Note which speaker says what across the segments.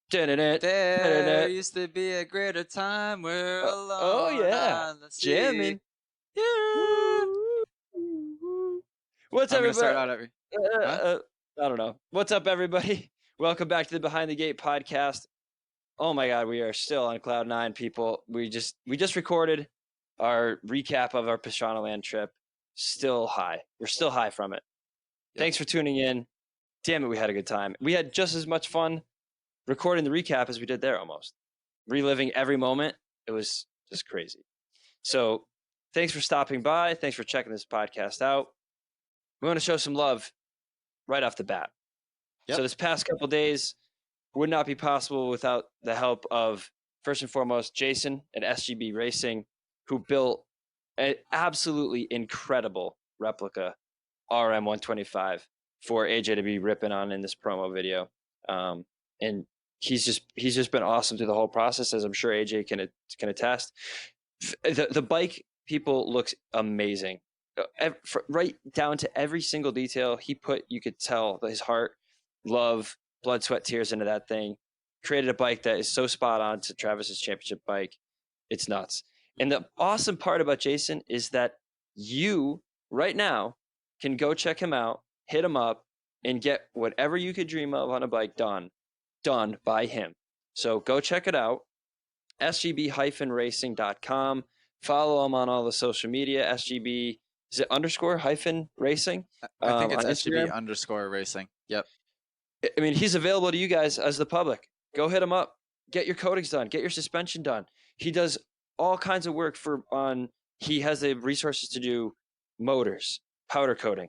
Speaker 1: There used to be a greater time we're
Speaker 2: Oh
Speaker 1: alone
Speaker 2: yeah,
Speaker 1: on the sea.
Speaker 2: jamming.
Speaker 1: Yeah.
Speaker 2: What's
Speaker 1: I'm gonna
Speaker 2: everybody?
Speaker 1: start out every. What?
Speaker 2: I don't know. What's up, everybody? Welcome back to the Behind the Gate podcast. Oh my God, we are still on cloud nine, people. We just recorded our recap of our Pastranaland trip. Still high. We're still high from it.
Speaker 1: Yep.
Speaker 2: Thanks for tuning in. Damn it, we had a good time. We had just as much fun recording the recap as we did there, almost reliving every moment. It was just crazy. So thanks for stopping by. Thanks for checking this podcast out. We want to show some love right off the bat.
Speaker 1: Yep.
Speaker 2: So this past couple days would not be possible without the help of, first and foremost, Jason at SGB Racing, who built an absolutely incredible replica RM125 for AJ to be ripping on in this promo video. And he's just been awesome through the whole process, as I'm sure AJ can attest. The bike, people, looks amazing. Right down to every single detail he put. You could tell his heart, love, blood, sweat, tears into that thing. Created a bike that is so spot on to Travis's championship bike. It's nuts. And the awesome part about Jason is that you right now can go check him out, hit him up, and get whatever you could dream of on a bike done by him. So go check it out. sgb-racing.com. Follow him on all the social media. SGB, is it underscore hyphen racing?
Speaker 1: I think it's
Speaker 2: on
Speaker 1: SGB
Speaker 2: Instagram.
Speaker 1: _racing. Yep.
Speaker 2: I mean, he's available to you guys as the public. Go hit him up. Get your coatings done. Get your suspension done. He does all kinds of work he has the resources to do motors, powder coating,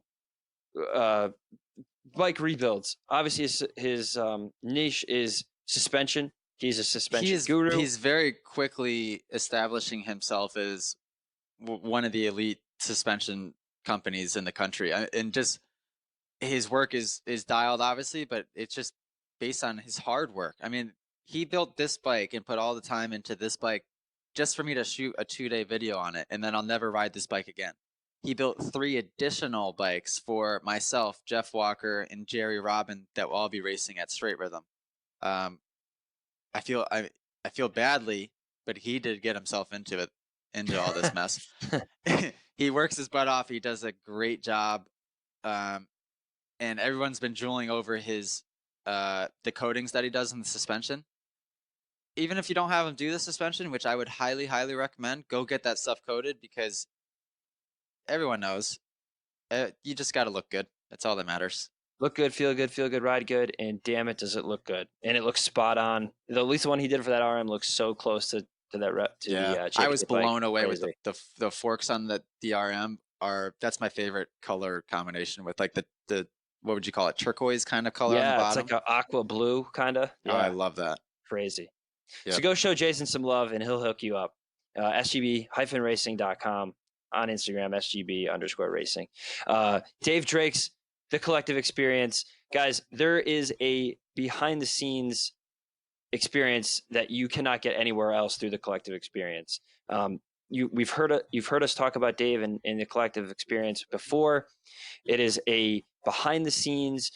Speaker 2: bike rebuilds. Obviously, his niche is suspension. He's a suspension guru.
Speaker 1: He's very quickly establishing himself as one of the elite suspension companies in the country, and just his work is dialed, obviously, but it's just based on his hard work. I mean, he built this bike and put all the time into this bike just for me to shoot a 2-day video on it, and then I'll never ride this bike again. He built 3 additional bikes for myself, Jeff Walker, and Jerry Robin that will all be racing at Straight Rhythm. I feel badly, but he did get himself into all this mess. He works his butt off. He does a great job. And everyone's been drooling over his the coatings that he does in the suspension. Even if you don't have him do the suspension, which I would highly, highly recommend, go get that stuff coated, because everyone knows you just got to look good. That's all that matters.
Speaker 2: Look good, feel good, ride good, and damn it, does it look good. And it looks spot on. At least the one he did for that RM looks so close to that rep.
Speaker 1: I was blown away with the forks on the RM. That's my favorite color combination, with like the what would you call it, turquoise kind of color on the bottom.
Speaker 2: It's like an aqua blue kind of.
Speaker 1: Yeah. Oh, I love that.
Speaker 2: Crazy.
Speaker 1: Yep.
Speaker 2: So go show Jason some love and he'll hook you up. sgb-racing.com, on Instagram, sgb_racing. Dave Drake's The Collective Experience. Guys, there is a behind the scenes experience that you cannot get anywhere else through The Collective Experience. You've heard us talk about Dave in The Collective Experience before. It is a behind the scenes,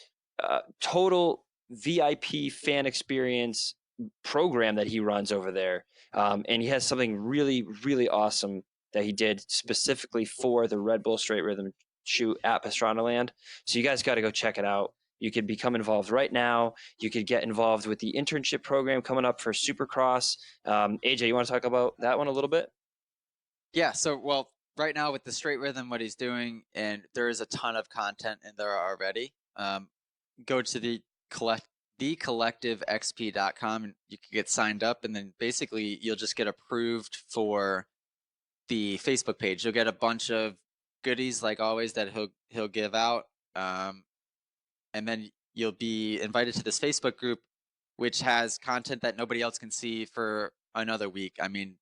Speaker 2: total VIP fan experience program that he runs over there. And he has something really, really awesome that he did specifically for the Red Bull Straight Rhythm shoot at Pastranaland. So you guys got to go check it out. You could become involved right now. You could get involved with the internship program coming up for Supercross. AJ, you want to talk about that one a little bit?
Speaker 1: Yeah. So, well, right now with the Straight Rhythm, what he's doing, and there is a ton of content in there already. Go to thecollectivexp.com and you can get signed up, and then basically you'll just get approved for the Facebook page. You'll get a bunch of goodies, like always, that he'll give out, and then you'll be invited to this Facebook group, which has content that nobody else can see for another week. I mean,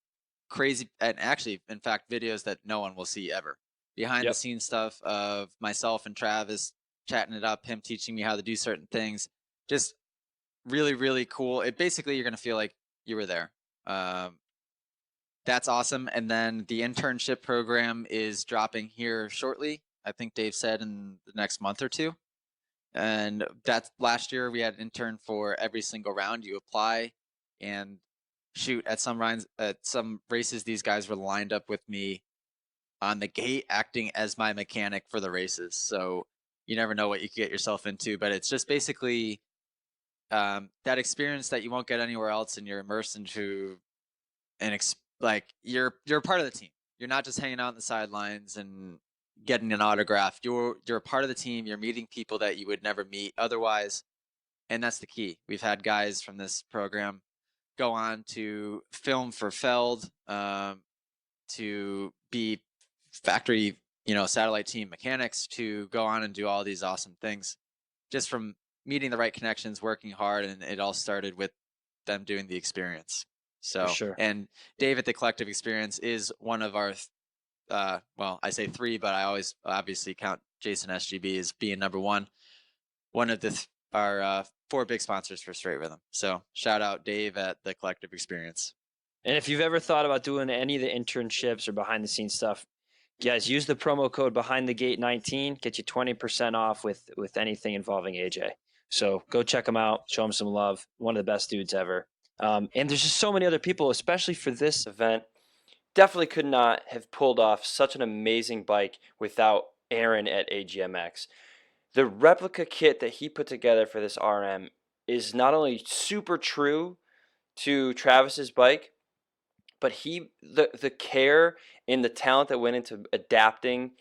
Speaker 1: crazy, and actually, in fact, videos that no one will see ever. Behind the scenes stuff of myself and Travis chatting it up, him teaching me how to do certain things. Just really, really cool. It basically, you're going to feel like you were there. That's awesome. And then the internship program is dropping here shortly. I think Dave said in the next month or two. And that's last year we had an intern for every single round. You apply and shoot at some races. These guys were lined up with me on the gate, acting as my mechanic for the races. So you never know what you could get yourself into. But it's just basically that experience that you won't get anywhere else, and you're immersed into like you're part of the team. You're not just hanging out on the sidelines and getting an autograph. You're a part of the team. You're meeting people that you would never meet otherwise, and that's the key. We've had guys from this program go on to film for Feld, to be factory, satellite team mechanics, to go on and do all these awesome things, just from meeting the right connections, working hard, and it all started with them doing the experience.
Speaker 2: For
Speaker 1: So,
Speaker 2: sure.
Speaker 1: and Dave at the Collective Experience is one of our, well, I say three, but I always obviously count Jason SGB as being number one of our four big sponsors for Straight Rhythm. So shout out Dave at the Collective Experience.
Speaker 2: And if you've ever thought about doing any of the internships or behind the scenes stuff, guys, use the promo code behind the gate 19, get you 20% off with anything involving AJ. So go check him out, show him some love. One of the best dudes ever. And there's just so many other people, especially for this event. Definitely could not have pulled off such an amazing bike without Aaron at AGMX. The replica kit that he put together for this RM is not only super true to Travis's bike, but the care and the talent that went into adapting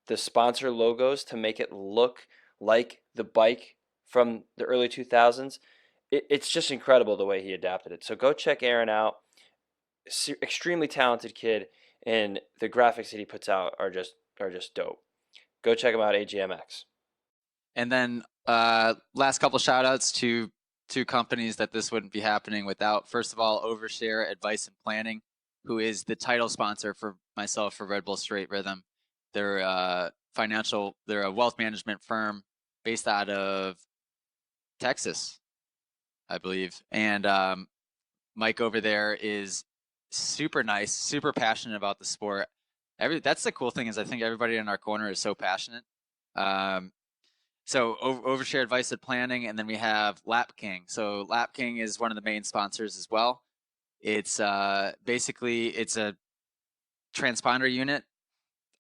Speaker 2: the sponsor logos to make it look like the bike from the early 2000s, it's just incredible the way he adapted it. So go check Aaron out. Extremely talented kid, and the graphics that he puts out are just dope. Go check him out, AGMX.
Speaker 1: And then last couple shout outs to two companies that this wouldn't be happening without. First of all, Overshare Advice and Planning, who is the title sponsor for myself for Red Bull Straight Rhythm. They're they're a wealth management firm based out of Texas, I believe. And Mike over there is super nice, super passionate about the sport. That's the cool thing, is I think everybody in our corner is so passionate. So Overshare Advice and Planning, and then we have Lap King. So Lap King is one of the main sponsors as well. It's basically it's a transponder unit.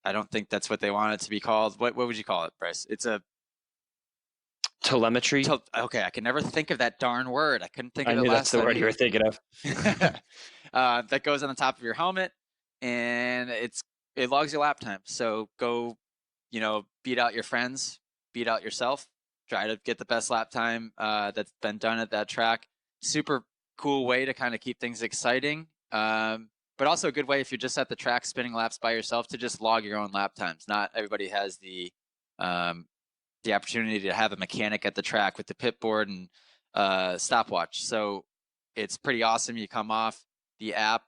Speaker 1: I don't think that's what they want it to be called. What would you call it, Bryce? It's a
Speaker 2: telemetry.
Speaker 1: Okay, I can never think of that darn word. I couldn't think of it last time.
Speaker 2: I knew that's the word you were thinking of.
Speaker 1: That goes on the top of your helmet, and it logs your lap time. So go, beat out your friends, beat out yourself, try to get the best lap time that's been done at that track. Super cool way to kind of keep things exciting, but also a good way if you're just at the track spinning laps by yourself to just log your own lap times. Not everybody has the opportunity to have a mechanic at the track with the pit board and stopwatch. So it's pretty awesome. You come off, the app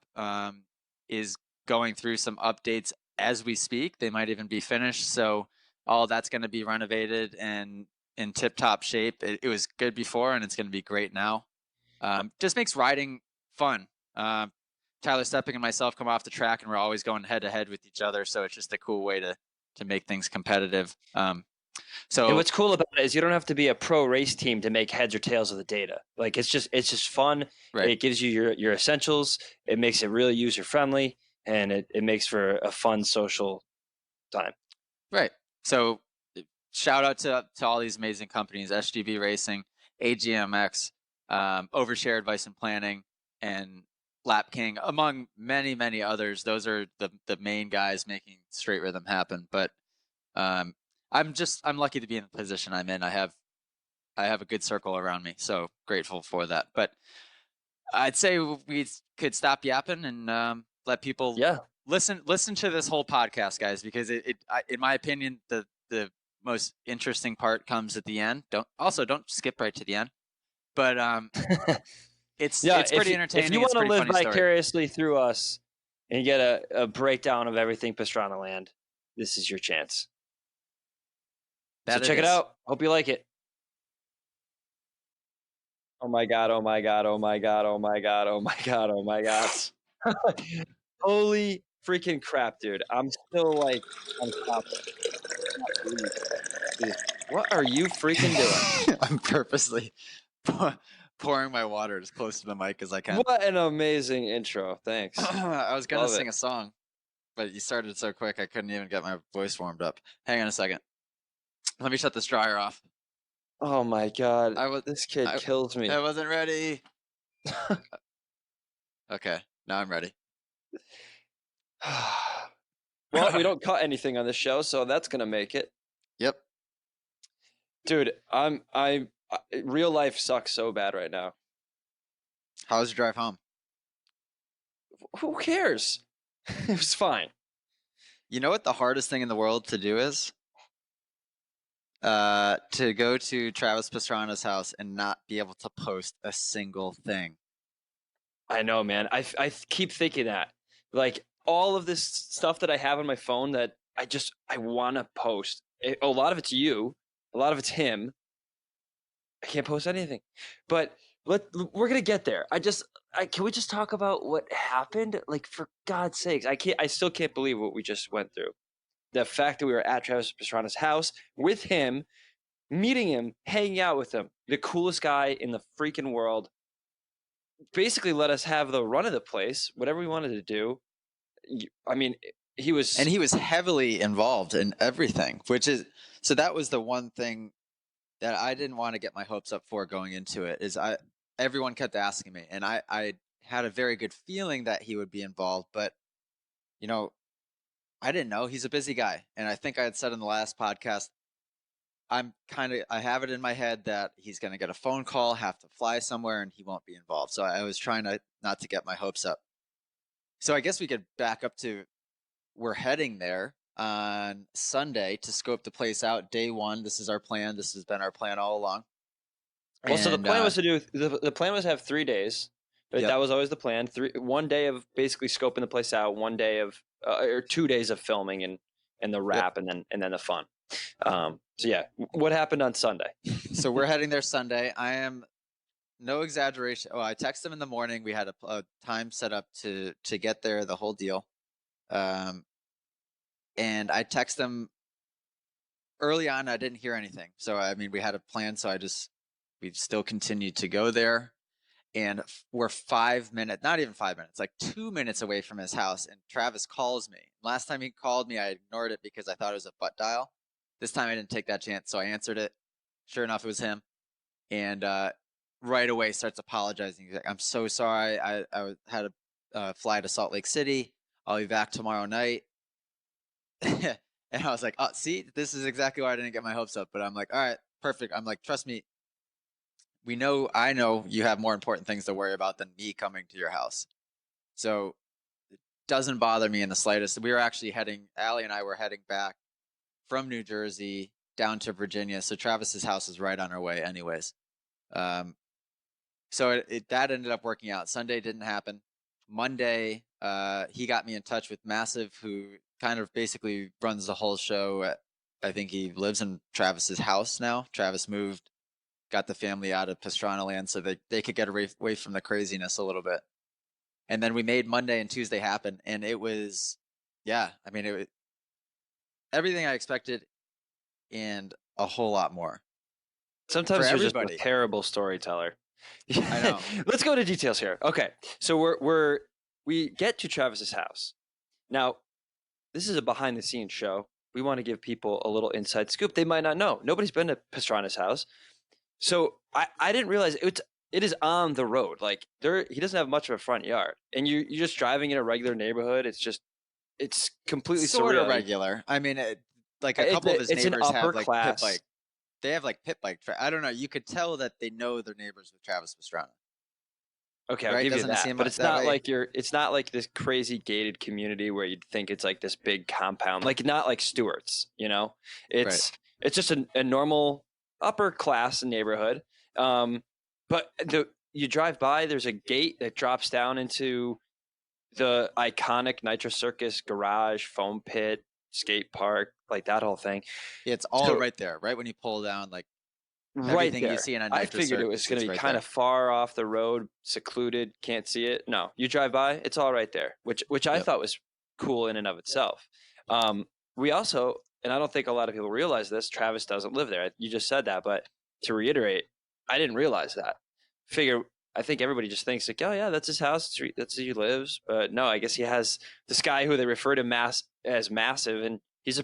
Speaker 1: is going through some updates as we speak. They might even be finished. So all that's going to be renovated and in tip-top shape. It was good before, and it's going to be great now. Just makes riding fun. Tyler Stepping and myself come off the track, and we're always going head-to-head with each other. So it's just a cool way to make things competitive. So
Speaker 2: and what's cool about it is you don't have to be a pro race team to make heads or tails of the data. Like it's just fun.
Speaker 1: Right.
Speaker 2: It gives you your essentials. It makes it really user friendly, and it makes for a fun social time.
Speaker 1: Right. So shout out to all these amazing companies: SGB Racing, AGMX, Overshare Advice and Planning, and Lap King, among many, many others. Those are the main guys making Straight Rhythm happen. But I'm lucky to be in the position I'm in. I have a good circle around me, so grateful for that. But I'd say we could stop yapping and let people listen to this whole podcast, guys, because it in my opinion, the most interesting part comes at the end. Don't skip right to the end. But it's pretty entertaining.
Speaker 2: If you want to live vicariously through us and get a breakdown of everything Pastranaland, this is your chance. So check it out. Hope you like it. Oh my God, oh my God, oh my God, oh my God, oh my God, oh my God. Holy freaking crap, dude. I'm still like, I'm stopping. What are you freaking doing?
Speaker 1: I'm purposely pouring my water as close to the mic as I can.
Speaker 2: What an amazing intro. Thanks.
Speaker 1: I was gonna
Speaker 2: Love
Speaker 1: sing
Speaker 2: it.
Speaker 1: a song, but you started so quick I couldn't even get my voice warmed up. Hang on a second. Let me shut this dryer off.
Speaker 2: Oh my God.
Speaker 1: I was
Speaker 2: This kid
Speaker 1: I,
Speaker 2: kills me.
Speaker 1: I wasn't ready. Okay, now I'm ready.
Speaker 2: Well, we don't cut anything on this show, so that's gonna make it.
Speaker 1: Yep.
Speaker 2: Dude, real life sucks so bad right now.
Speaker 1: How was your drive home?
Speaker 2: Who cares? It was fine.
Speaker 1: You know what the hardest thing in the world to do is? To go to Travis Pastrana's house and not be able to post a single thing.
Speaker 2: I know, man. I keep thinking that. Like all of this stuff that I have on my phone that I want to post. A lot of it's you, a lot of it's him. I can't post anything. But we're going to get there. Can we just talk about what happened? Like for God's sakes. I still can't believe what we just went through. The fact that we were at Travis Pastrana's house with him, meeting him, hanging out with him, the coolest guy in the freaking world, basically let us have the run of the place, whatever we wanted to do. I mean, he was
Speaker 1: heavily involved in everything, so that was the one thing that I didn't want to get my hopes up for going into it. Everyone kept asking me, and I had a very good feeling that he would be involved, but you know, I didn't know. He's a busy guy, and I think I had said in the last podcast, I have it in my head that he's going to get a phone call, have to fly somewhere, and he won't be involved. So I was trying not to get my hopes up. So I guess we could back up to, we're heading there on Sunday to scope the place out. Day one. This is our plan. This has been our plan all along.
Speaker 2: Well, so the plan was the plan was to have 3 days. Right?
Speaker 1: Yep.
Speaker 2: That was always the plan. 1 day of basically scoping the place out, 1 day of or 2 days of filming and the wrap,
Speaker 1: Yep.
Speaker 2: and then the fun. So yeah, what happened on Sunday?
Speaker 1: So we're heading there Sunday. I am no exaggeration. Oh, I texted him in the morning. We had a time set up to get there, the whole deal. And I texted him early on. I didn't hear anything. So I mean, we had a plan. So we've still continued to go there. And we're 5 minutes, not even 5 minutes, like 2 minutes away from his house. And Travis calls me. Last time he called me, I ignored it because I thought it was a butt dial. This time I didn't take that chance. So I answered it. Sure enough, it was him. And right away starts apologizing. He's like, I'm so sorry. I had to fly to Salt Lake City. I'll be back tomorrow night. And I was like, oh, see, this is exactly why I didn't get my hopes up. But I'm like, all right, perfect. I'm like, trust me. I know you have more important things to worry about than me coming to your house. So it doesn't bother me in the slightest. Allie and I were heading back from New Jersey down to Virginia. So Travis's house is right on our way anyways. So that ended up working out. Sunday didn't happen. Monday, he got me in touch with Massive, who kind of basically runs the whole show. I think he lives in Travis's house now. Travis moved, got the family out of Pastranaland so they could get away from the craziness a little bit. And then we made Monday and Tuesday happen. And it was, yeah, I mean, it was everything I expected and a whole lot more.
Speaker 2: Sometimes you're just a terrible storyteller.
Speaker 1: I know.
Speaker 2: Let's go into details here. Okay, so we get to Travis's house. Now, this is a behind the scenes show. We want to give people a little inside scoop they might not know. Nobody's been to Pastrana's house. So I didn't realize it is on the road. Like he doesn't have much of a front yard, and you're just driving in a regular neighborhood. It's completely
Speaker 1: sort
Speaker 2: surreal.
Speaker 1: of regular. I mean, like a couple of his neighbors have like
Speaker 2: class.
Speaker 1: pit bike. They have like pit bike. I don't know. You could tell that they know their neighbors with Travis Pastrana.
Speaker 2: Okay, I'll give you that. But it's not like it's not like this crazy gated community where you'd think it's like this big compound. Like not like Stewart's, you know. It's just a normal upper class neighborhood. But you drive by, there's a gate that drops down into the iconic Nitro Circus garage, foam pit, skate park, like that whole thing.
Speaker 1: Yeah, it's all right there, right when you pull down, like everything you see in a Nitro Circus.
Speaker 2: I figured it was going to be kind of far off the road, secluded, can't see it. No, you drive by, it's all right there, which I thought was cool in and of itself. We also and I don't think a lot of people realize this, Travis doesn't live there. You just said that, but to reiterate, I didn't realize that. I think everybody just thinks like, oh yeah, that's his house, that's where he lives. But no, I guess he has this guy who they refer to as massive, and he's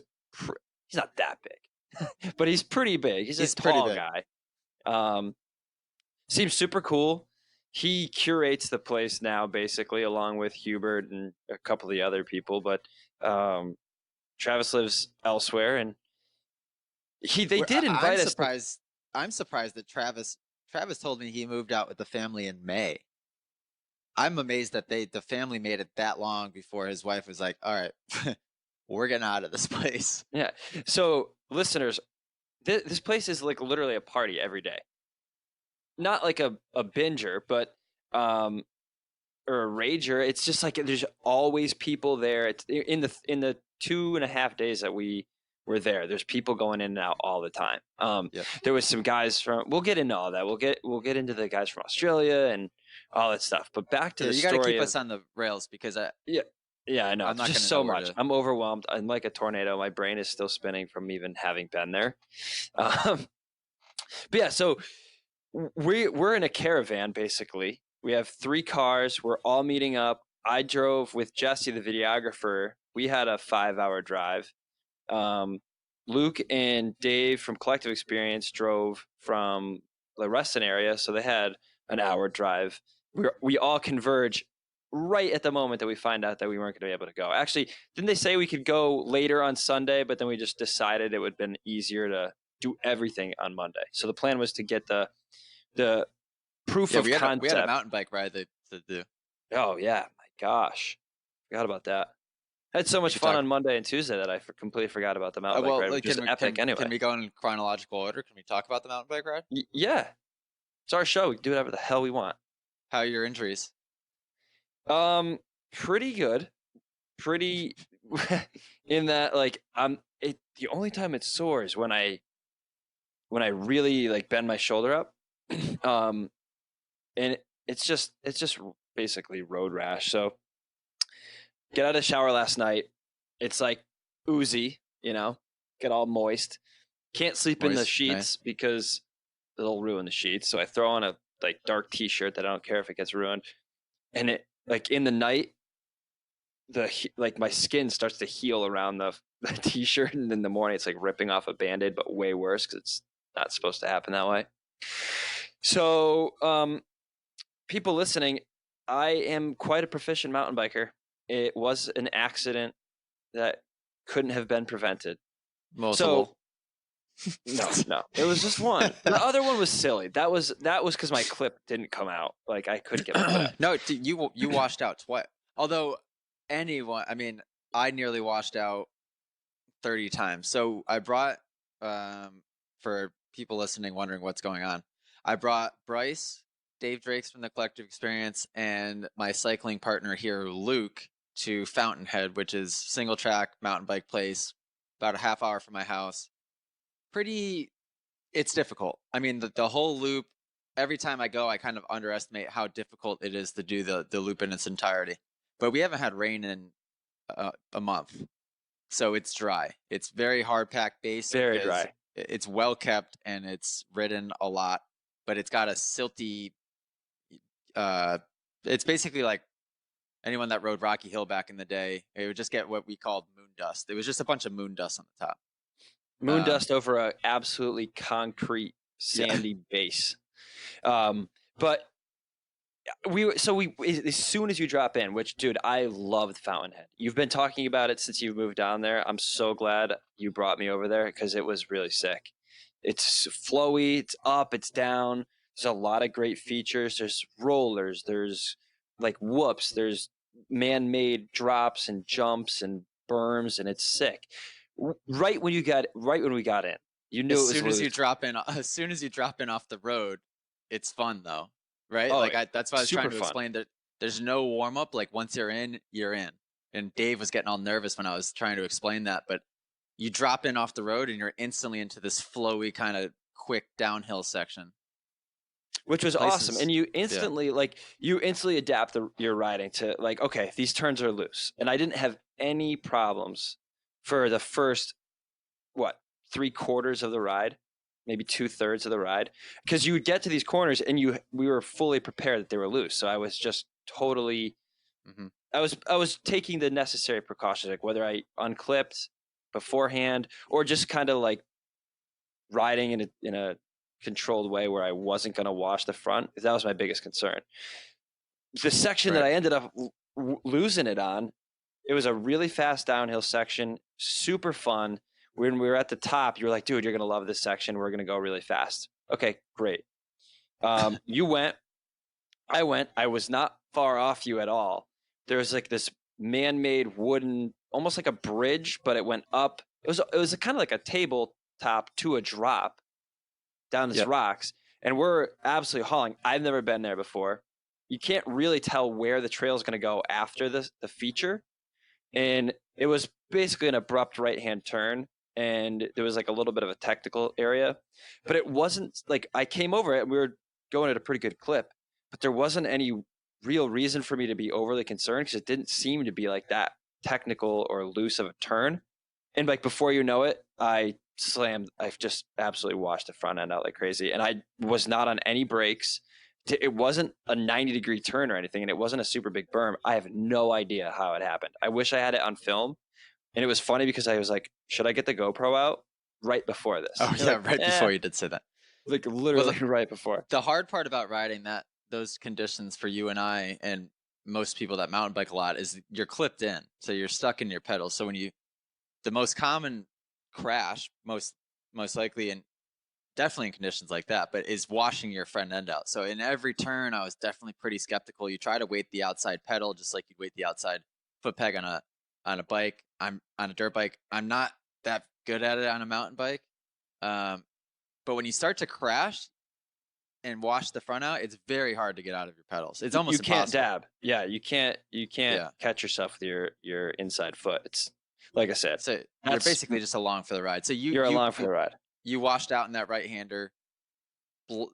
Speaker 2: not that big, but he's pretty big. He's a tall guy. Seems super cool. He curates the place now, basically, along with Hubert and a couple of the other people. But Travis lives elsewhere, and they did invite us.
Speaker 1: I'm surprised that Travis told me he moved out with the family in May. I'm amazed that the family made it that long before his wife was like, all right, we're getting out of this place.
Speaker 2: Yeah. So listeners, this place is like literally a party every day. Not like a binger, but or a rager. It's just like there's always people there. It's in the 2.5 days that we were there. There's people going in and out all the time. There was some guys from. We'll get into all that. We'll get into the guys from Australia and all that stuff. But back to the story.
Speaker 1: You got to keep us on the rails because
Speaker 2: yeah, I know. I'm not just so much. I'm overwhelmed. I'm like a tornado. My brain is still spinning from even having been there. But yeah, so. We're in a caravan, basically. We have 3 cars. We're all meeting up. I drove with Jesse, the videographer. We had a 5-hour drive. Luke and Dave from Collective Experience drove from the Reston area, so they had an hour drive. We all converge right at the moment that we find out that we weren't going to be able to go. Actually, didn't they say we could go later on Sunday, but then we just decided it would have been easier to do everything on Monday. So the plan was to get the proof of concept.
Speaker 1: We had a mountain bike ride to do.
Speaker 2: Oh yeah, my gosh, forgot about that. I had so much fun on Monday and Tuesday that I completely forgot about the mountain bike ride, which is epic anyway.
Speaker 1: Can we go in chronological order? Can we talk about the mountain bike ride?
Speaker 2: Yeah, it's our show. We can do whatever the hell we want.
Speaker 1: How are your injuries?
Speaker 2: Pretty good. Pretty in that like the only time it's sore is when I really like bend my shoulder up. And it's just basically road rash. So get out of the shower last night. It's like oozy, get all moist. Can't sleep in the sheets because it'll ruin the sheets. So I throw on a like dark t-shirt that I don't care if it gets ruined. And it like in the night, my skin starts to heal around the t-shirt. And in the morning it's like ripping off a Band-Aid, but way worse because it's not supposed to happen that way. So, people listening, I am quite a proficient mountain biker. It was an accident that couldn't have been prevented.
Speaker 1: Multiple.
Speaker 2: So, no, it was just one. The other one was silly. That was because my clip didn't come out. Like I couldn't get my clip.
Speaker 1: No, you washed out twice. Although I nearly washed out 30 times. So I brought, for people listening wondering what's going on, I brought Bryce, Dave Drakes from the Collective Experience, and my cycling partner here, Luke, to Fountainhead, which is single track mountain bike place, about a half hour from my house. It's difficult. I mean, the whole loop, every time I go, I kind of underestimate how difficult it is to do the loop in its entirety. But we haven't had rain in a month, so it's dry. It's very hard packed base.
Speaker 2: Very dry.
Speaker 1: It's well kept and it's ridden a lot, but it's got a silty. It's basically like anyone that rode Rocky Hill back in the day. It would just get what we called moon dust. It was just a bunch of moon dust on the top.
Speaker 2: Moon dust over a absolutely concrete sandy base. But we as soon as you drop in, which dude, I loved Fountainhead. You've been talking about it since you moved down there. I'm so glad you brought me over there because it was really sick. It's flowy, it's up, it's down. There's a lot of great features. There's rollers, there's like whoops, there's man-made drops and jumps and berms, and it's sick. Right when we got in, you knew
Speaker 1: as soon as you drop in off the road, it's fun though. Right?
Speaker 2: Oh,
Speaker 1: that's why I was trying to explain that there's no warm up. Like once you're in, you're in. And Dave was getting all nervous when I was trying to explain that. But you drop in off the road and you're instantly into this flowy kind of quick downhill section.
Speaker 2: Which was awesome. And you instantly adapt your riding to like, okay, these turns are loose. And I didn't have any problems for the first what, 3/4 of the ride, maybe 2/3 of the ride, because you would get to these corners and we were fully prepared that they were loose. So I was just totally,
Speaker 1: Mm-hmm.
Speaker 2: I was taking the necessary precautions, like whether I unclipped beforehand or just kind of like riding in a controlled way where I wasn't going to wash the front. That was my biggest concern. The section that
Speaker 1: Right.
Speaker 2: I ended up losing it on, it was a really fast downhill section, super fun. When we were at the top, you were like, dude, you're going to love this section. We're going to go really fast. Okay, great. You went, I went, I was not far off you at all. There was like this man-made wooden, almost like a bridge, but it went up. It was kind of like a tabletop to a drop down these rocks, and we're absolutely hauling. I've never been there before. You can't really tell where the trail is going to go after the feature, and it was basically an abrupt right-hand turn, and there was like a little bit of a technical area, but it wasn't like I came over it and we were going at a pretty good clip, but there wasn't any real reason for me to be overly concerned because it didn't seem to be like that technical or loose of a turn. And like before you know it, I've just absolutely washed the front end out like crazy. And I was not on any brakes. It wasn't a 90-degree turn or anything, and it wasn't a super big berm. I have no idea how it happened. I wish I had it on film. And it was funny because I was like, should I get the GoPro out right before this?
Speaker 1: Oh, yeah,
Speaker 2: like,
Speaker 1: right before you did say that.
Speaker 2: Like literally
Speaker 1: Well,
Speaker 2: right before.
Speaker 1: the hard part about riding those conditions for you and I and most people that mountain bike a lot is you're clipped in. So you're stuck in your pedals. So the most common crash, most likely, and definitely in conditions like that, but is washing your front end out. So in every turn, I was definitely pretty skeptical. You try to weight the outside pedal just like you'd weight the outside foot peg on a bike. I'm on a dirt bike. I'm not that good at it on a mountain bike. But when you start to crash and wash the front out, it's very hard to get out of your pedals. It's almost
Speaker 2: you can't
Speaker 1: impossible.
Speaker 2: dab. Yeah, you can't catch yourself with your inside foot. It's like I said.
Speaker 1: So you're basically just along for the ride. So
Speaker 2: you're along for the ride.
Speaker 1: You washed out in that right hander,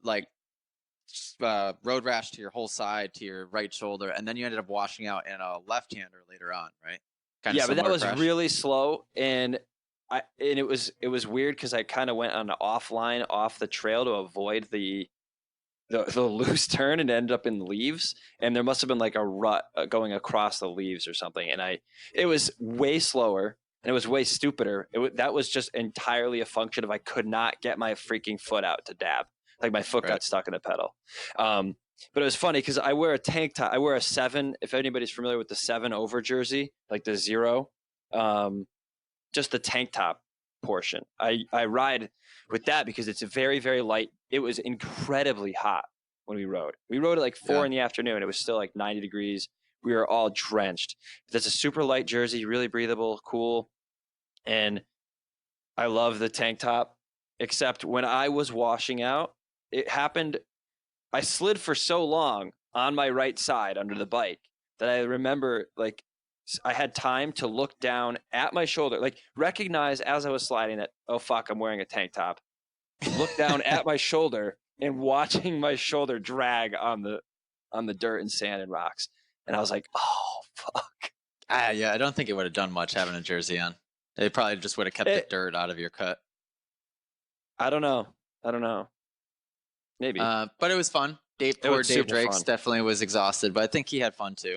Speaker 1: like road rash to your whole side, to your right shoulder, and then you ended up washing out in a left hander later on, right?
Speaker 2: Kind of but that was crash. Really slow, and it was weird because I kind of went on an offline off the trail to avoid the loose turn and ended up in leaves, and there must have been like a rut going across the leaves or something, and it was way slower and it was way stupider. That was just entirely a function of I could not get my freaking foot out to dab. Like my foot got stuck in the pedal. But it was funny because I wear a tank top. I wear a 7. If anybody's familiar with the 7 over jersey, like the 0, just the tank top portion. I ride with that because it's very, very light. It was incredibly hot when we rode. We rode at like 4 in the afternoon. It was still like 90 degrees. We were all drenched. That's a super light jersey, really breathable, cool. And I love the tank top, except when I was washing out, it happened. I slid for so long on my right side under the bike that I remember like I had time to look down at my shoulder, like recognize as I was sliding that, oh fuck, I'm wearing a tank top. Look down at my shoulder and watching my shoulder drag on the dirt and sand and rocks. And I was like, oh fuck.
Speaker 1: Yeah, I don't think it would have done much having a jersey on. It probably just would have kept the dirt out of your cut.
Speaker 2: I don't know. Maybe.
Speaker 1: But it was fun. Dave Drakes definitely was exhausted, but I think he had fun too.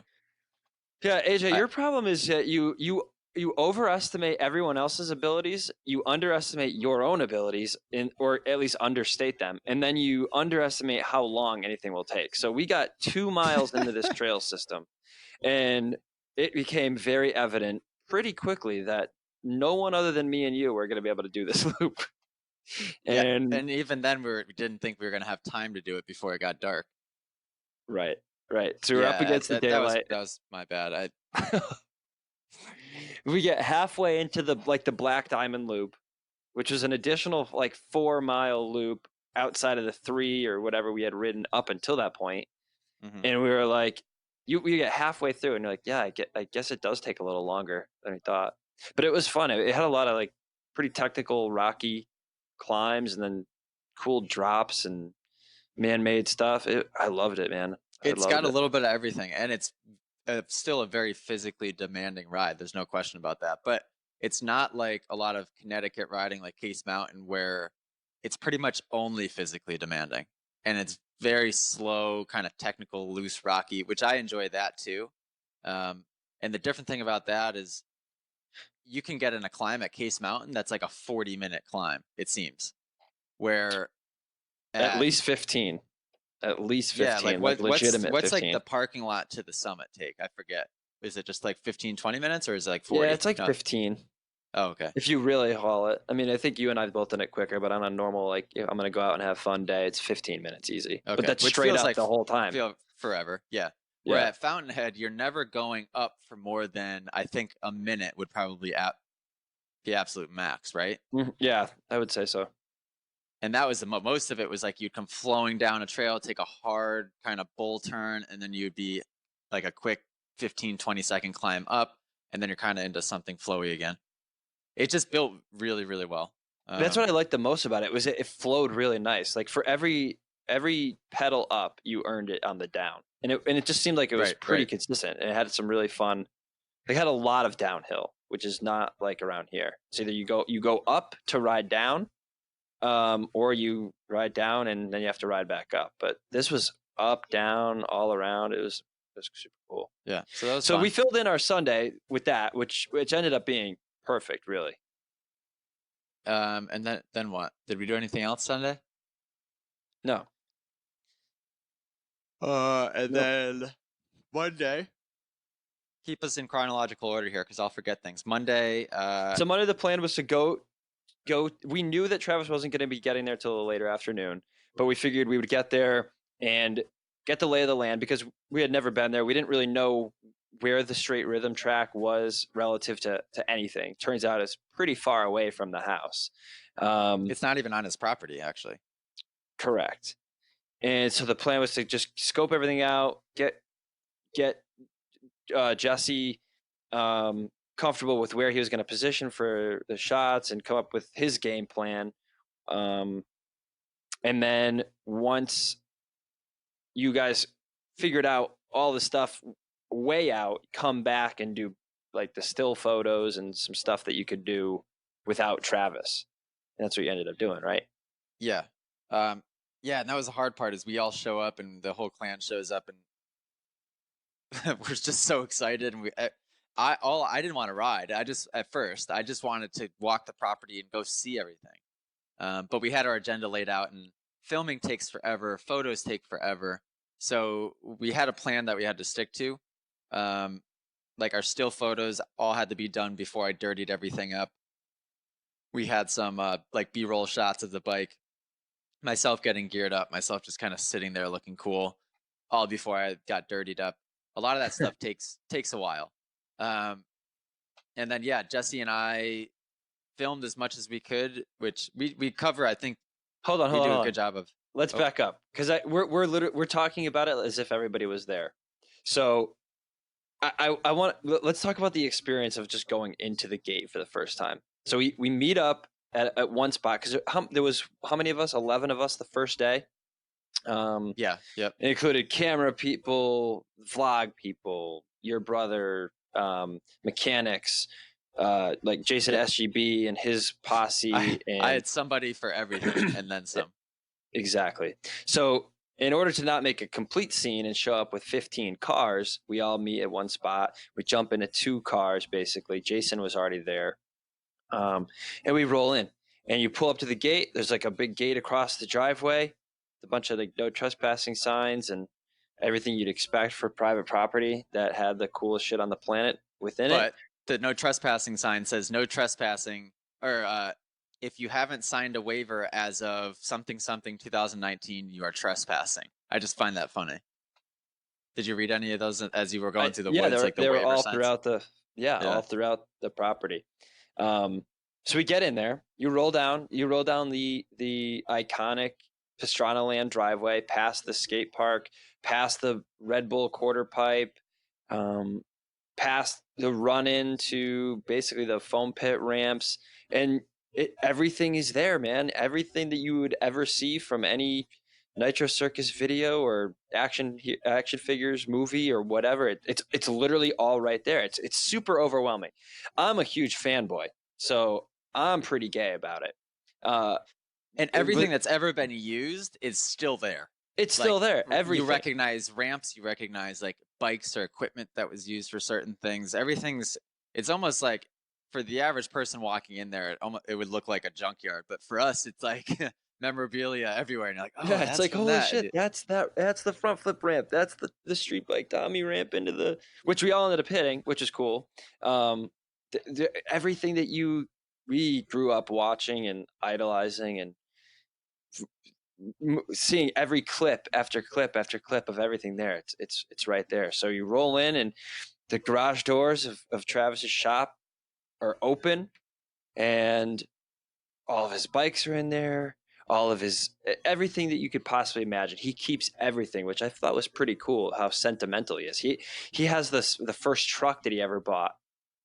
Speaker 2: Yeah, AJ, your problem is that you overestimate everyone else's abilities, you underestimate your own abilities, or at least understate them, and then you underestimate how long anything will take. So we got 2 miles into this trail system, and it became very evident pretty quickly that no one other than me and you were going to be able to do this loop.
Speaker 1: And even then we didn't think we were going to have time to do it before it got dark.
Speaker 2: Right. So we're up against the daylight.
Speaker 1: That was my bad.
Speaker 2: We get halfway into the Black Diamond Loop, which was an additional like 4-mile loop outside of the 3 or whatever we had ridden up until that point. Mm-hmm. And we were like, we get halfway through and you're like, yeah, I guess it does take a little longer than we thought. But it was fun. It had a lot of like pretty technical, rocky climbs and then cool drops and man-made stuff. I loved it, man.
Speaker 1: It's got a little bit of everything, and it's still a very physically demanding ride. There's no question about that. But It's not like a lot of Connecticut riding like Case Mountain where it's pretty much only physically demanding, and it's very slow, kind of technical, loose, rocky, which I enjoy that too. Um, and the different thing about that is you can get in a climb at Case Mountain that's like a 40-minute climb, it seems. Where
Speaker 2: At
Speaker 1: at
Speaker 2: least 15. At least
Speaker 1: yeah,
Speaker 2: 15, like
Speaker 1: what's
Speaker 2: legitimate
Speaker 1: what's like
Speaker 2: 15.
Speaker 1: the parking lot to the summit take? I forget. Is it just like 15-20 minutes or is it like
Speaker 2: Yeah,
Speaker 1: 40?
Speaker 2: it's like
Speaker 1: No.
Speaker 2: 15
Speaker 1: Oh, okay.
Speaker 2: if you really haul it. I mean, I think you and I both done it quicker, but on a normal, like, if I'm going to go out and have a fun day, it's 15 minutes easy. But
Speaker 1: Okay.
Speaker 2: that's
Speaker 1: Which
Speaker 2: straight
Speaker 1: feels
Speaker 2: up
Speaker 1: like
Speaker 2: the whole time.
Speaker 1: feel forever. Yeah. Where
Speaker 2: Yeah.
Speaker 1: at Fountainhead, you're never going up for more than I think a minute would probably be absolute max, right?
Speaker 2: Yeah, I would say so.
Speaker 1: And that was the most of it was like you'd come flowing down a trail, take a hard kind of bull turn, and then you'd be like a quick 15-20 second climb up, and then you're kind of into something flowy again. It just built really, really well.
Speaker 2: That's what I liked the most about it was it flowed really nice. Like for every pedal up, you earned it on the down, and it just seemed like it was pretty consistent. And it had some really fun. They had a lot of downhill, which is not like around here. It's either you go up to ride down, or you ride down and then you have to ride back up. But this was up, down, all around. It was super cool.
Speaker 1: Yeah. So that was
Speaker 2: So
Speaker 1: fun.
Speaker 2: we filled in our Sunday with that, which ended up being perfect, really.
Speaker 1: And then what? Did we do anything else Sunday?
Speaker 2: No.
Speaker 1: And then Monday. Keep us in chronological order here because I'll forget things. Monday.
Speaker 2: So Monday the plan was to go. We knew that Travis wasn't going to be getting there till the later afternoon, but we figured we would get there and get the lay of the land because we had never been there. We didn't really know where the straight rhythm track was relative to anything. Turns out it's pretty far away from the house.
Speaker 1: It's not even on his property, actually.
Speaker 2: Correct. And so the plan was to just scope everything out, get Jesse comfortable with where he was going to position for the shots and come up with his game plan. And then once you guys figured out all the stuff way out, come back and do like the still photos and some stuff that you could do without Travis. And that's what you ended up doing, right?
Speaker 1: Yeah. Yeah, and that was the hard part is we all show up and the whole clan shows up and we're just so excited and I didn't want to ride. I just wanted to walk the property and go see everything. But we had our agenda laid out and filming takes forever, photos take forever. So we had a plan that we had to stick to. Like our still photos all had to be done before I dirtied everything up. We had some like B-roll shots of the bike, myself getting geared up, myself just kind of sitting there looking cool, all before I got dirtied up. A lot of that stuff takes a while. And then yeah, Jesse and I filmed as much as we could, which we cover. I think
Speaker 2: hold on,
Speaker 1: we do a good job of.
Speaker 2: Let's back up because we're talking about it as if everybody was there. So I want let's talk about the experience of just going into the gate for the first time. So we meet up at one spot because there was how many of us? 11 of us the first day.
Speaker 1: Yeah, yep.
Speaker 2: It included camera people, vlog people, your brother, mechanics, like Jason SGB and his posse.
Speaker 1: I
Speaker 2: I
Speaker 1: had somebody for everything and then some.
Speaker 2: Exactly. So in order to not make a complete scene and show up with 15 cars, we all meet at one spot. We jump into 2 cars, basically. Jason was already there. And we roll in. And you pull up to the gate. There's like a big gate across the driveway. A bunch of like no trespassing signs and everything you'd expect for private property that had the coolest shit on the planet within it.
Speaker 1: But the no trespassing sign says no trespassing, or if you haven't signed a waiver as of something 2019, you are trespassing. I just find that funny. Did you read any of those as you were going through the woods?
Speaker 2: They were all
Speaker 1: signs?
Speaker 2: throughout all throughout the property. So we get in there. You roll down the iconic Pastranaland driveway, past the skate park, past the Red Bull quarter pipe, past the run into basically the foam pit ramps, and everything is there, man. Everything that you would ever see from any Nitro Circus video or action figures movie or whatever. It's literally all right there. It's super overwhelming. I'm a huge fanboy, so I'm pretty gay about it.
Speaker 1: And everything that's ever been used is still there.
Speaker 2: It's still there. Everything.
Speaker 1: You recognize ramps, you recognize like bikes or equipment that was used for certain things. It's almost like for the average person walking in there, it would look like a junkyard. But for us, it's like memorabilia everywhere. And you're like, oh,
Speaker 2: yeah, it's like, holy shit,
Speaker 1: that's
Speaker 2: the front flip ramp. That's the street bike Tommy ramp into which we all ended up hitting, which is cool. Everything that we grew up watching and idolizing and seeing every clip after clip after clip of everything there. It's right there. So you roll in and the garage doors of Travis's shop are open and all of his bikes are in there, all of his everything that you could possibly imagine. He keeps everything, which I thought was pretty cool how sentimental he is. He has the first truck that he ever bought.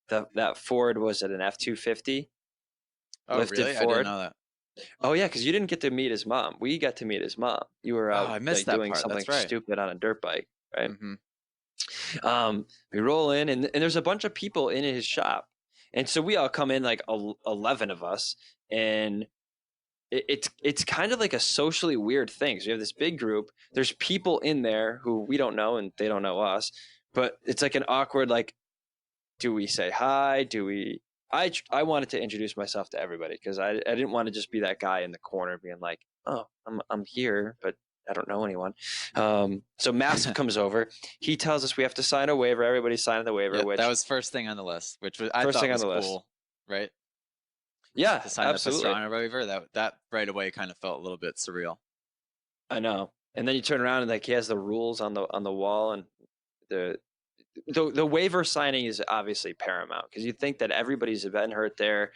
Speaker 2: That Ford, was it an F-250?
Speaker 1: Oh,
Speaker 2: lifted
Speaker 1: really?
Speaker 2: Ford.
Speaker 1: I didn't know that.
Speaker 2: Oh yeah, because you didn't get to meet his mom. We got to meet his mom. You were out
Speaker 1: I missed that
Speaker 2: doing
Speaker 1: part.
Speaker 2: something
Speaker 1: That's right.
Speaker 2: stupid on a dirt bike, right?
Speaker 1: Mm-hmm.
Speaker 2: We roll in, and there's a bunch of people in his shop, and so we all come in, like 11 of us, and it's kind of like a socially weird thing. So you have this big group. There's people in there who we don't know, and they don't know us, but it's like an awkward, like, do we say hi? Do we? I wanted to introduce myself to everybody because I didn't want to just be that guy in the corner being like, oh, I'm here, but I don't know anyone. So Massive comes over. He tells us we have to sign a waiver. Everybody's signing the waiver.
Speaker 1: Yeah,
Speaker 2: which
Speaker 1: that was first thing on the list, which was I
Speaker 2: first
Speaker 1: thought
Speaker 2: thing on
Speaker 1: was
Speaker 2: the
Speaker 1: cool,
Speaker 2: list.
Speaker 1: right?
Speaker 2: Yeah,
Speaker 1: To sign
Speaker 2: absolutely.
Speaker 1: the Pastrana waiver, that right away kind of felt a little bit surreal.
Speaker 2: I know. And then you turn around and like he has the rules on the wall, and the waiver signing is obviously paramount because you think that everybody's been hurt there,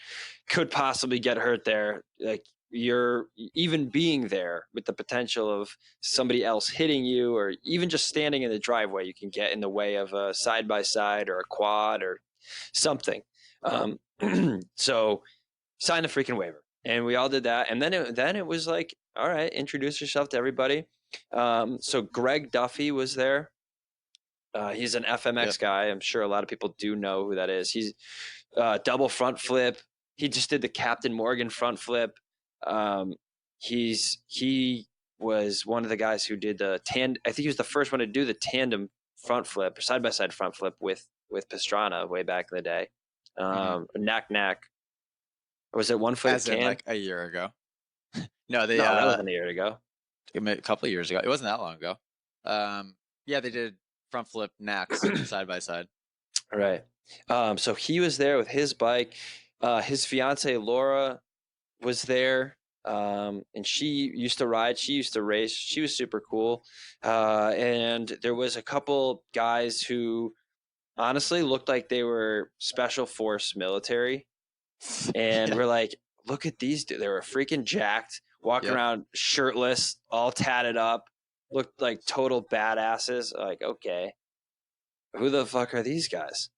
Speaker 2: could possibly get hurt there. Like you're even being there with the potential of somebody else hitting you, or even just standing in the driveway, you can get in the way of a side by side or a quad or something. So sign the freaking waiver, and we all did that. And then it was like, all right, introduce yourself to everybody. So Greg Duffy was there. He's an FMX guy. I'm sure a lot of people do know who that is. He's double front flip. He just did the Captain Morgan front flip. He was one of the guys who did the I think he was the first one to do the tandem front flip, or side by side front flip with Pastrana way back in the day. Knack. Was it 1 foot
Speaker 1: As in like a year ago? No,
Speaker 2: that wasn't a year ago.
Speaker 1: A couple of years ago. It wasn't that long ago. Yeah, they did front flip knacks side by side.
Speaker 2: Right. So he was there with his bike. His fiance Laura was there, and she used to ride. She used to race. She was super cool. And there was a couple guys who honestly looked like they were special force military, and we're like, look at these dudes. They were freaking jacked, walking around shirtless, all tatted up, looked like total badasses. Like, okay, who the fuck are these guys?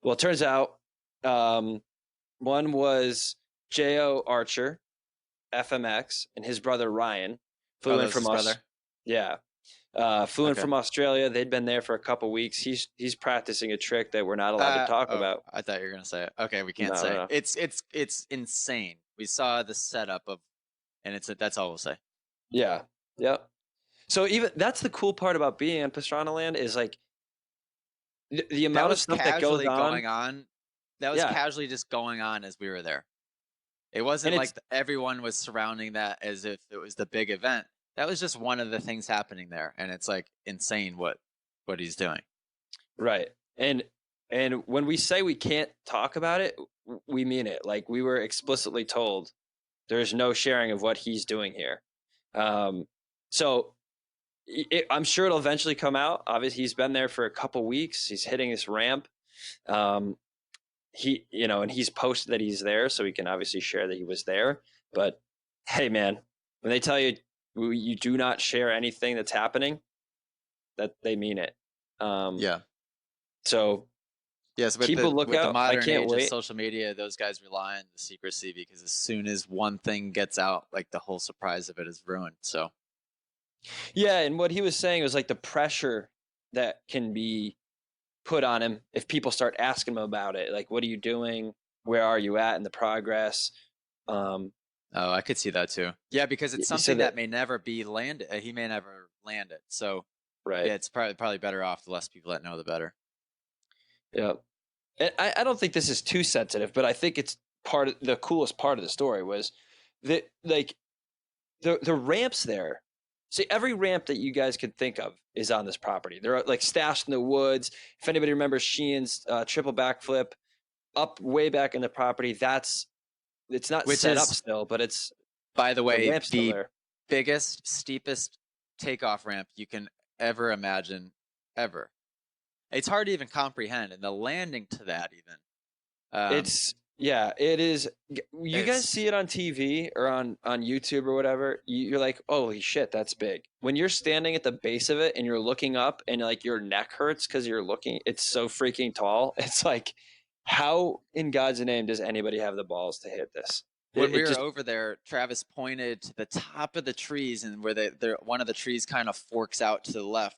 Speaker 2: Well, it turns out one was J.O. Archer, FMX, and his brother Ryan flew in from
Speaker 1: brother.
Speaker 2: Yeah. Flew in from Australia. They'd been there for a couple weeks. He's practicing a trick that we're not allowed to talk about.
Speaker 1: I thought you were gonna say it. Okay, we can't say it. It's insane. We saw the setup of, and that's all we'll say.
Speaker 2: Yeah. Yep. So even that's the cool part about being on Pastranaland is like the amount of stuff that goes
Speaker 1: on. That was casually just going on as we were there. It wasn't like everyone was surrounding that as if it was the big event. That was just one of the things happening there, and it's like insane what he's doing.
Speaker 2: Right. And when we say we can't talk about it, we mean it. Like we were explicitly told there's no sharing of what he's doing here. So I'm sure it'll eventually come out. Obviously, he's been there for a couple weeks. He's hitting this ramp. And he's posted that he's there, so he can obviously share that he was there. But hey, man, when they tell you do not share anything that's happening, that they mean it. So
Speaker 1: yes,
Speaker 2: keep a lookout.
Speaker 1: With the modern
Speaker 2: I can't
Speaker 1: age
Speaker 2: wait.
Speaker 1: of social media, those guys rely on the secrecy because as soon as one thing gets out, like the whole surprise of it is ruined. So
Speaker 2: Yeah, and what he was saying was like the pressure that can be put on him if people start asking him about it. Like, what are you doing? Where are you at in the progress? Um,
Speaker 1: Oh, I could see that too. Yeah, because it's
Speaker 2: he said
Speaker 1: something
Speaker 2: that,
Speaker 1: that may never be landed. He may never land it. So
Speaker 2: right.
Speaker 1: yeah, it's probably better off the less people that know, the better.
Speaker 2: Yeah. And I don't think this is too sensitive, but I think it's part of the coolest part of the story was that like the ramps there. See, every ramp that you guys could think of is on this property. They're like stashed in the woods. If anybody remembers Sheehan's triple backflip up way back in the property, it's not
Speaker 1: Which
Speaker 2: set up
Speaker 1: is,
Speaker 2: still, but it's
Speaker 1: by the
Speaker 2: the
Speaker 1: way,
Speaker 2: ramp's still
Speaker 1: the
Speaker 2: there.
Speaker 1: biggest, steepest takeoff ramp you can ever imagine, ever. It's hard to even comprehend, and the landing to that even.
Speaker 2: It's yeah, it is. You guys
Speaker 1: It's
Speaker 2: see it on TV or on YouTube or whatever. You're like, holy shit, that's big. When you're standing at the base of it and you're looking up and like your neck hurts because you're looking, it's so freaking tall. It's like, how in God's name does anybody have the balls to hit this?
Speaker 1: when we
Speaker 2: It
Speaker 1: were
Speaker 2: just
Speaker 1: over there, Travis pointed to the top of the trees, and where one of the trees kind of forks out to the left,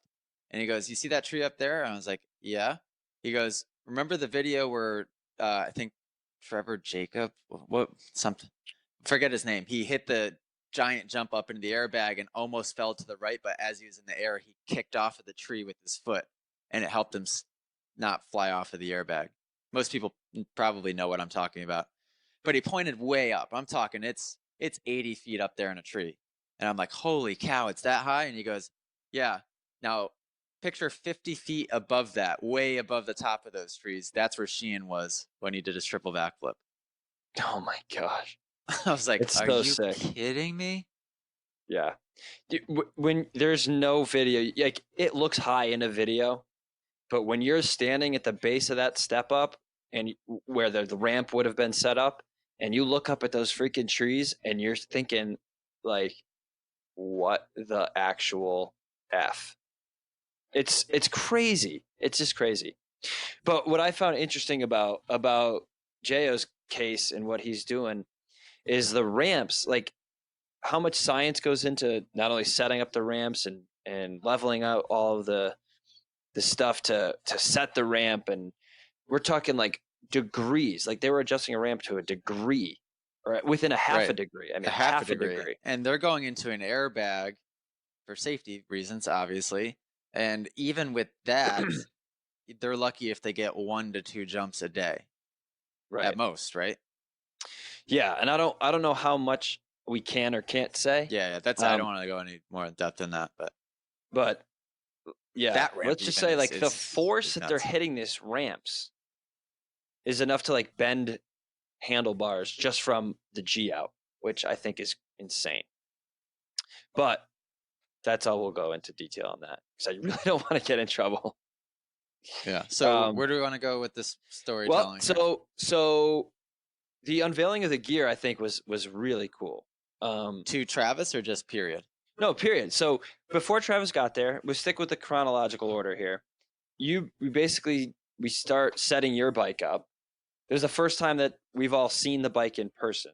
Speaker 1: and he goes, "You see that tree up there?" And I was like, "Yeah." He goes, "Remember the video where I think Trevor Jacob, what something, forget his name. He hit the giant jump up into the airbag and almost fell to the right, but as he was in the air, he kicked off of the tree with his foot, and it helped him not fly off of the airbag." Most people probably know what I'm talking about, but he pointed way up. I'm talking it's 80 feet up there in a tree, and I'm like, "Holy cow, it's that high?" And he goes, "Yeah." Now picture 50 feet above that, way above the top of those trees. That's where Sheehan was when he did his triple backflip.
Speaker 2: oh my gosh,
Speaker 1: I was like,
Speaker 2: it's
Speaker 1: "Are
Speaker 2: so
Speaker 1: you
Speaker 2: sick.
Speaker 1: kidding me?"
Speaker 2: Yeah, when there's no video, like it looks high in a video, but when you're standing at the base of that step up and where the ramp would have been set up, and you look up at those freaking trees and you're thinking, like, what the actual F? It's crazy. It's just crazy. But what I found interesting about Jo's case and what he's doing is the ramps, like how much science goes into not only setting up the ramps and leveling out all of the stuff to set the ramp, and we're talking like degrees. Like they were adjusting a ramp to a degree, or within a half a
Speaker 1: Right.
Speaker 2: degree. I
Speaker 1: A
Speaker 2: mean,
Speaker 1: half a
Speaker 2: half a
Speaker 1: degree.
Speaker 2: degree.
Speaker 1: And they're going into an airbag for safety reasons, obviously. And even with that, they're lucky if they get 1 to 2 jumps a day at
Speaker 2: Right.
Speaker 1: most, right?
Speaker 2: Yeah, and I don't know how much we can or can't say.
Speaker 1: Yeah, that's, I don't want to go any more in depth than that,
Speaker 2: But yeah,
Speaker 1: that ramp
Speaker 2: let's just
Speaker 1: even
Speaker 2: say
Speaker 1: is
Speaker 2: like the
Speaker 1: is
Speaker 2: force that they're
Speaker 1: nuts.
Speaker 2: hitting these ramps is enough to like bend handlebars just from the G out, which I think is insane. But that's all we'll go into detail on that because I really don't want to get in trouble.
Speaker 1: Yeah. So
Speaker 2: Um,
Speaker 1: where do we want to go with this
Speaker 2: well,
Speaker 1: storytelling here?
Speaker 2: so the unveiling of the gear I think was really cool.
Speaker 1: To Travis or just period?
Speaker 2: No, period. So before Travis got there, we stick with the chronological order here. We start setting your bike up. It was the first time that we've all seen the bike in person,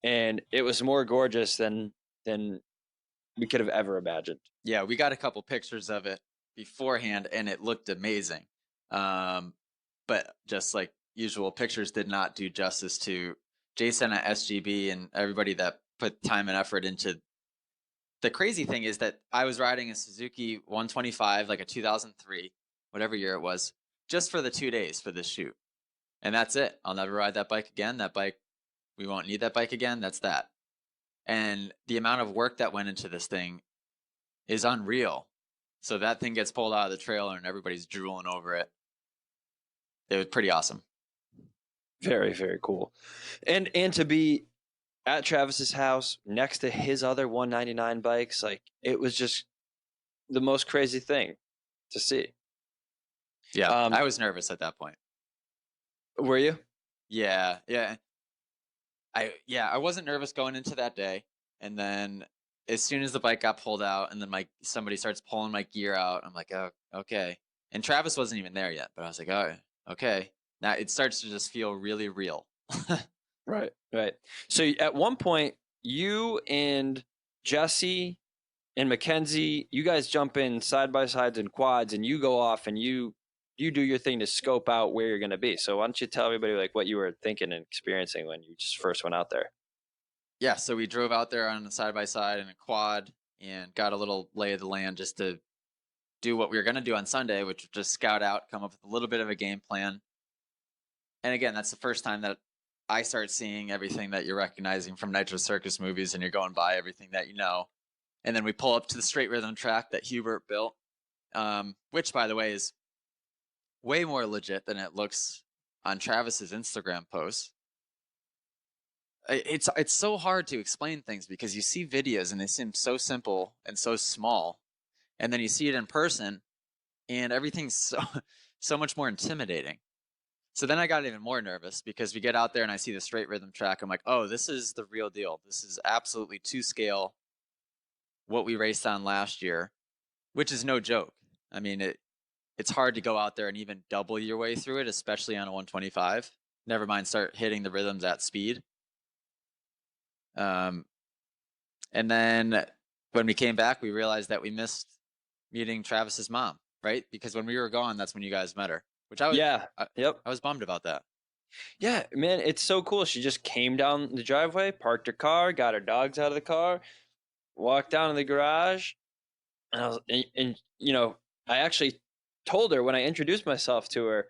Speaker 2: and it was more gorgeous than we could have ever imagined.
Speaker 1: Yeah, we got a couple pictures of it beforehand, and it looked amazing. Um, but just like usual, pictures did not do justice to Jason at SGB and everybody that put time and effort into. The crazy thing is that I was riding a Suzuki 125, like a 2003, whatever year it was, just for the 2 days for this shoot. And that's it. I'll never ride that bike again. That bike, we won't need that bike again. That's that. And the amount of work that went into this thing is unreal. So that thing gets pulled out of the trailer and everybody's drooling over it. It was pretty awesome.
Speaker 2: Very, very cool. And to be at Travis's house next to his other 199 bikes, like it was just the most crazy thing to see.
Speaker 1: Yeah,
Speaker 2: Um,
Speaker 1: I was nervous at that point.
Speaker 2: were you?
Speaker 1: Yeah. I wasn't nervous going into that day. And then as soon as the bike got pulled out and then somebody starts pulling my gear out, I'm like, "Oh, okay." And Travis wasn't even there yet, but I was like, "Oh, okay." Now it starts to just feel really real.
Speaker 2: Right, right. So at one point, you and Jesse and Mackenzie, you guys jump in side by sides and quads, and you go off and you do your thing to scope out where you're going to be. So why don't you tell everybody like what you were thinking and experiencing when you just first went out there?
Speaker 1: Yeah, so we drove out there on a side by side in a quad and got a little lay of the land just to do what we were going to do on Sunday, which was just scout out, come up with a little bit of a game plan. And again, that's the first time that I start seeing everything that you're recognizing from Nitro Circus movies, and you're going by everything that you know. And then we pull up to the straight rhythm track that Hubert built, which, by the way, is way more legit than it looks on Travis's Instagram posts. It's so hard to explain things because you see videos and they seem so simple and so small, and then you see it in person, and everything's so much more intimidating. So then I got even more nervous because we get out there and I see the straight rhythm track. I'm like, oh, this is the real deal. This is absolutely to scale what we raced on last year, which is no joke. I mean, it's hard to go out there and even double your way through it, especially on a 125. Never mind start hitting the rhythms at speed. And then when we came back, we realized that we missed meeting Travis's mom, right? Because when we were gone, that's when you guys met her, which I was,
Speaker 2: Yep.
Speaker 1: I was bummed about that.
Speaker 2: Yeah, man, it's so cool. She just came down the driveway, parked her car, got her dogs out of the car, walked down to the garage, and I actually told her when I introduced myself to her,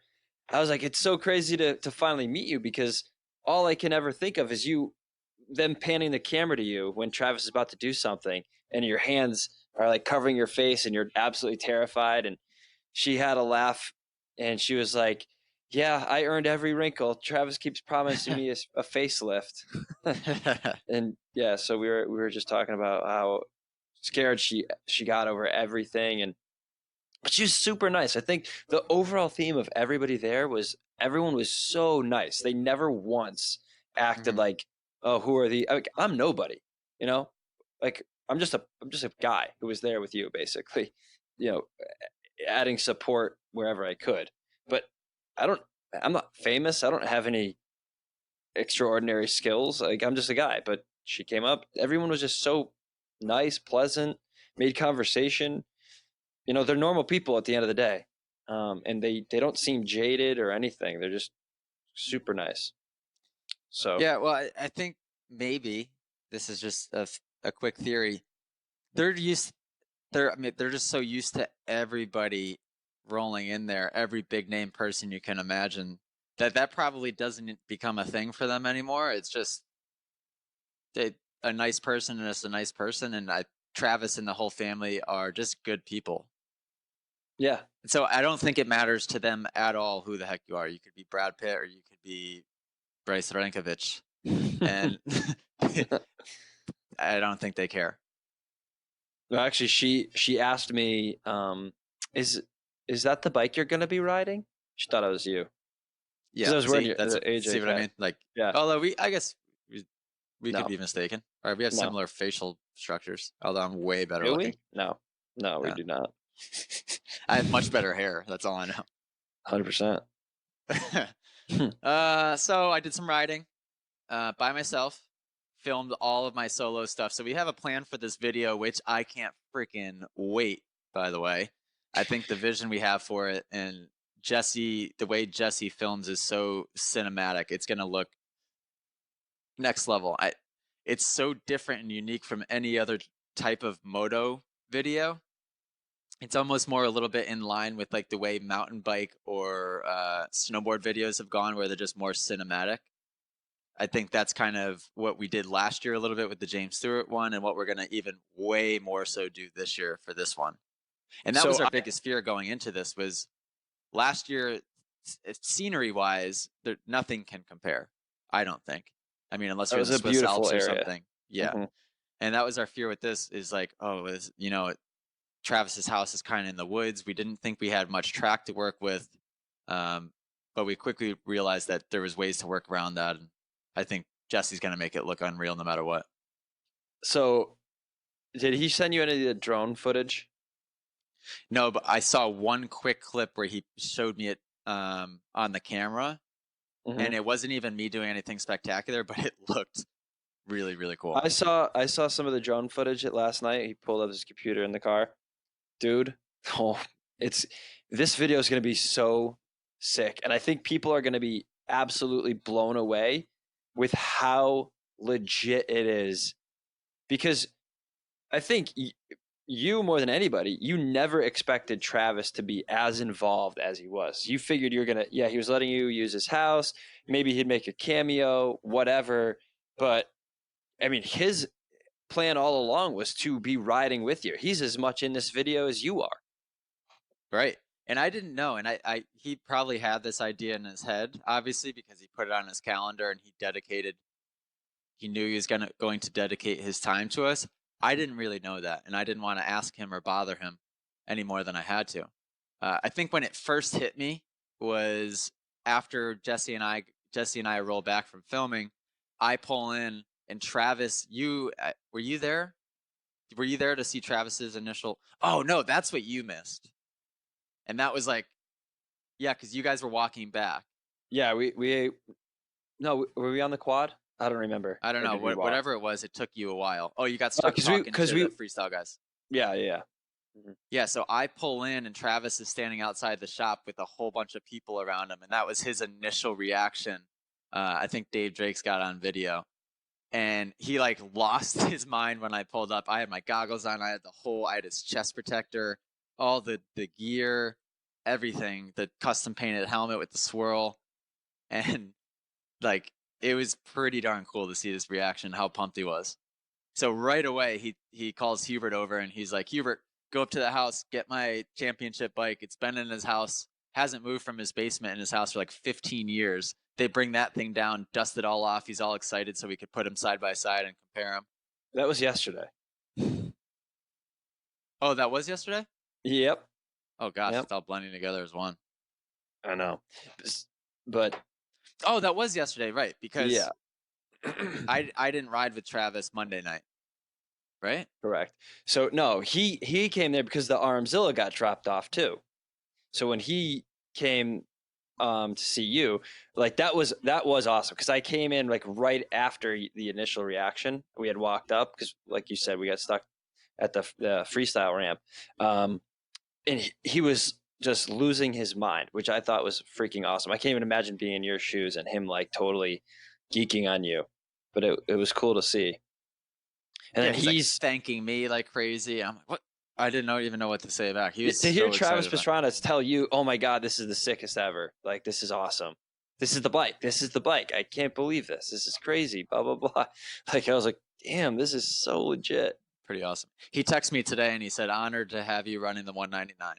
Speaker 2: I was like, it's so crazy to finally meet you because all I can ever think of is them panning the camera to you when Travis is about to do something, and your hands are like covering your face, and you're absolutely terrified. And she had a laugh, and she was like, yeah, I earned every wrinkle. Travis keeps promising me a facelift. And yeah, so we were just talking about how scared she got over everything, but she was super nice. I think the overall theme of everybody there was everyone was so nice. They never once acted like, oh, who are I'm nobody, you know? Like I'm just a guy who was there with you basically, adding support wherever I could. But I'm not famous. I don't have any extraordinary skills. Like I'm just a guy, but she came up. Everyone was just so nice, pleasant, made conversation. They're normal people at the end of the day. And they don't seem jaded or anything. They're just super nice. So
Speaker 1: yeah, well, I think maybe this is just a quick theory. They're just so used to everybody rolling in there, every big name person you can imagine, that probably doesn't become a thing for them anymore. It's just a nice person and just a nice person, and Travis and the whole family are just good people.
Speaker 2: Yeah.
Speaker 1: So I don't think it matters to them at all who the heck you are. You could be Brad Pitt or you could be Bryce Rankovich, and I don't think they care.
Speaker 2: Well, actually, she asked me, is that the bike you're going to be riding? She thought it was you.
Speaker 1: Yeah,
Speaker 2: I was wearing
Speaker 1: that's
Speaker 2: the AJ.
Speaker 1: See what I mean? Like,
Speaker 2: yeah.
Speaker 1: Although I guess we could be mistaken. Or we have similar facial structures. Although I'm way better looking.
Speaker 2: No, we do not.
Speaker 1: I have much better hair. That's all I know.
Speaker 2: 100%.
Speaker 1: So I did some riding by myself, filmed all of my solo stuff. So we have a plan for this video, which I can't freaking wait, by the way. I think the vision we have for it and the way Jesse films is so cinematic. It's going to look next level. It's so different and unique from any other type of moto video. It's almost more a little bit in line with like the way mountain bike or snowboard videos have gone, where they're just more cinematic. I think that's kind of what we did last year a little bit with the James Stewart one, and what we're going to even way more so do this year for this one. And that was our biggest fear going into this. Was last year, scenery wise, nothing can compare. I don't think. I mean, unless you're in the Swiss Alps or something. Yeah. Mm-hmm. And that was our fear with this, is like, Travis's house is kind of in the woods. We didn't think we had much track to work with, but we quickly realized that there was ways to work around that. And I think Jesse's going to make it look unreal no matter what.
Speaker 2: So did he send you any of the drone footage?
Speaker 1: No, but I saw one quick clip where he showed me it on the camera, and it wasn't even me doing anything spectacular, but it looked really, really cool.
Speaker 2: I saw some of the drone footage last night. He pulled up his computer in the car. Dude, oh, this video is going to be so sick. And I think people are going to be absolutely blown away with how legit it is. Because I think you more than anybody, you never expected Travis to be as involved as he was. You figured you're going to, yeah, he was letting you use his house. Maybe he'd make a cameo, whatever. But I mean, his plan all along was to be riding with you. He's as much in this video as you are.
Speaker 1: Right. And I didn't know. And he probably had this idea in his head, obviously, because he put it on his calendar and he knew he was going to dedicate his time to us. I didn't really know that. And I didn't want to ask him or bother him any more than I had to. I think when it first hit me was after Jesse and I roll back from filming, I pull in and Travis, were you there? Were you there to see Travis's initial? Oh no, that's what you missed. And that was like, yeah, because you guys were walking back.
Speaker 2: Yeah, no, were we on the quad? I don't remember.
Speaker 1: I don't know. Whatever it was, it took you a while. Oh, you got stuck talking to the freestyle guys.
Speaker 2: Yeah. Mm-hmm.
Speaker 1: Yeah, so I pull in and Travis is standing outside the shop with a whole bunch of people around him. And that was his initial reaction. I think Dave Drake's got on video. And he like lost his mind when I pulled up. I had my goggles on. I had his chest protector, all the gear, everything, the custom painted helmet with the swirl. And like, it was pretty darn cool to see his reaction, how pumped he was. So right away, he calls Hubert over and he's like, Hubert, go up to the house, get my championship bike. It's been in his house, hasn't moved from his basement in his house for like 15 years. They bring that thing down, dust it all off. He's all excited so we could put him side by side and compare them.
Speaker 2: That was yesterday.
Speaker 1: Oh, that was yesterday?
Speaker 2: Yep.
Speaker 1: Oh, gosh, It's all blending together as one.
Speaker 2: I know. But...
Speaker 1: Oh, that was yesterday, right? Because I didn't ride with Travis Monday night, right?
Speaker 2: Correct. So, no, he came there because the Armzilla got dropped off, too. So when he came... to see you, like that was awesome because I came in like right after the initial reaction. We had walked up because, like you said, we got stuck at the freestyle ramp, and he was just losing his mind, which I thought was freaking awesome. I can't even imagine being in your shoes and him like totally geeking on you, but it was cool to see. And then he's
Speaker 1: like, thanking me like crazy. I'm like, what? I didn't even know what to say back. He was
Speaker 2: to hear Travis Pastrana tell you, "Oh my God, this is the sickest ever! Like this is awesome. This is the bike. This is the bike. I can't believe this. This is crazy." Blah blah blah. Like I was like, "Damn, this is so legit."
Speaker 1: Pretty awesome. He texted me today and he said, "Honored to have you running the 199."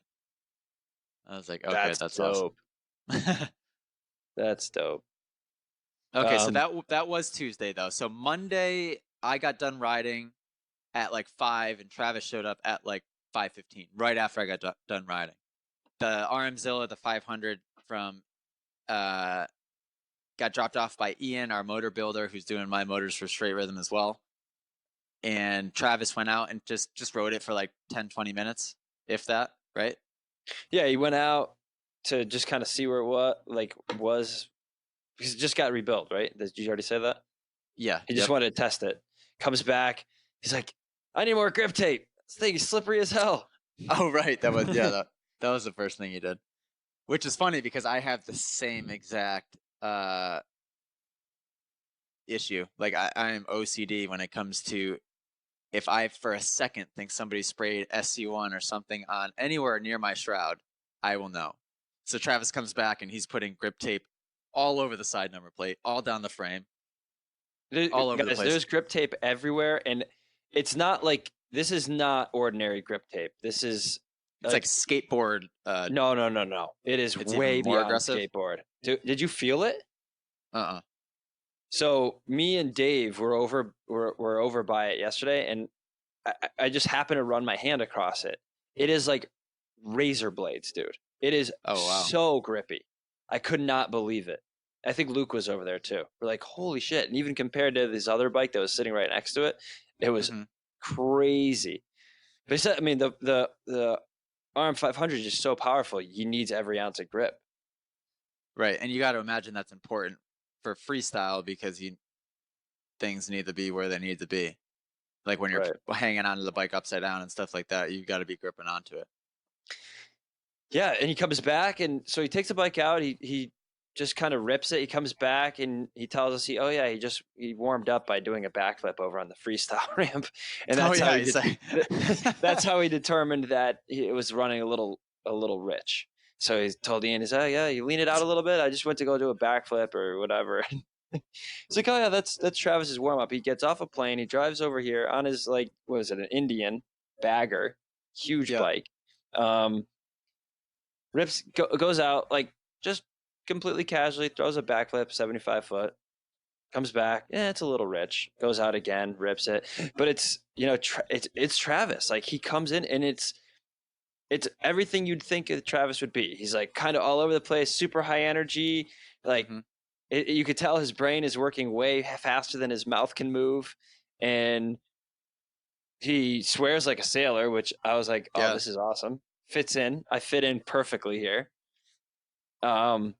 Speaker 1: I was like, "Okay, that's
Speaker 2: dope.
Speaker 1: Awesome."
Speaker 2: That's dope.
Speaker 1: Okay, so that was Tuesday though. So Monday I got done riding at like 5 and Travis showed up at like 5:15 right after I got done riding. The RMZilla, the 500 from got dropped off by Ian, our motor builder, who's doing my motors for Straight Rhythm as well. And Travis went out and just rode it for like 10-20 minutes, if that, right?
Speaker 2: Yeah, he went out to just kind of see where it was because it just got rebuilt, right? Did you already say that?
Speaker 1: Yeah.
Speaker 2: He just wanted to test it. Comes back, he's like, "I need more grip tape. This thing is slippery as hell."
Speaker 1: Oh, right. That was that was the first thing he did. Which is funny because I have the same exact issue. Like I am OCD when it comes to if I for a second think somebody sprayed SC1 or something on anywhere near my shroud, I will know. So Travis comes back and he's putting grip tape all over the side number plate, all down the frame, all over the place.
Speaker 2: There's grip tape everywhere, and it's not like this is not ordinary grip tape. This is
Speaker 1: it's like skateboard.
Speaker 2: No. It is way beyond aggressive. Skateboard. Did you feel it? So me and Dave were over by it yesterday, and I just happened to run my hand across it. It is like razor blades, dude. It is so grippy. I could not believe it. I think Luke was over there too. We're like, holy shit. And even compared to this other bike that was sitting right next to it, it was crazy. But I mean, the RM500 is just so powerful. He needs every ounce of grip.
Speaker 1: Right. And you got to imagine that's important for freestyle because things need to be where they need to be. Like when you're
Speaker 2: Right.
Speaker 1: hanging onto the bike upside down and stuff like that, you've got to be gripping onto it.
Speaker 2: Yeah, and he comes back, and so he takes the bike out. He just kind of rips it. He comes back and he tells us he warmed up by doing a backflip over on the freestyle ramp, and
Speaker 1: Oh
Speaker 2: that's how
Speaker 1: yeah,
Speaker 2: he
Speaker 1: he's
Speaker 2: did.
Speaker 1: like,
Speaker 2: That's how he determined that it was running a little rich. So he told Ian, "Oh yeah, you lean it out a little bit. I just went to go do a backflip or whatever." He's like, "Oh yeah, that's Travis's warm up." He gets off a plane. He drives over here on his like, what is it, an Indian bagger, huge
Speaker 1: yeah,
Speaker 2: bike. Goes out like just completely casually, throws a backflip 75 foot, comes back, it's a little rich, goes out again, rips it. But it's, it's Travis. Like he comes in and it's everything you'd think Travis would be. He's like kind of all over the place, super high energy. Like
Speaker 1: hmm
Speaker 2: you could tell his brain is working way faster than his mouth can move. And he swears like a sailor, which I was like, oh,
Speaker 1: yeah.
Speaker 2: this is awesome. Fits in. I fit in perfectly here. Um,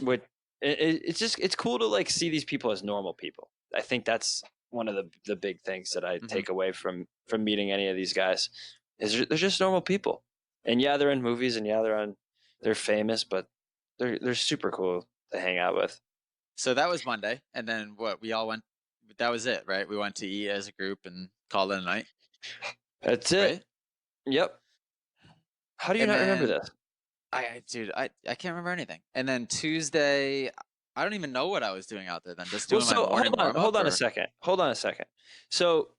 Speaker 2: With it's cool to like see these people as normal people. I think that's one of the big things that I
Speaker 1: hmm
Speaker 2: take away from meeting any of these guys is they're just normal people. And yeah, they're in movies, and yeah, they're famous, but they're super cool to hang out with.
Speaker 1: So that was Monday, and then what? We all went. That was it, right? We went to eat as a group and called it a night,
Speaker 2: That's it.
Speaker 1: right?
Speaker 2: Yep. How do you
Speaker 1: And
Speaker 2: not remember
Speaker 1: then
Speaker 2: this?
Speaker 1: dude, I can't remember anything. And then Tuesday, I don't even know what I was doing out there then. Just
Speaker 2: Well,
Speaker 1: doing my
Speaker 2: so
Speaker 1: morning warm up,
Speaker 2: hold on a
Speaker 1: or
Speaker 2: second. Hold on a second. So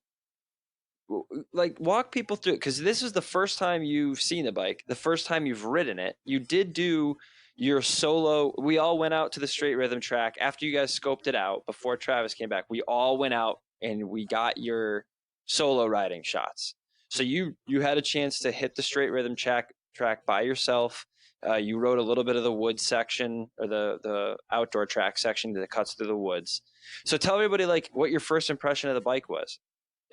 Speaker 2: like walk people through it, because this is the first time you've seen the bike, the first time you've ridden it. You did do your solo. We all went out to the straight rhythm track after you guys scoped it out before Travis came back. We all went out and we got your solo riding shots. So you had a chance to hit the straight rhythm track by yourself. You rode a little bit of the wood section, or the outdoor track section that cuts through the woods. So tell everybody like what your first impression of the bike was.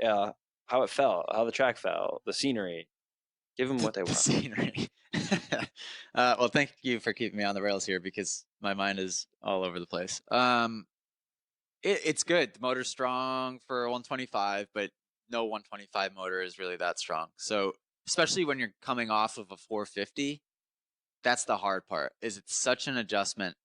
Speaker 2: How it felt, how the track felt, the scenery. Give them what they
Speaker 1: the
Speaker 2: want.
Speaker 1: scenery. Well, thank you for keeping me on the rails here because my mind is all over the place. It's good. The motor's strong for 125, but no 125 motor is really that strong. So especially when you're coming off of a 450, that's the hard part. Is it's such an adjustment,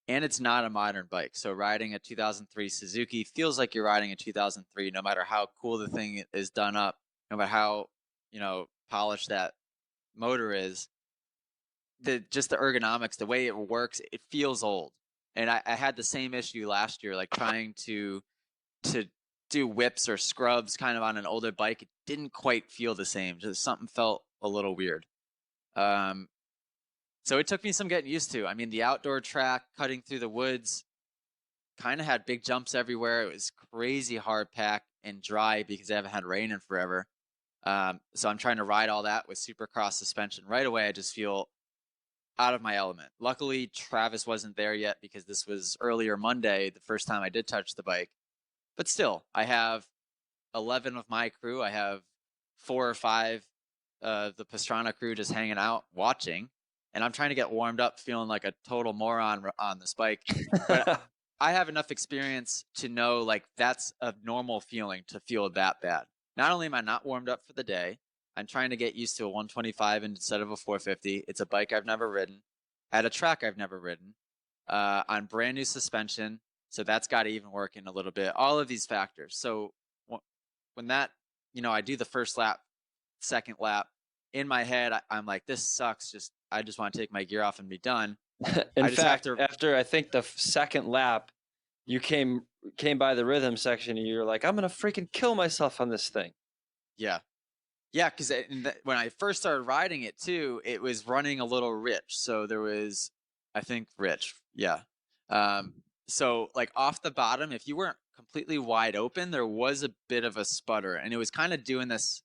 Speaker 1: and it's not a modern bike. So riding a 2003 Suzuki feels like you're riding a 2003, no matter how cool the thing is done up, no matter how polished that motor is. Just the ergonomics, the way it works, it feels old. And I had the same issue last year, like trying to do whips or scrubs kind of on an older bike. It didn't quite feel the same. Just something felt a little weird. Um, so it took me some getting used to. I mean, the outdoor track cutting through the woods kind of had big jumps everywhere. It was crazy hard pack and dry because I haven't had rain in forever. So I'm trying to ride all that with supercross suspension. Right away, I just feel out of my element. Luckily, Travis wasn't there yet because this was earlier Monday, the first time I did touch the bike. But still, I have 11 of my crew. I have 4 or 5 the Pastrana crew just hanging out watching, and I'm trying to get warmed up, feeling like a total moron on this bike. But I have enough experience to know like that's a normal feeling to feel that bad. Not only am I not warmed up for the day, I'm trying to get used to a 125 instead of a 450. It's a bike I've never ridden, at a track I've never ridden, on brand new suspension. So that's got to even work in a little bit. All of these factors. So when that, I do the first lap, second lap, in my head, I'm like, this sucks. I just want to take my gear off and be done.
Speaker 2: In
Speaker 1: I just have
Speaker 2: fact,
Speaker 1: to,
Speaker 2: after I think the second lap, you came by the rhythm section and you're like, I'm gonna freaking kill myself on this thing.
Speaker 1: yeah. Yeah, because when I first started riding it too, it was running a little rich. So there was, I think, rich. Yeah. So like off the bottom, if you weren't completely wide open, there was a bit of a sputter, and it was kind of doing this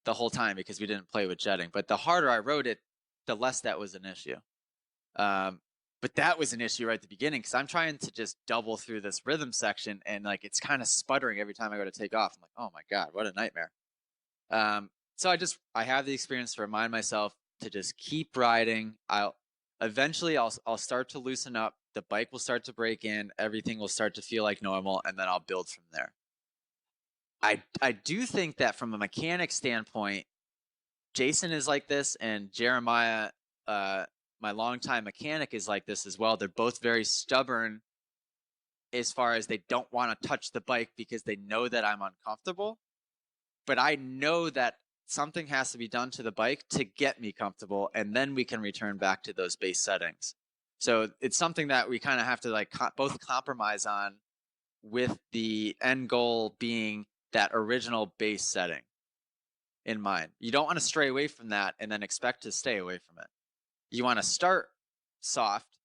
Speaker 1: the whole time because we didn't play with jetting. But the harder I rode it, the less that was an issue. But that was an issue right at the beginning because I'm trying to just double through this rhythm section, and like it's kind of sputtering every time I go to take off. I'm like, oh my god, what a nightmare. So I have the experience to remind myself to just keep riding. Eventually, I'll start to loosen up. The bike will start to break in. Everything will start to feel like normal, and then I'll build from there. I do think that from a mechanic standpoint, Jason is like this, and Jeremiah, my longtime mechanic, is like this as well. They're both very stubborn as far as they don't want to touch the bike because they know that I'm uncomfortable. But I know that something has to be done to the bike to get me comfortable, and then we can return back to those base settings. So it's something that we kind of have to like both compromise on, with the end goal being that original base setting in mind. You don't want to stray away from that and then expect to stay away from it. You want to start soft,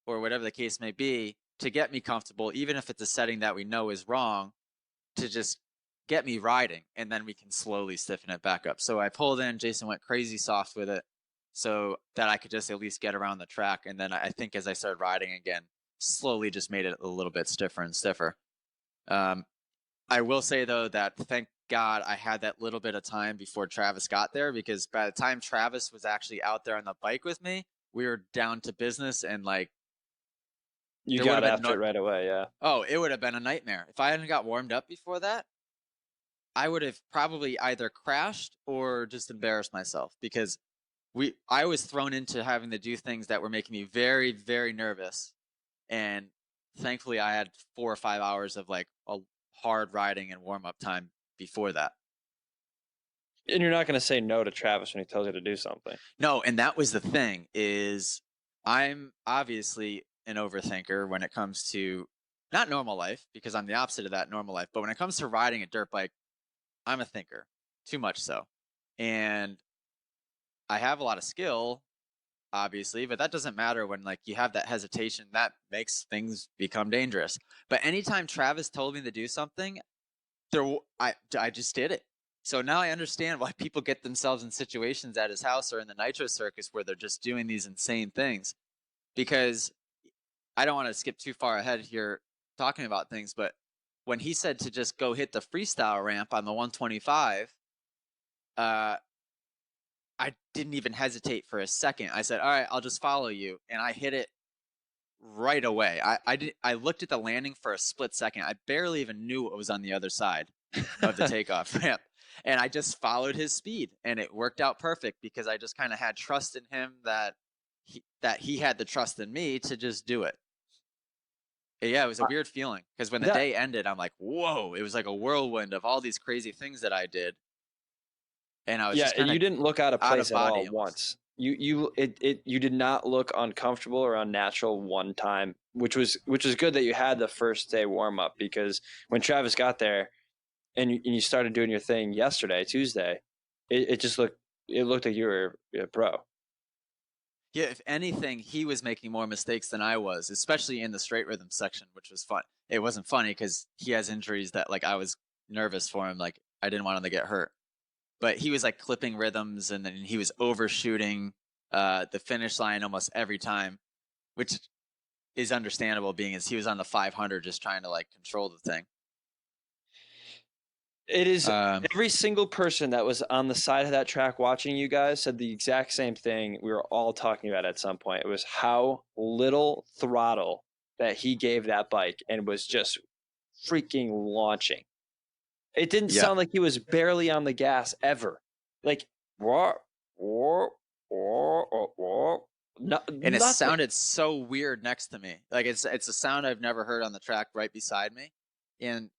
Speaker 1: or whatever the case may be, to get me comfortable, even if it's a setting that we know is wrong, to just get me riding, and then we can slowly stiffen it back up. So I pulled in, Jason went crazy soft with it so that I could just at least get around the track. And then I think as I started riding again, slowly just made it a little bit stiffer and stiffer. I will say though that thank God I had that little bit of time before Travis got there, because by the time Travis was actually out there on the bike with me, we were down to business, and like
Speaker 2: You got after it right away, yeah.
Speaker 1: Oh, it would have been a nightmare. If I hadn't got warmed up before that, I would have probably either crashed or just embarrassed myself, because I was thrown into having to do things that were making me very, very nervous. And thankfully I had 4 or 5 hours of like a hard riding and warm up time before that.
Speaker 2: And you're not going to say no to Travis when he tells you to do something.
Speaker 1: No, and that was the thing, is I'm obviously an overthinker when it comes to not normal life, because I'm the opposite of that, normal life, but when it comes to riding a dirt bike, I'm a thinker, too much so. And I have a lot of skill, obviously, but that doesn't matter when like you have that hesitation. That makes things become dangerous. But anytime Travis told me to do something, I just did it. So now I understand why people get themselves in situations at his house or in the Nitro Circus where they're just doing these insane things. Because I don't want to skip too far ahead here talking about things, but when he said to just go hit the freestyle ramp on the 125, I didn't even hesitate for a second. I said, all right, I'll just follow you. And I hit it right away. I looked at the landing for a split second. I barely even knew what was on the other side of the takeoff ramp. And I just followed his speed, and it worked out perfect because I just kind of had trust in him that he had the trust in me to just do it. Yeah, it was a weird feeling, because when the day ended, I'm like, whoa, it was like a whirlwind of all these crazy things that I did. And I was just
Speaker 2: and you didn't look out of place at all
Speaker 1: almost.
Speaker 2: once. You did not look uncomfortable or unnatural one time, which was good that you had the first day warm up, because when Travis got there and you started doing your thing yesterday, Tuesday, it looked like you were a pro.
Speaker 1: Yeah, if anything, he was making more mistakes than I was, especially in the straight rhythm section, which was fun. It wasn't funny because he has injuries that like I was nervous for him. Like I didn't want him to get hurt. But he was like clipping rhythms, and then he was overshooting the finish line almost every time, which is understandable, being as he was on the 500 just trying to like control the thing.
Speaker 2: It is every single person that was on the side of that track watching you guys said the exact same thing we were all talking about at some point. It was how little throttle that he gave that bike and was just freaking launching. It didn't sound like he was barely on the gas ever. Like, and
Speaker 1: it sounded so weird next to me. Like it's a sound I've never heard on the track right beside me. And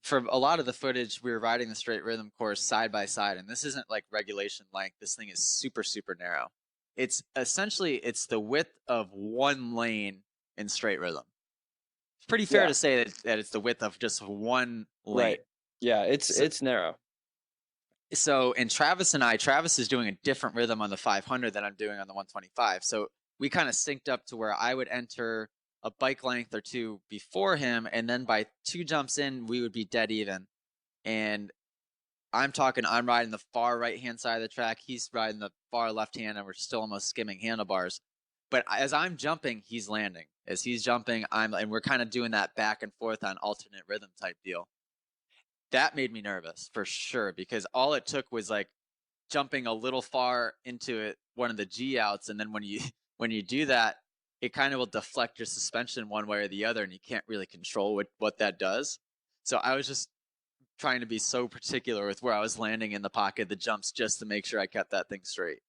Speaker 1: for a lot of the footage, we were riding the straight rhythm course side by side, and this isn't like regulation length. This thing is super, super narrow. It's essentially the width of one lane in straight rhythm. It's pretty fair to say that it's the width of just one lane.
Speaker 2: Right. Yeah, it's narrow.
Speaker 1: So, and Travis is doing a different rhythm on the 500 than I'm doing on the 125. So we kind of synced up to where I would enter a bike length or two before him, and then by 2 jumps in, we would be dead even. And I'm riding the far right-hand side of the track. He's riding the far left-hand, and we're still almost skimming handlebars. But as I'm jumping, he's landing. As he's jumping, and we're kind of doing that back and forth on alternate rhythm type deal. That made me nervous for sure, because all it took was like jumping a little far into it, one of the G outs, and then when you do that, it kind of will deflect your suspension one way or the other, and you can't really control what that does. So I was just trying to be so particular with where I was landing in the pocket of the jumps just to make sure I kept that thing straight.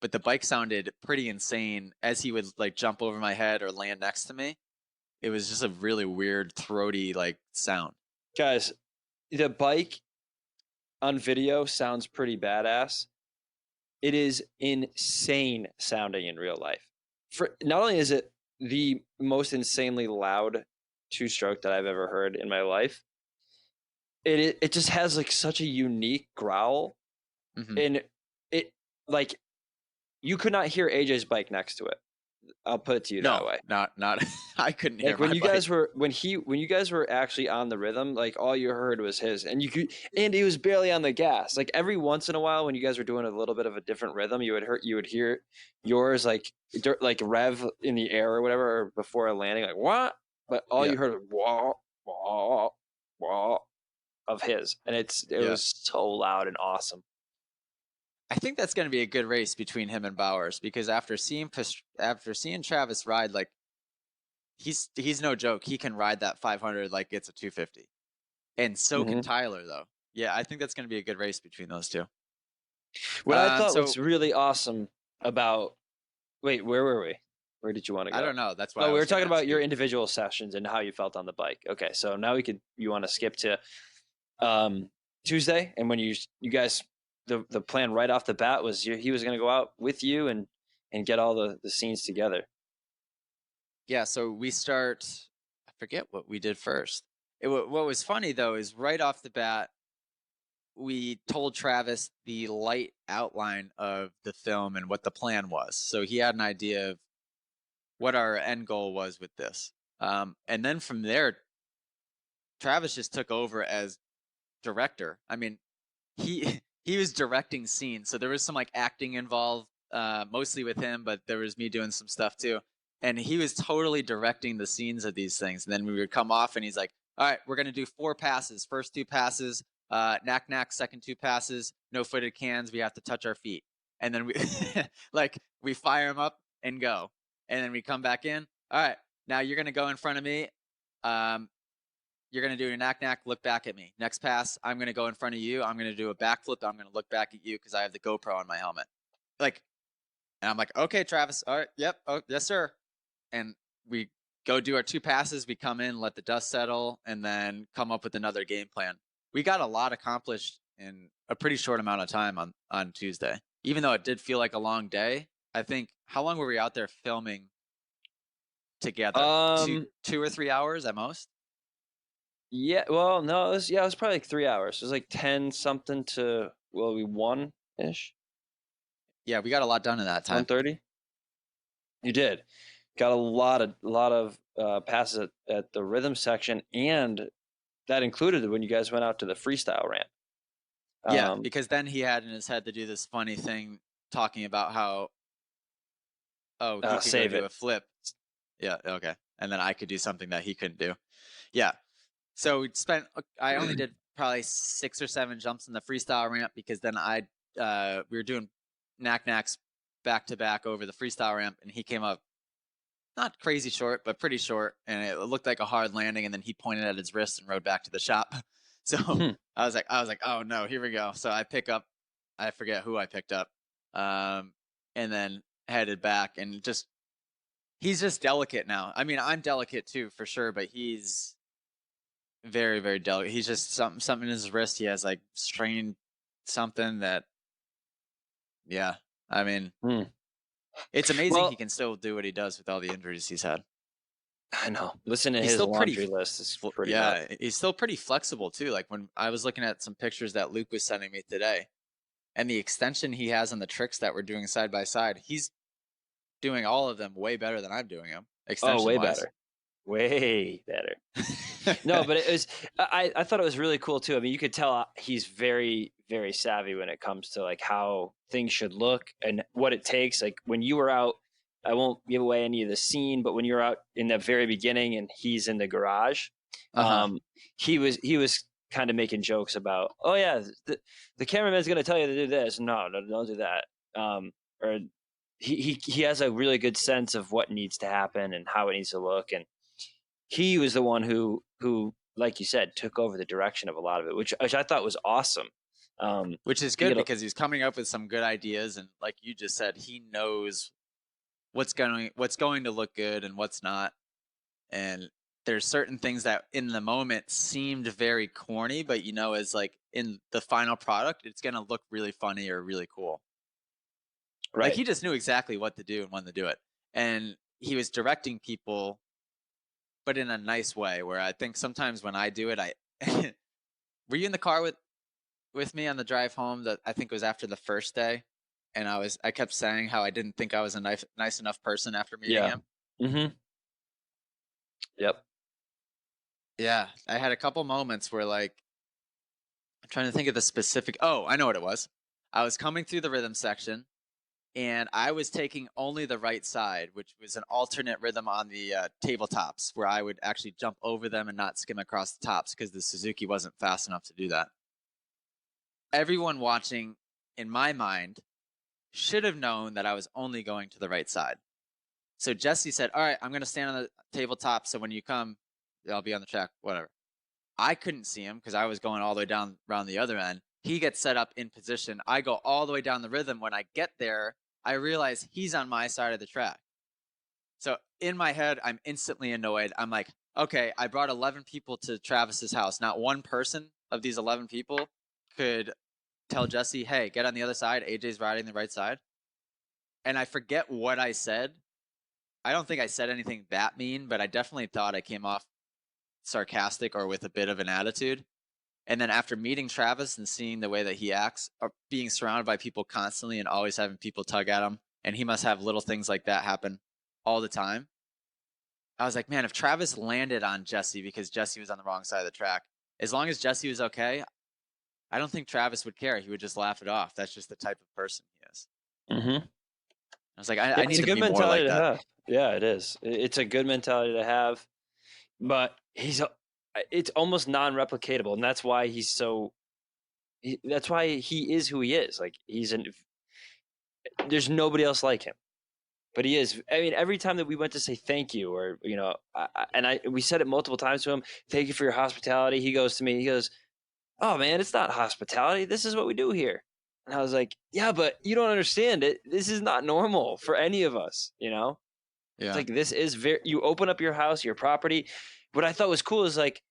Speaker 1: But the bike sounded pretty insane as he would like jump over my head or land next to me. It was just a really weird, throaty like sound.
Speaker 2: Guys, the bike on video sounds pretty badass. It is insane sounding in real life. For not only is it the most insanely loud two-stroke that I've ever heard in my life, it just has like such a unique growl, and it like you could not hear AJ's bike next to it. I'll put it to you that way.
Speaker 1: Not I couldn't hear
Speaker 2: like when
Speaker 1: my
Speaker 2: you
Speaker 1: bike.
Speaker 2: guys were when you guys were actually on the rhythm, like all you heard was his, and he was barely on the gas. Like every once in a while when you guys were doing a little bit of a different rhythm, you would hear yours like rev in the air or whatever, or before a landing, like what, but all you heard was wah wah wah of his, and it was so loud and awesome.
Speaker 1: I think that's going to be a good race between him and Bowers, because after seeing Travis ride, like he's no joke. He can ride that 500 like it's a 250, and so can Tyler though. Yeah, I think that's going to be a good race between those two.
Speaker 2: What I thought was really awesome about where were we? Where did you want to go?
Speaker 1: I don't know. That's why.
Speaker 2: We were talking about your individual sessions and how you felt on the bike. Okay, so now you want to skip to Tuesday, and when you guys. The plan right off the bat was he was going to go out with you and get all the scenes together.
Speaker 1: Yeah, so we start. I forget what we did first. What was funny though is right off the bat, we told Travis the light outline of the film and what the plan was. So he had an idea of what our end goal was with this. And then from there, Travis just took over as director. I mean, he was directing scenes, so there was some like acting involved, mostly with him, but there was me doing some stuff too. And he was totally directing the scenes of these things. And then we would come off, and he's like, "All right, we're gonna do 4 passes. First 2 passes, knack knack. Second 2 passes, no footed cans. We have to touch our feet." And then we we fire them up and go. And then we come back in. All right, now you're gonna go in front of me. You're going to do a knack knack, look back at me. Next pass, I'm going to go in front of you. I'm going to do a backflip. I'm going to look back at you because I have the GoPro on my helmet. And I'm like, okay, Travis. All right. Yep. Oh, yes, sir. And we go do our 2 passes. We come in, let the dust settle, and then come up with another game plan. We got a lot accomplished in a pretty short amount of time on Tuesday. Even though it did feel like a long day, I think, how long were we out there filming together? 2 or 3 hours at most?
Speaker 2: Yeah, well, no, it was probably like 3 hours. It was like 10 something to 1-ish.
Speaker 1: Yeah, we got a lot done in that time.
Speaker 2: 1:30. You did. Got a lot of passes at the rhythm section, and that included when you guys went out to the freestyle ramp.
Speaker 1: Yeah, because then he had in his head to do this funny thing talking about how he could
Speaker 2: save
Speaker 1: do a flip. Yeah, okay. And then I could do something that he couldn't do. Yeah. So I only did probably 6 or 7 jumps in the freestyle ramp, because then we were doing knack knacks back to back over the freestyle ramp, and he came up not crazy short, but pretty short, and it looked like a hard landing, and then he pointed at his wrist and rode back to the shop. So I was like, oh no, here we go. So I forget who I picked up, and then headed back, and he's just delicate now. I mean, I'm delicate too, for sure, but he's very, very delicate. He's just something in his wrist. He has like strained something that, yeah. I mean, it's amazing he can still do what he does with all the injuries he's had.
Speaker 2: I know. Listen to his laundry list. It's pretty bad.
Speaker 1: He's still pretty flexible too. Like when I was looking at some pictures that Luke was sending me today, and the extension he has on the tricks that we're doing side by side, he's doing all of them way better than I'm doing them.
Speaker 2: Way better. Way better. No, but it was. I thought it was really cool too. I mean, you could tell he's very, very savvy when it comes to like how things should look and what it takes. Like when you were out, I won't give away any of the scene, but when you were out in the very beginning and he's in the garage, he was kind of making jokes about, oh yeah, the cameraman's going to tell you to do this. No, don't do that. Or he has a really good sense of what needs to happen and how it needs to look. And he was the one who, like you said, took over the direction of a lot of it, which I thought was awesome.
Speaker 1: Which is good because he's coming up with some good ideas, and like you just said, he knows what's going to look good and what's not. And there's certain things that in the moment seemed very corny, but as like in the final product, it's going to look really funny or really cool.
Speaker 2: Right.
Speaker 1: Like he just knew exactly what to do and when to do it. And he was directing people, but in a nice way, where I think sometimes when I do it, were you in the car with me on the drive home? That I think was after the first day, and I kept saying how I didn't think I was a nice enough person after meeting him.
Speaker 2: Mm-hmm. Yep.
Speaker 1: Yeah, I had a couple moments where, like, I'm trying to think of the specific. Oh, I know what it was. I was coming through the rhythm section, and I was taking only the right side, which was an alternate rhythm on the tabletops, where I would actually jump over them and not skim across the tops because the Suzuki wasn't fast enough to do that. Everyone watching, in my mind, should have known that I was only going to the right side. So Jesse said, all right, I'm going to stand on the tabletop, so when you come, I'll be on the track, whatever. I couldn't see him because I was going all the way down around the other end. He gets set up in position. I go all the way down the rhythm. When I get there, I realize he's on my side of the track. So in my head, I'm instantly annoyed. I'm like, okay, I brought 11 people to Travis's house. Not one person of these 11 people could tell Jesse, hey, get on the other side. AJ's riding the right side. And I forget what I said. I don't think I said anything that mean, but I definitely thought I came off sarcastic or with a bit of an attitude. And then after meeting Travis and seeing the way that he acts, or being surrounded by people constantly and always having people tug at him, and he must have little things like that happen all the time, I was like, man, if Travis landed on Jesse because Jesse was on the wrong side of the track, as long as Jesse was okay, I don't think Travis would care. He would just laugh it off. That's just the type of person he is.
Speaker 2: Mm-hmm.
Speaker 1: I was like, I need to be more like that.
Speaker 2: Have. Yeah, it is. It's a good mentality to have, but it's almost non-replicatable, and that's why that's why he is who he is. Like there's nobody else like him, but he is. I mean, every time that we went to say thank you, or we said it multiple times to him, thank you for your hospitality. He goes to me, he goes, oh man, it's not hospitality. This is what we do here. And I was like, yeah, but you don't understand it. This is not normal for any of us, Yeah. It's like, this is you open up your house, your property. What I thought was cool is, like,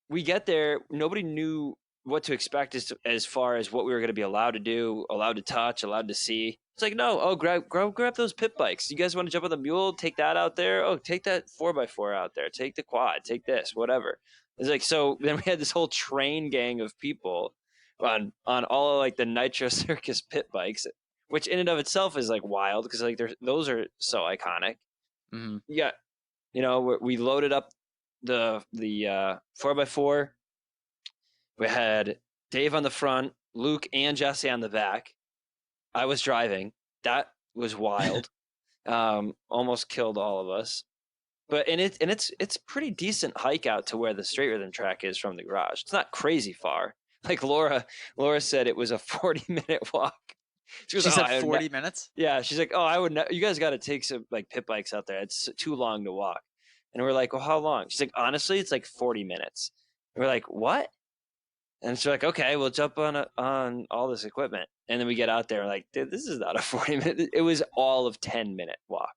Speaker 2: we get there, nobody knew what to expect as far as what we were going to be allowed to do, allowed to touch, allowed to see. It's like, no, grab those pit bikes. You guys want to jump on the mule? Take that out there. Oh, take that 4x4 out there. Take the quad. Take this, whatever. It's like, so then we had this whole train gang of people on all of, like, the Nitro Circus pit bikes, which in and of itself is, like, wild because, like, those are so iconic.
Speaker 1: Mm-hmm.
Speaker 2: Yeah, we loaded up the 4x4. We had Dave on the front, Luke and Jesse on the back. I was driving. That was wild. Almost killed all of us. But it's pretty decent hike out to where the straight rhythm track is from the garage. It's not crazy far. Like Laura said, it was a 40-minute walk.
Speaker 1: She said 40 minutes?
Speaker 2: Yeah, she's like, I would you guys got to take some, like, pit bikes out there. It's too long to walk. And we're like, well, how long? She's like, honestly, it's like 40 minutes. And we're like, what? And she's like, okay, we'll jump on all this equipment. And then we get out there, like, dude, this is not a 40-minute. It was all of 10-minute walk.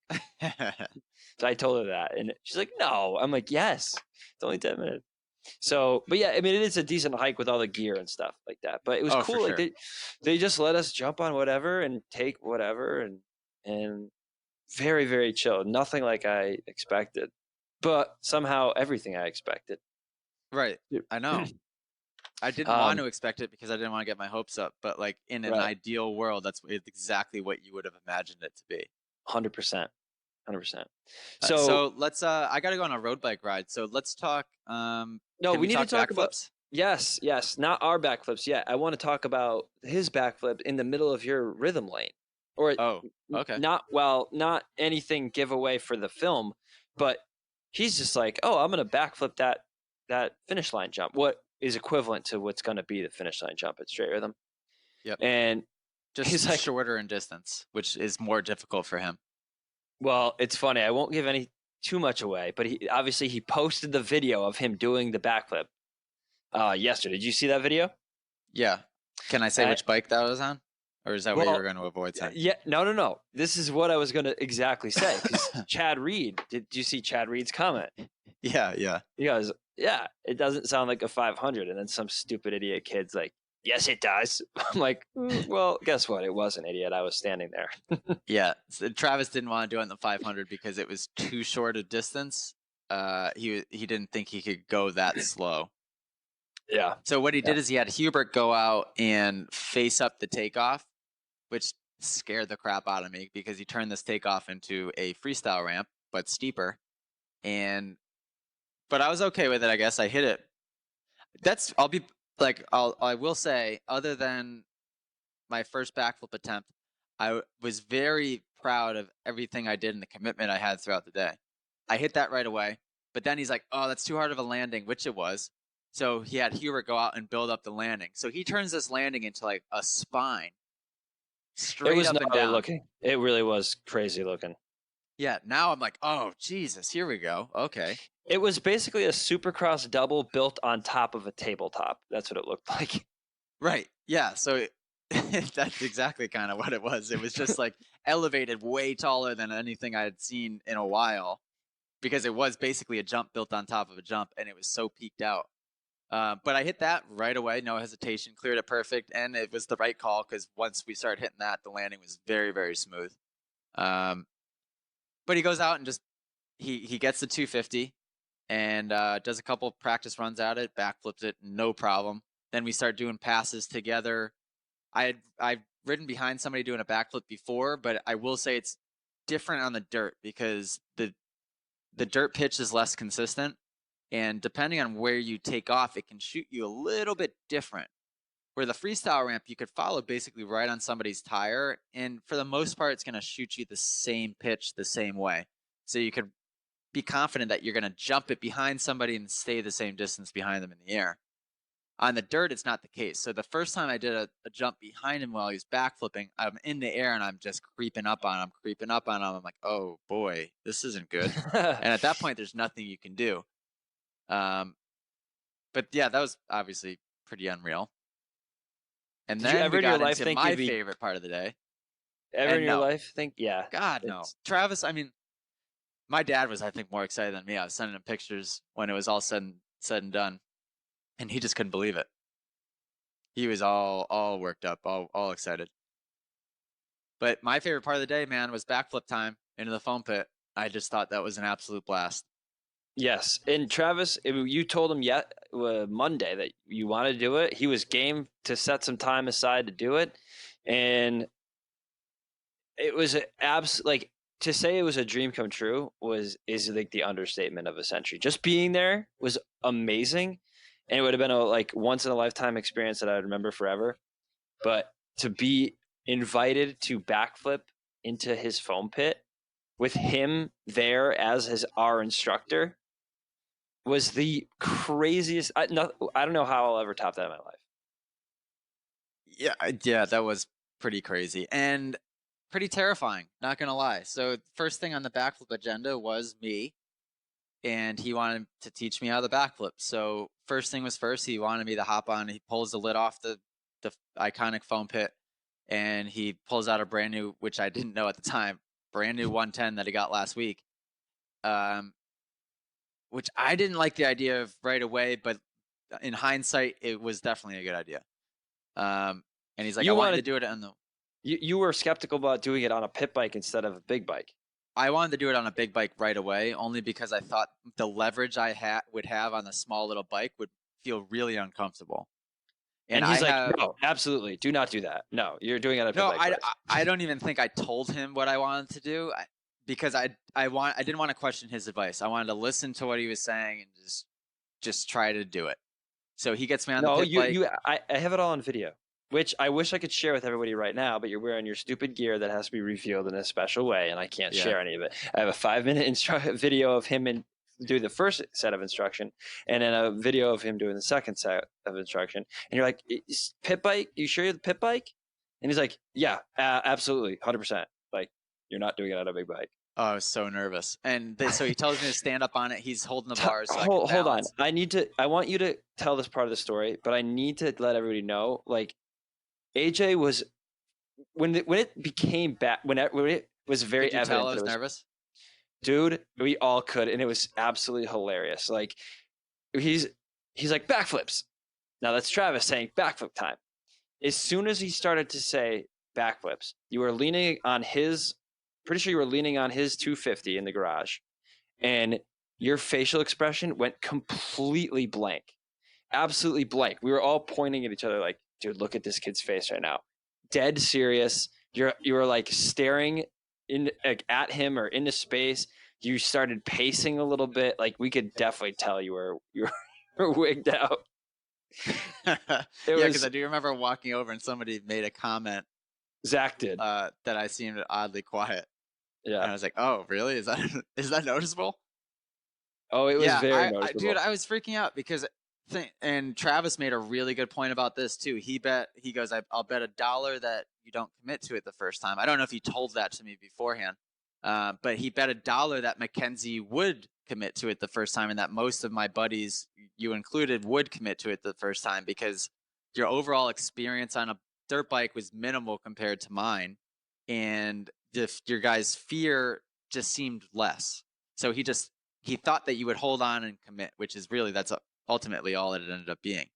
Speaker 2: So I told her that. And she's like, no. I'm like, yes, it's only 10 minutes. So, but yeah, I mean, it is a decent hike with all the gear and stuff like that. But it was cool. Like,
Speaker 1: sure.
Speaker 2: they just let us jump on whatever and take whatever, and very, very chill. Nothing like I expected, but somehow everything I expected.
Speaker 1: Right. I know. I didn't want to expect it because I didn't want to get my hopes up. But, like, in an ideal world, that's exactly what you would have imagined it to be.
Speaker 2: 100%. 100%.
Speaker 1: So let's. I got to go on a road bike ride. So let's talk.
Speaker 2: No, we need to talk about. Yes, not our backflips yet. I want to talk about his backflip in the middle of your rhythm lane. Or
Speaker 1: okay.
Speaker 2: Not anything giveaway for the film, but he's just like, oh, I'm gonna backflip that finish line jump. What is equivalent to what's going to be the finish line jump at straight rhythm.
Speaker 1: Yep.
Speaker 2: And
Speaker 1: Just
Speaker 2: he's like,
Speaker 1: shorter in distance, which is more difficult for him.
Speaker 2: well, it's funny. I won't give too much away, but he posted the video of him doing the backflip yesterday. Did you see that video?
Speaker 1: Yeah. Can I say which bike that was on? Or is that what you were going to avoid saying?
Speaker 2: Yeah, no. This is what I was going to exactly say. Because Chad Reed, did you see Chad Reed's comment?
Speaker 1: Yeah.
Speaker 2: He goes, yeah, it doesn't sound like a 500. And then some stupid idiot kid's like, yes, it does. I'm like, well, guess what? It was an idiot. I was standing there.
Speaker 1: Yeah. So Travis didn't want to do it in the 500 because it was too short a distance. He didn't think he could go that slow.
Speaker 2: Yeah.
Speaker 1: So what he did is he had Hubert go out and face up the takeoff, which scared the crap out of me because he turned this takeoff into a freestyle ramp, but steeper. But I was okay with it, I guess. I hit it. I will say, other than my first backflip attempt, I was very proud of everything I did and the commitment I had throughout the day. I hit that right away, but then he's like, oh, that's too hard of a landing, which it was. So he had Hubert go out and build up the landing. So he turns this landing into like a spine, straight up and down.
Speaker 2: Looking. It really was crazy looking.
Speaker 1: Yeah, now I'm like, oh, Jesus, here we go. Okay.
Speaker 2: It was basically a supercross double built on top of a tabletop. That's what it looked like.
Speaker 1: Right. Yeah. So that's exactly kind of what it was. It was just like elevated way taller than anything I had seen in a while because it was basically a jump built on top of a jump, and it was so peaked out. But I hit that right away, no hesitation, cleared it perfect, and it was the right call because once we started hitting that, the landing was very, very smooth. But he goes out and just he gets the 250 and does a couple practice runs at it, backflips it, no problem. Then we start doing passes together. I've ridden behind somebody doing a backflip before, but I will say it's different on the dirt because the dirt pitch is less consistent. And depending on where you take off, it can shoot you a little bit different. Where the freestyle ramp, you could follow basically right on somebody's tire. And for the most part, it's going to shoot you the same pitch the same way. So you could be confident that you're going to jump it behind somebody and stay the same distance behind them in the air. On the dirt, it's not the case. So the first time I did a jump behind him while he was backflipping, I'm in the air and I'm just creeping up on him. I'm like, oh boy, this isn't good. And at that point, there's nothing you can do. But yeah, that was obviously pretty unreal. And
Speaker 2: Did
Speaker 1: then
Speaker 2: you ever
Speaker 1: we
Speaker 2: in your
Speaker 1: got
Speaker 2: life
Speaker 1: into
Speaker 2: think
Speaker 1: my
Speaker 2: you'd be
Speaker 1: favorite part of the day.
Speaker 2: ever in your
Speaker 1: no.
Speaker 2: life think? Yeah.
Speaker 1: God, no. Travis, I mean, my dad was, I think, more excited than me. I was sending him pictures when it was all said and done, and he just couldn't believe it. He was all worked up, all excited. But my favorite part of the day, man, was backflip time into the foam pit. I just thought that was an absolute blast.
Speaker 2: Yes, and Travis, you told him Monday that you wanted to do it. He was game to set some time aside to do it, and it was to say it was a dream come true is like the understatement of a century. Just being there was amazing, and it would have been a once in a lifetime experience that I would remember forever. But to be invited to backflip into his foam pit with him there as our instructor was the craziest. I don't know how I'll ever top that in my life.
Speaker 1: Yeah, that was pretty crazy and pretty terrifying, not gonna lie. So first thing on the backflip agenda was me, and he wanted to teach me how to backflip. So first thing was first, he wanted me to hop on. He pulls the lid off the iconic foam pit, and he pulls out a brand new, which I didn't know at the time, brand new 110 that he got last week. Which I didn't like the idea of right away, but in hindsight, it was definitely a good idea. And he's like, I wanted to do it on the...
Speaker 2: You were skeptical about doing it on a pit bike instead of a big bike.
Speaker 1: I wanted to do it on a big bike right away, only because I thought the leverage I would have on a small little bike would feel really uncomfortable.
Speaker 2: And he's like, no, absolutely, do not do that. No, you're doing it on a pit bike.
Speaker 1: No, I don't even think I told him what I wanted to do. Because I didn't want to question his advice. I wanted to listen to what he was saying and just try to do it. So he gets me on the pit bike.
Speaker 2: I have it all on video, which I wish I could share with everybody right now, but you're wearing your stupid gear that has to be revealed in a special way, and I can't share any of it. I have a 5-minute video of him do the first set of instruction, and then a video of him doing the second set of instruction. And you're like, "Is pit bike? You sure you're the pit bike?" And he's like, "Yeah, absolutely, 100%. Like, you're not doing it on a big bike."
Speaker 1: Oh, I was so nervous. And so he tells me to stand up on it. He's holding the bars so I can
Speaker 2: Hold on.
Speaker 1: balance.
Speaker 2: I want you to tell this part of the story, but I need to let everybody know, like, AJ was when it became back when it was very
Speaker 1: Could you
Speaker 2: evident
Speaker 1: tell I
Speaker 2: that
Speaker 1: was
Speaker 2: it was,
Speaker 1: nervous?
Speaker 2: dude, we all could, and it was absolutely hilarious. Like, he's like, backflips. Now that's Travis saying backflip time. As soon as he started to say backflips, you were leaning on his, pretty sure you were leaning on his 250 in the garage, and your facial expression went completely blank, absolutely blank. We were all pointing at each other like, dude, look at this kid's face right now, dead serious. You were like staring in, like, at him or into space. You started pacing a little bit. Like, we could definitely tell you were wigged out.
Speaker 1: Yeah, because I do remember walking over and somebody made a comment.
Speaker 2: Zach did.
Speaker 1: That I seemed oddly quiet.
Speaker 2: Yeah.
Speaker 1: And I was like, oh, really? Is that noticeable?
Speaker 2: Oh, it was very noticeable.
Speaker 1: Dude, I was freaking out because and Travis made a really good point about this too. He goes, I'll bet $1 that you don't commit to it the first time. I don't know if he told that to me beforehand, but he bet $1 that Mackenzie would commit to it the first time, and that most of my buddies, you included, would commit to it the first time because your overall experience on a dirt bike was minimal compared to mine, and your guys' fear just seemed less. So he thought that you would hold on and commit, which is really, that's ultimately all it ended up being.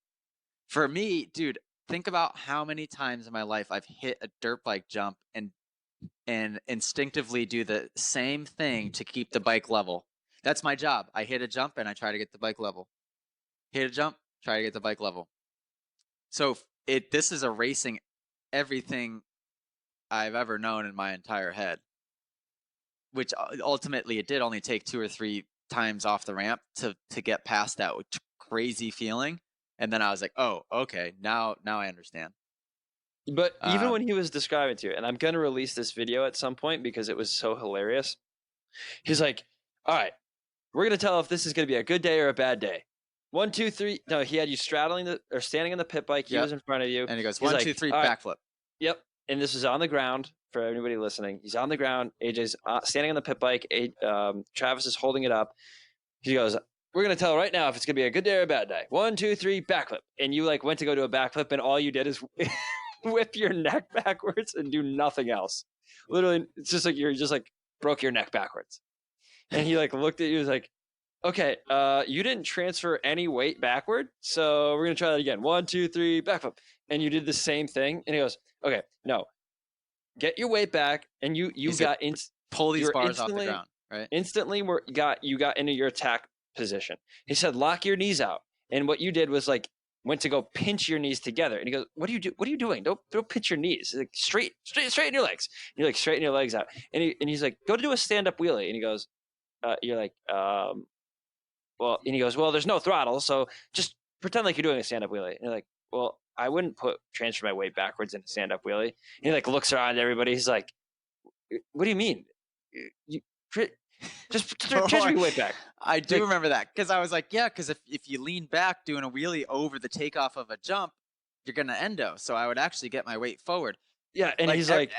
Speaker 1: For me, dude, think about how many times in my life I've hit a dirt bike jump and instinctively do the same thing to keep the bike level. That's my job. I hit a jump and I try to get the bike level. Hit a jump, try to get the bike level. So this is erasing everything I've ever known in my entire head, which ultimately it did only take 2 or 3 times off the ramp to get past that crazy feeling. And then I was like, oh, okay, now I understand.
Speaker 2: But even when he was describing to you, and I'm going to release this video at some point because it was so hilarious, he's like, all right, we're going to tell if this is going to be a good day or a bad day. 1, 2, 3. No, he had you straddling or standing on the pit bike. He was in front of you.
Speaker 1: And he goes, 1, 2, 3, backflip.
Speaker 2: Yep. And this is on the ground for anybody listening. He's on the ground. AJ's standing on the pit bike. Travis is holding it up. He goes, we're going to tell right now if it's going to be a good day or a bad day. 1, 2, 3, backflip. And you like went to go do a backflip, and all you did is whip your neck backwards and do nothing else. Literally, it's just like you're just like broke your neck backwards. And he like looked at you, was like, okay, you didn't transfer any weight backward, so we're gonna try that again. 1, 2, 3, backflip. And you did the same thing. And he goes, okay, no, get your weight back. And you got
Speaker 1: pull these bars off the ground, right?
Speaker 2: Instantly, you got into your attack position. He said, lock your knees out. And what you did was like went to go pinch your knees together. And he goes, what are you doing? Don't pinch your knees. Like, straighten your legs. And you're like, straighten your legs out. And he's like, go to do a stand-up wheelie. And he goes, you're like, well, and he goes, well, there's no throttle, so just pretend like you're doing a stand-up wheelie. And you're like, well, I wouldn't transfer my weight backwards in a stand-up wheelie. And he like looks around at everybody. He's like, what do you mean? Just transfer your weight back.
Speaker 1: I do remember that because I was like, yeah, because if you lean back doing a wheelie over the takeoff of a jump, you're going to endo. So I would actually get my weight forward.
Speaker 2: Yeah, and he's like,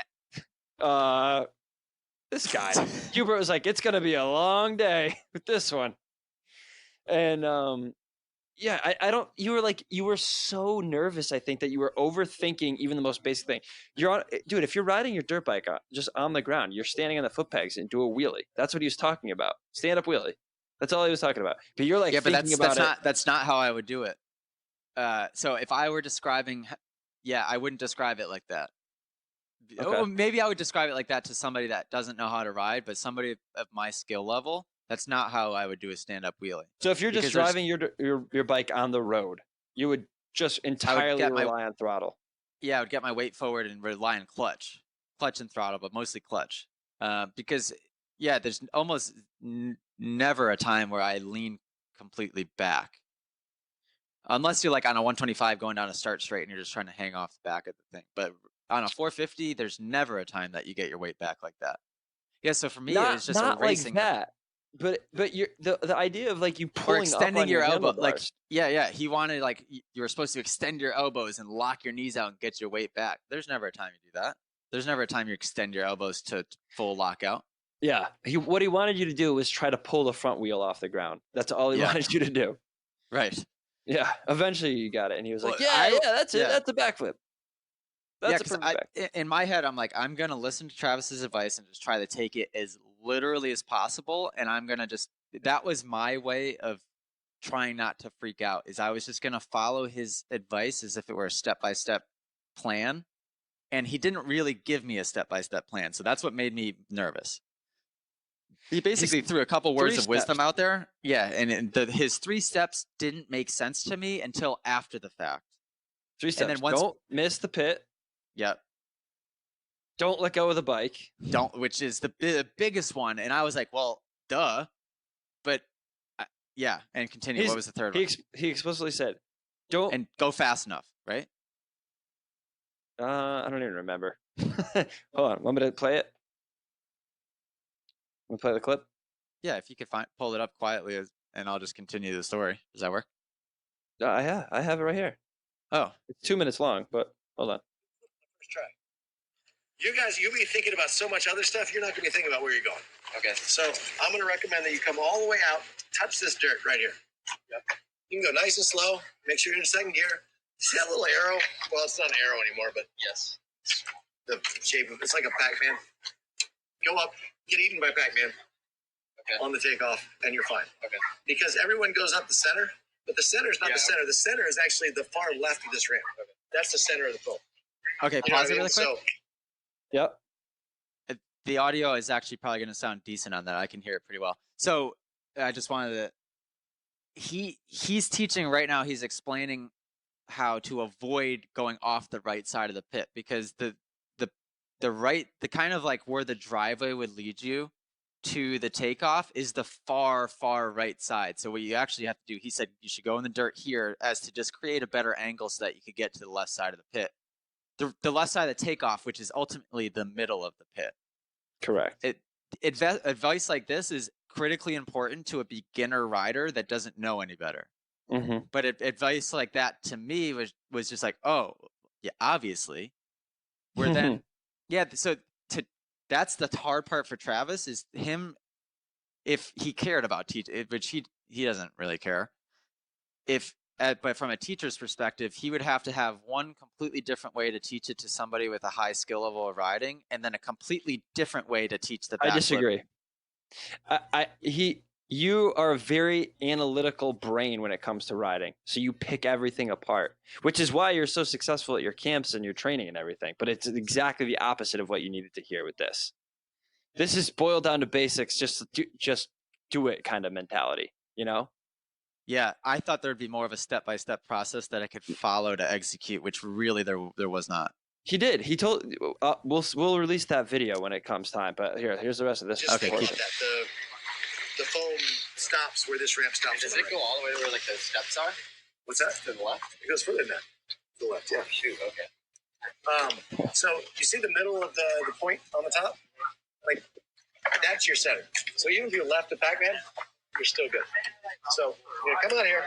Speaker 2: this guy. Hubert was like, it's going to be a long day with this one. And yeah, I don't. You were so nervous. I think that you were overthinking even the most basic thing. Dude. If you're riding your dirt bike just on the ground, you're standing on the foot pegs and do a wheelie. That's what he was talking about. Stand up wheelie. That's all he was talking about. But you're like, yeah, but
Speaker 1: that's not how I would do it. So if I were describing, yeah, I wouldn't describe it like that. Okay. Oh, maybe I would describe it like that to somebody that doesn't know how to ride, but somebody of my skill level. That's not how I would do a stand-up wheelie.
Speaker 2: So if you're just driving your bike on the road, you would just entirely rely on throttle.
Speaker 1: Yeah, I would get my weight forward and rely on clutch and throttle, but mostly clutch. Because, yeah, there's almost never a time where I lean completely back. Unless you're like on a 125 going down a start straight and you're just trying to hang off the back of the thing. But on a 450, there's never a time that you get your weight back like that. Yeah, so for me, it was just
Speaker 2: not
Speaker 1: racing.
Speaker 2: Like that. But you're the idea of like you
Speaker 1: Or
Speaker 2: pulling up
Speaker 1: extending
Speaker 2: on
Speaker 1: your
Speaker 2: your
Speaker 1: elbow. Like,
Speaker 2: handlebars.
Speaker 1: yeah. He wanted like you were supposed to extend your elbows and lock your knees out and get your weight back. There's never a time you do that. There's never a time you extend your elbows to full lockout.
Speaker 2: Yeah, what he wanted you to do was try to pull the front wheel off the ground. That's all he
Speaker 1: Yeah.
Speaker 2: wanted you to do.
Speaker 1: Right.
Speaker 2: Yeah, eventually you got it, and he was like,
Speaker 1: Well,
Speaker 2: "Yeah, that's it.
Speaker 1: yeah.
Speaker 2: That's a backflip.
Speaker 1: Yeah,
Speaker 2: That's a
Speaker 1: because
Speaker 2: perfect back."
Speaker 1: in my head, I'm like, I'm gonna listen to Travis's advice and just try to take it as literally as possible, and I'm gonna just. That was my way of trying not to freak out. Is I was just gonna follow his advice as if it were a step-by-step plan, and he didn't really give me a step-by-step plan, so that's what made me nervous. He basically threw a couple words of wisdom out there, yeah, and his 3 steps didn't make sense to me until after the fact.
Speaker 2: 3 steps.
Speaker 1: And then once,
Speaker 2: don't miss the pit.
Speaker 1: Yep.
Speaker 2: Don't let go of the bike.
Speaker 1: Which is the biggest one, and I was like, well, duh, but yeah, and continue. What was the third one?
Speaker 2: He explicitly said, "Don't
Speaker 1: and go fast enough," right?
Speaker 2: I don't even remember. Hold on, want me to play it? Want to play the clip?
Speaker 1: Yeah, if you could pull it up quietly, and I'll just continue the story. Does that work?
Speaker 2: I have it right here.
Speaker 1: Oh,
Speaker 2: it's 2 minutes long, but hold on.
Speaker 3: First try. You guys, you'll be thinking about so much other stuff, you're not going to be thinking about where you're going. Okay. So I'm going to recommend that you come all the way out, touch this dirt right here. Yep. You can go nice and slow. Make sure you're in second gear. See that little arrow? Well, it's not an arrow anymore, but yes. The shape of it's like a Pac-Man. Go up, get eaten by Pac-Man. Okay. On the takeoff, and you're fine. Okay. Because everyone goes up the center, but the center is not the center. The center is actually the far left of this ramp. Okay. That's the center of the foam.
Speaker 1: Okay, pause it really quick.
Speaker 2: So, yep.
Speaker 1: The audio is actually probably going to sound decent on that. I can hear it pretty well. So I just wanted to. He's teaching right now. He's explaining how to avoid going off the right side of the pit, because the kind of like where the driveway would lead you to the takeoff is the far right side. So what you actually have to do, he said you should go in the dirt here as to just create a better angle so that you could get to the left side of the pit. The left side of the takeoff, which is ultimately the middle of the pit.
Speaker 2: Correct.
Speaker 1: Advice like this is critically important to a beginner rider that doesn't know any better.
Speaker 2: Mm-hmm.
Speaker 1: But advice like that to me was just like, oh, yeah, obviously. Where then, yeah, so that's the hard part for Travis is him, if he cared about teaching, which he doesn't really care. But from a teacher's perspective, he would have to have one completely different way to teach it to somebody with a high skill level of riding, and then a completely different way to teach the backflip.
Speaker 2: I disagree. You are a very analytical brain when it comes to riding, so you pick everything apart, which is why you're so successful at your camps and your training and everything. But it's exactly the opposite of what you needed to hear with this. This is boiled down to basics, just do it kind of mentality, you know?
Speaker 1: Yeah, I thought there'd be more of a step-by-step process that I could follow to execute, which really there was not.
Speaker 2: He did. He told we'll release that video when it comes time. But here's the rest of this.
Speaker 3: Just okay, keep it. The foam stops where this ramp stops.
Speaker 4: Does it go all the way to where like the steps are?
Speaker 3: What's that?
Speaker 4: To the left?
Speaker 3: It goes further than that. To the left, yeah.
Speaker 4: Oh, shoot, okay.
Speaker 3: So you see the middle of the point on the top? Like that's your center. So even if you left the Pac-Man, you're still good. So you're gonna come out here,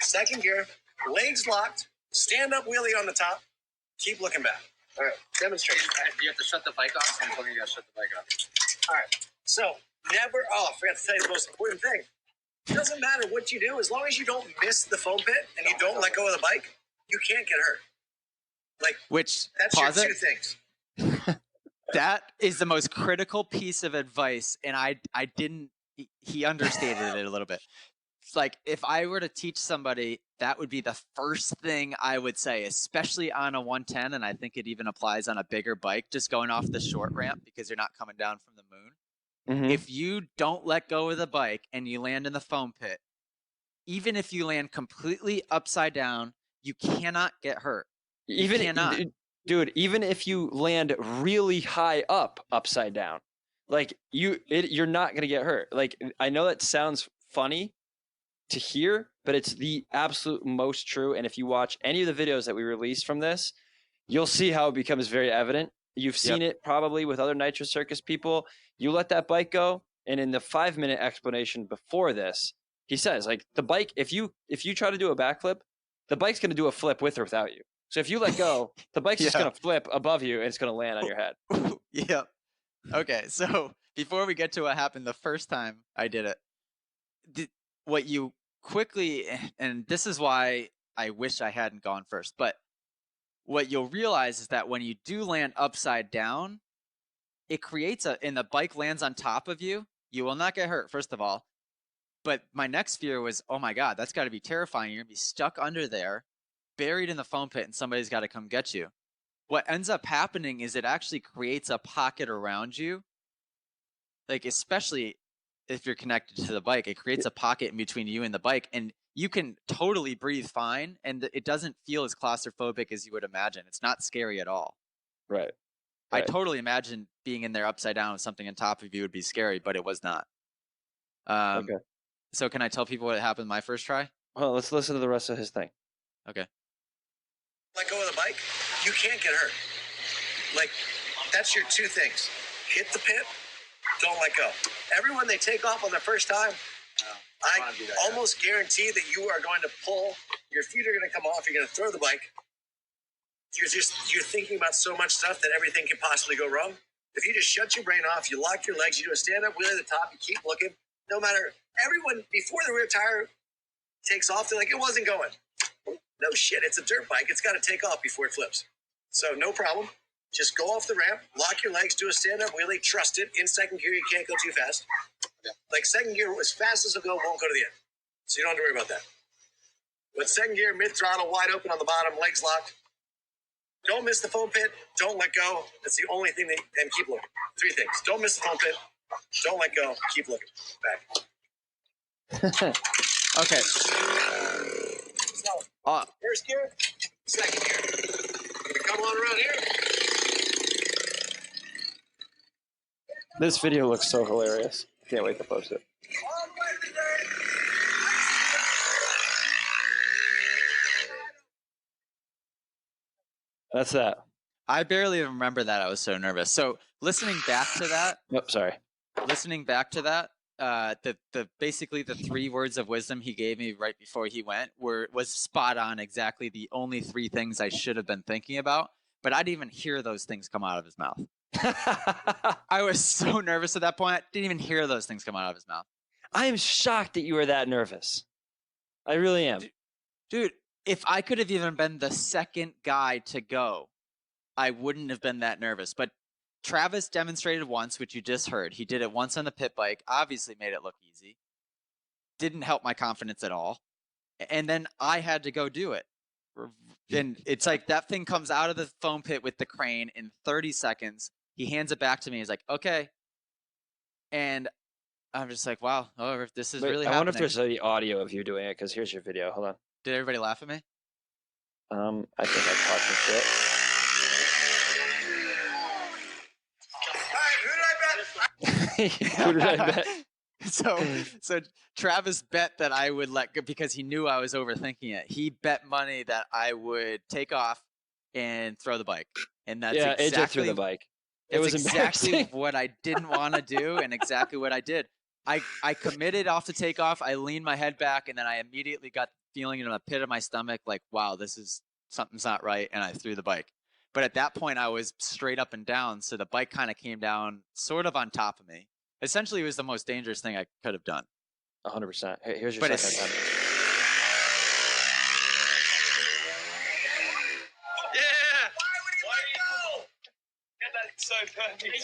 Speaker 3: second gear, legs locked, stand up wheelie on the top, keep looking back. All right, demonstrate.
Speaker 4: You have to shut the bike off. Someone told me you gotta shut the bike off.
Speaker 3: All right, so never, I forgot to tell you the most important thing. It doesn't matter what you do, as long as you don't miss the foam pit and you don't let go of the bike, you can't get hurt. Like, that's your two things.
Speaker 1: That is the most critical piece of advice, and I didn't. He understated it a little bit. It's like if I were to teach somebody, that would be the first thing I would say, especially on a 110, and I think it even applies on a bigger bike, just going off the short ramp because you're not coming down from the moon. Mm-hmm. If you don't let go of the bike and you land in the foam pit, even if you land completely upside down, you cannot get hurt.
Speaker 2: Dude, even if you land really high up upside down, like you're not gonna get hurt. Like I know that sounds funny to hear, but it's the absolute most true. And if you watch any of the videos that we released from this, you'll see how it becomes very evident. You've seen it probably with other Nitro Circus people. You let that bike go, And in the 5-minute explanation before this, he says, like, the bike, if you try to do a backflip, the bike's going to do a flip with or without you. So if you let go, the bike's just going to flip above you and it's going to land on your head.
Speaker 1: Yep. Okay, so before we get to what happened the first time I did it, what you quickly, and this is why I wish I hadn't gone first, but what you'll realize is that when you do land upside down, it creates and the bike lands on top of you, you will not get hurt, first of all. But my next fear was, oh my God, that's got to be terrifying. You're going to be stuck under there, buried in the foam pit, and somebody's got to come get you. What ends up happening is it actually creates a pocket around you. Like, especially if you're connected to the bike, it creates a pocket in between you and the bike, and you can totally breathe fine, and it doesn't feel as claustrophobic as you would imagine. It's not scary at all.
Speaker 2: Right.
Speaker 1: I totally imagine being in there upside down with something on top of you would be scary, but it was not.
Speaker 2: Okay.
Speaker 1: So can I tell people what happened my first try?
Speaker 2: Well, let's listen to the rest of his thing.
Speaker 1: Okay.
Speaker 3: Let go of the bike, you can't get hurt. Like, that's your two things. Hit the pit, don't let go. Everyone, they take off on their first time, I almost guarantee that you are going to pull, your feet are going to come off, you're going to throw the bike. You're thinking about so much stuff that everything can possibly go wrong. If you just shut your brain off, you lock your legs, you do a stand-up wheel at the top, you keep looking, no matter, everyone, before the rear tire takes off, they're like, it wasn't going. No shit, it's a dirt bike. It's got to take off before it flips. So no problem. Just go off the ramp, lock your legs, do a stand-up wheelie, trust it. In second gear, you can't go too fast. Like second gear, as fast as it'll go, won't go to the end. So you don't have to worry about that. But second gear, mid-throttle, wide open on the bottom, legs locked. Don't miss the foam pit. Don't let go. That's the only thing and keep looking. 3 things. Don't miss the foam pit. Don't let go. Keep looking. Back.
Speaker 1: Okay.
Speaker 3: So, first gear, second gear. Come on around here.
Speaker 2: This video looks so hilarious. Can't wait to post it. That's that.
Speaker 1: I barely even remember that. I was so nervous. So listening back to that, the basically the 3 words of wisdom he gave me right before he went was spot on. Exactly the only 3 things I should have been thinking about, but I didn't even hear those things come out of his mouth. I was so nervous at that point. I didn't even hear those things come out of his mouth.
Speaker 2: I am shocked that you were that nervous. I really am.
Speaker 1: Dude, if I could have even been the second guy to go, I wouldn't have been that nervous. But Travis demonstrated once, which you just heard. He did it once on the pit bike, obviously made it look easy. Didn't help my confidence at all. And then I had to go do it. And it's like that thing comes out of the foam pit with the crane in 30 seconds. He hands it back to me. He's like, okay. And I'm just like, wow, this is really happening.
Speaker 2: I wonder if there's any audio of you doing it, because here's your video. Hold on.
Speaker 1: Did everybody laugh at me?
Speaker 2: I think I caught some shit.
Speaker 3: Who did I bet?
Speaker 2: Who did I bet?
Speaker 1: So Travis bet that I would let go because he knew I was overthinking it. He bet money that I would take off and throw the bike. And that's
Speaker 2: AJ threw the bike. It was
Speaker 1: exactly what I didn't want to do and exactly what I did. I committed off the takeoff. I leaned my head back, and then I immediately got the feeling in the pit of my stomach like, wow, something's not right, and I threw the bike. But at that point, I was straight up and down, so the bike kind of came down sort of on top of me. Essentially, it was the most dangerous thing I could have done.
Speaker 2: 100%. Here's your second time.
Speaker 4: So perfect.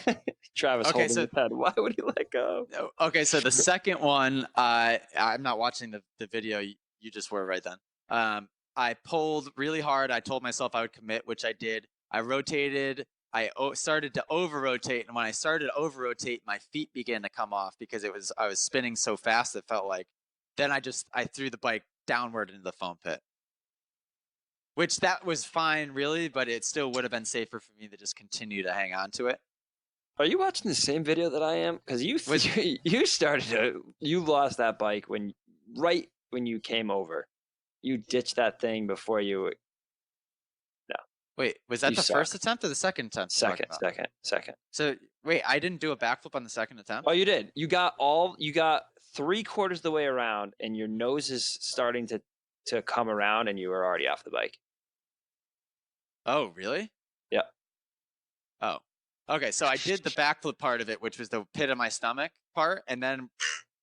Speaker 2: Yeah. Travis holding his head. Why would he let go?
Speaker 1: Okay, so the second one, I'm not watching the video. You just were right then. I pulled really hard. I told myself I would commit, which I did. I rotated. I started to over-rotate, and when I started to over-rotate, my feet began to come off because I was spinning so fast it felt like. Then I threw the bike downward into the foam pit. Which that was fine, really, but it still would have been safer for me to just continue to hang on to it.
Speaker 2: Are you watching the same video that I am? Because you lost that bike right when you came over. You ditched that thing before you. No.
Speaker 1: Wait, was that the first attempt or the second attempt?
Speaker 2: Second.
Speaker 1: So Wait, I didn't do a backflip on the second attempt?
Speaker 2: Oh, you did. You got 3/4 of the way around, and your nose is starting to come around, and you were already off the bike.
Speaker 1: Oh, really?
Speaker 2: Yeah.
Speaker 1: Oh. Okay, so I did the backflip part of it, which was the pit of my stomach part, and then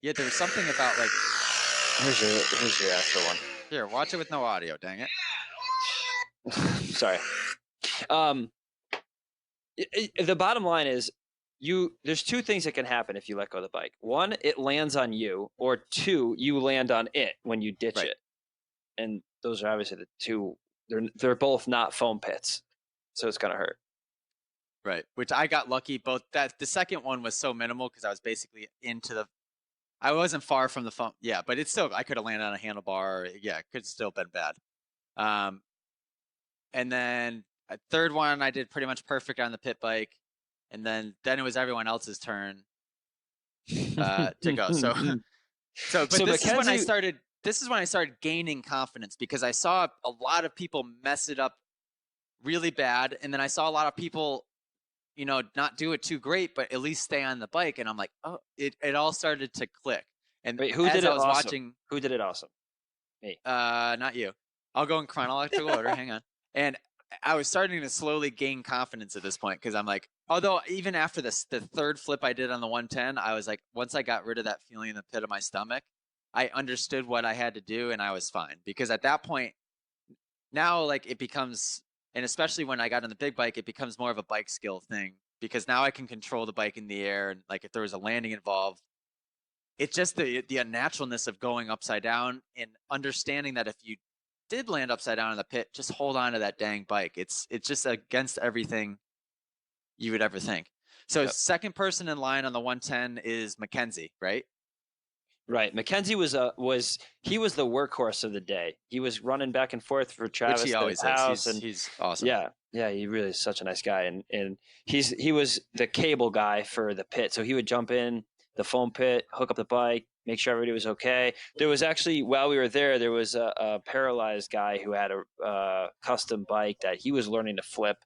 Speaker 1: there was something about like
Speaker 2: Here's your actual one.
Speaker 1: here, watch it with no audio, dang it.
Speaker 2: Sorry. The bottom line is there's two things that can happen if you let go of the bike. One, it lands on you, or two, you land on it when you ditch
Speaker 1: Right.
Speaker 2: it. And those are obviously the two. They're both not foam pits, so it's gonna hurt.
Speaker 1: Right, which I got lucky. Both that the second one was so minimal because I was basically I wasn't far from the foam. Yeah, but it's still I could have landed on a handlebar. Yeah, it could still been bad. And then a third one I did pretty much perfect on the pit bike, and then it was everyone else's turn to go. But this is when I started. This is when I started gaining confidence because I saw a lot of people mess it up really bad, and then I saw a lot of people, not do it too great, but at least stay on the bike. And I'm like, oh, it all started to click. And
Speaker 2: wait, who did it awesome? Who did it awesome? Me.
Speaker 1: Not you. I'll go in chronological order. Hang on. And I was starting to slowly gain confidence at this point because I'm like, although even after the third flip I did on the 110, I was like, once I got rid of that feeling in the pit of my stomach, I understood what I had to do and I was fine. Because at that point, now like it becomes, and especially when I got on the big bike, it becomes more of a bike skill thing because now I can control the bike in the air. And like if there was a landing involved, it's just the unnaturalness of going upside down and understanding that if you did land upside down in the pit, just hold on to that dang bike. It's just against everything you would ever think. So second person in line on the 110 is Mackenzie, right?
Speaker 2: Right. Mackenzie was the workhorse of the day. He was running back and forth for Travis.
Speaker 1: Which he always
Speaker 2: house,
Speaker 1: is. He's awesome.
Speaker 2: Yeah, he really is such a nice guy. And he was the cable guy for the pit. So he would jump in the foam pit, hook up the bike, make sure everybody was okay. There was actually, while we were there was a paralyzed guy who had a custom bike that he was learning to flip,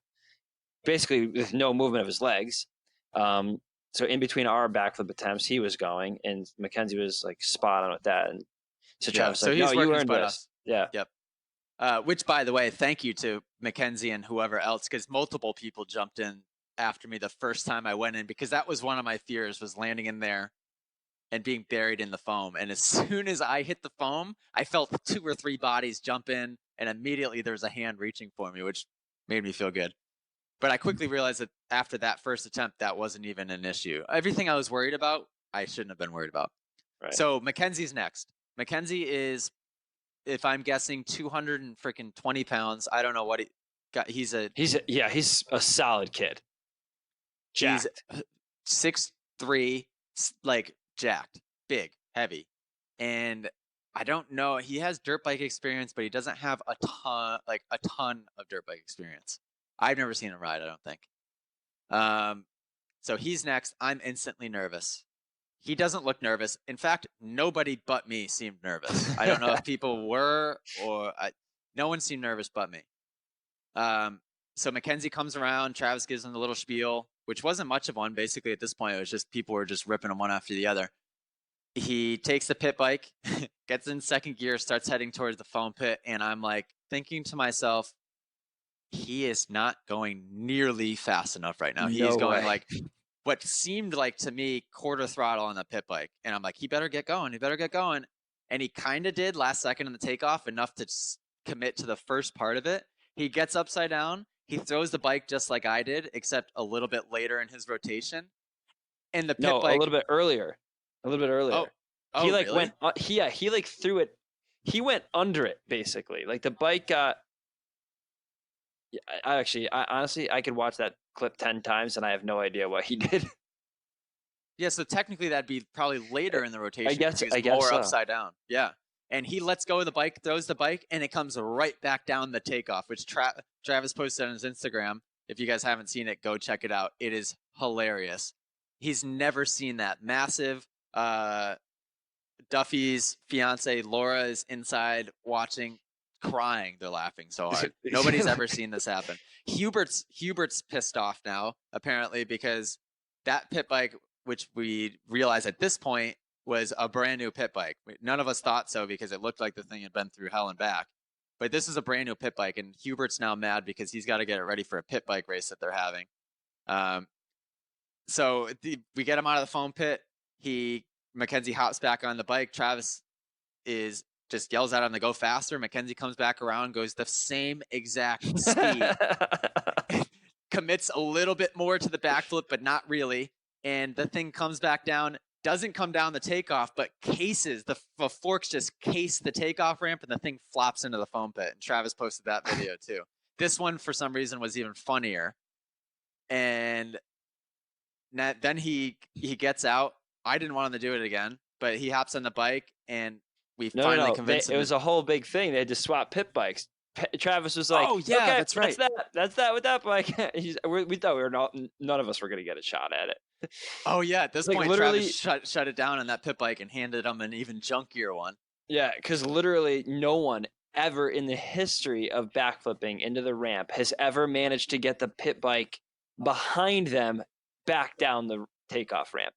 Speaker 2: basically with no movement of his legs. So in between our backflip attempts, he was going, and Mackenzie was like spot on with that. And so Travis was like, "No, you earned this." Yeah.
Speaker 1: Yep. Which, by the way, thank you to Mackenzie and whoever else, because multiple people jumped in after me the first time I went in, because that was one of my fears, was landing in there and being buried in the foam. And as soon as I hit the foam, I felt 2 or 3 bodies jump in, and immediately there was a hand reaching for me, which made me feel good. But I quickly realized that after that first attempt, that wasn't even an issue. Everything I was worried about, I shouldn't have been worried about.
Speaker 2: Right.
Speaker 1: So Mackenzie's next. Mackenzie is, if I'm guessing, 220 pounds. I don't know what he got. He's a
Speaker 2: solid kid. Jacked.
Speaker 1: He's 6'3", like jacked, big, heavy. And I don't know. He has dirt bike experience, but he doesn't have a ton of dirt bike experience. I've never seen him ride, I don't think. So he's next. I'm instantly nervous. He doesn't look nervous. In fact, nobody but me seemed nervous. I don't know if people were no one seemed nervous but me. So Mackenzie comes around. Travis gives him a little spiel, which wasn't much of one. Basically, at this point, it was just people were just ripping him one after the other. He takes the pit bike, gets in second gear, starts heading towards the foam pit, and I'm like thinking to myself, he is not going nearly fast enough right now. He is going like what seemed like to me quarter throttle on the pit bike. And I'm like, he better get going. He better get going. And he kind of did last second in the takeoff, enough to commit to the first part of it. He gets upside down. He throws the bike just like I did, except a little bit later in his rotation. And the pit bike,
Speaker 2: a little bit earlier. He like
Speaker 1: really?
Speaker 2: went. He like threw it. He went under it basically. Like the bike got. I honestly, I could watch that clip 10 times and I have no idea what he did.
Speaker 1: Yeah, so technically that'd be probably later in the rotation.
Speaker 2: I guess
Speaker 1: more
Speaker 2: so.
Speaker 1: Upside down. Yeah. And he lets go of the bike, throws the bike, and it comes right back down the takeoff, which Travis posted on his Instagram. If you guys haven't seen it, go check it out. It is hilarious. He's never seen that. Massive. Duffy's fiance, Laura, is inside watching, crying. They're laughing so hard. Nobody's ever seen this happen. Hubert's pissed off now, apparently, because that pit bike, which we realized at this point was a brand new pit bike. None of us thought so because it looked like the thing had been through hell and back. But this is a brand new pit bike, and Hubert's now mad because he's got to get it ready for a pit bike race that they're having. So we get him out of the foam pit. Mackenzie hops back on the bike. Travis just yells at him to go faster. Mackenzie comes back around, goes the same exact speed, commits a little bit more to the backflip, but not really. And the thing comes back down, doesn't come down the takeoff, but cases the forks just case the takeoff ramp, and the thing flops into the foam pit. And Travis posted that video too. This one, for some reason, was even funnier. And then he gets out. I didn't want him to do it again, but he hops on the bike, and we finally convinced him.
Speaker 2: It was a whole big thing. They had to swap pit bikes. Travis was like,
Speaker 1: "Oh yeah,
Speaker 2: okay,
Speaker 1: that's right.
Speaker 2: That's that with that bike." We thought none of us were going to get a shot at it.
Speaker 1: Oh yeah, at this
Speaker 2: like,
Speaker 1: point,
Speaker 2: literally,
Speaker 1: Travis shut it down on that pit bike and handed him an even junkier one.
Speaker 2: Yeah, because literally no one ever in the history of backflipping into the ramp has ever managed to get the pit bike behind them back down the takeoff ramp.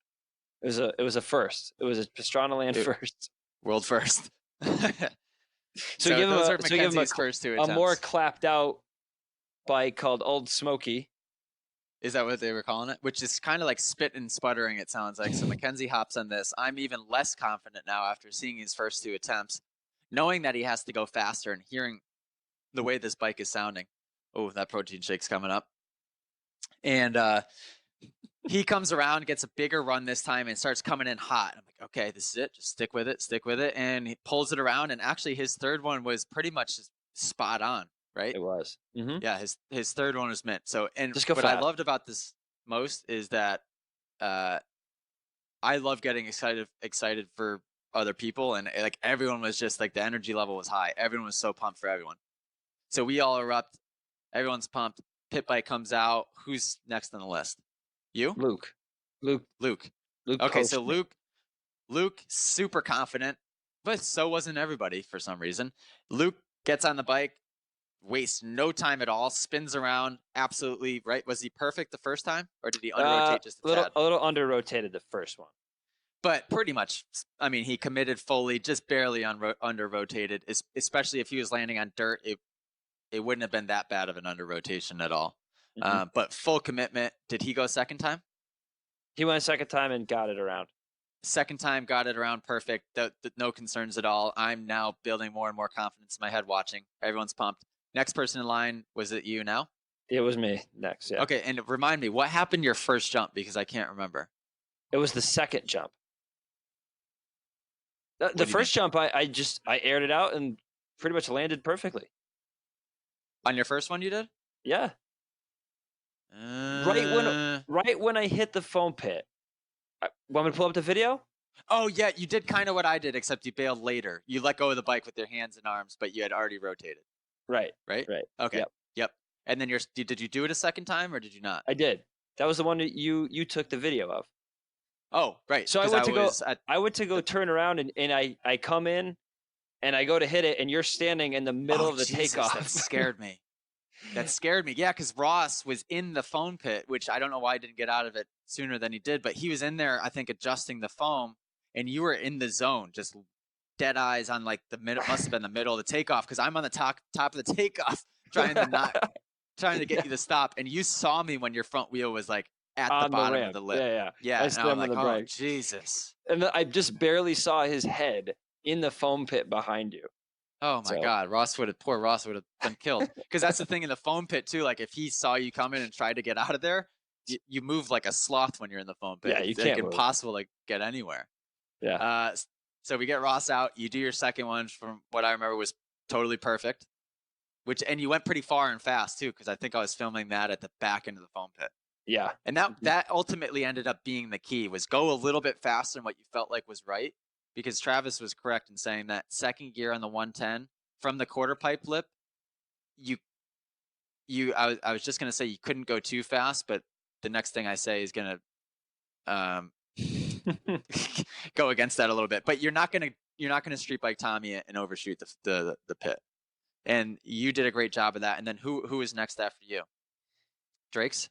Speaker 2: It was a first. It was a Pastranaland first.
Speaker 1: World first.
Speaker 2: So give him a
Speaker 1: first two
Speaker 2: attempts. A more clapped out bike called Old Smoky.
Speaker 1: Is that what they were calling it? Which is kind of like spit and sputtering, it sounds like. So Mackenzie hops on this. I'm even less confident now after seeing his first two attempts, knowing that he has to go faster and hearing the way this bike is sounding. Oh, that protein shake's coming up. And he comes around, gets a bigger run this time, and starts coming in hot. I'm like, okay, this is it. Just stick with it. And he pulls it around. And actually, his third one was pretty much spot on, right?
Speaker 2: It was. Mm-hmm.
Speaker 1: Yeah, his third one was mint. So, and
Speaker 2: just go
Speaker 1: what
Speaker 2: fast.
Speaker 1: I loved about this most is that I love getting excited for other people, and like everyone was just like the energy level was high. Everyone was so pumped for everyone. So we all erupt. Everyone's pumped. Pit bike comes out. Who's next on the list? You?
Speaker 2: Luke.
Speaker 1: Okay, so Luke, super confident, but so wasn't everybody for some reason. Luke gets on the bike, wastes no time at all, spins around, absolutely right. Was he perfect the first time, or did he under-rotate just a tad?
Speaker 2: A little under-rotated the first one.
Speaker 1: But pretty much, I mean, he committed fully, just barely under-rotated, especially if he was landing on dirt. It wouldn't have been that bad of an under-rotation at all. Mm-hmm. But full commitment. Did he go second time?
Speaker 2: He went second time and got it around.
Speaker 1: Second time, got it around perfect. No concerns at all. I'm now building more and more confidence in my head watching. Everyone's pumped. Next person in line, was it you now?
Speaker 2: It was me next, yeah.
Speaker 1: Okay, and remind me, what happened your first jump? Because I can't remember.
Speaker 2: It was the second jump. The first jump, I aired it out and pretty much landed perfectly.
Speaker 1: On your first one you did?
Speaker 2: Yeah. Right when I hit the foam pit. Want me to pull up the video?
Speaker 1: Oh, yeah, you did kind of what I did, except you bailed later. You let go of the bike with your hands and arms, but you had already rotated.
Speaker 2: Right.
Speaker 1: Okay. Yep. And then did you do it a second time, or did you not?
Speaker 2: I did. That was the one that you took the video of.
Speaker 1: Oh, right.
Speaker 2: So I went to go turn around, and I come in, and I go to hit it, and you're standing in the middle of the takeoff.
Speaker 1: That scared me. Yeah, because Ross was in the foam pit, which I don't know why he didn't get out of it sooner than he did, but he was in there, I think, adjusting the foam, and you were in the zone, just dead eyes on like the middle. Must have been the middle of the takeoff, because I'm on the top of the takeoff trying to get you to stop, and you saw me when your front wheel was like at the bottom of the lip. Yeah. And I'm like, oh Jesus!
Speaker 2: And I just barely saw his head in the foam pit behind you.
Speaker 1: Oh my God, poor Ross would have been killed. Because that's the thing in the foam pit too. Like if he saw you coming and tried to get out of there, you move like a sloth when you're in the foam pit.
Speaker 2: Yeah, you can't.
Speaker 1: It's like impossible to get anywhere.
Speaker 2: Yeah.
Speaker 1: So we get Ross out. You do your second one, from what I remember, was totally perfect. And you went pretty far and fast too, because I think I was filming that at the back end of the foam pit.
Speaker 2: Yeah.
Speaker 1: And that ultimately ended up being the key, was go a little bit faster than what you felt like was right. Because Travis was correct in saying that second gear on the 110 from the quarter pipe lip, I was just gonna say you couldn't go too fast, but the next thing I say is gonna go against that a little bit. But you're not gonna street bike Tommy and overshoot the pit. And you did a great job of that. And then who was next after you? Drake's?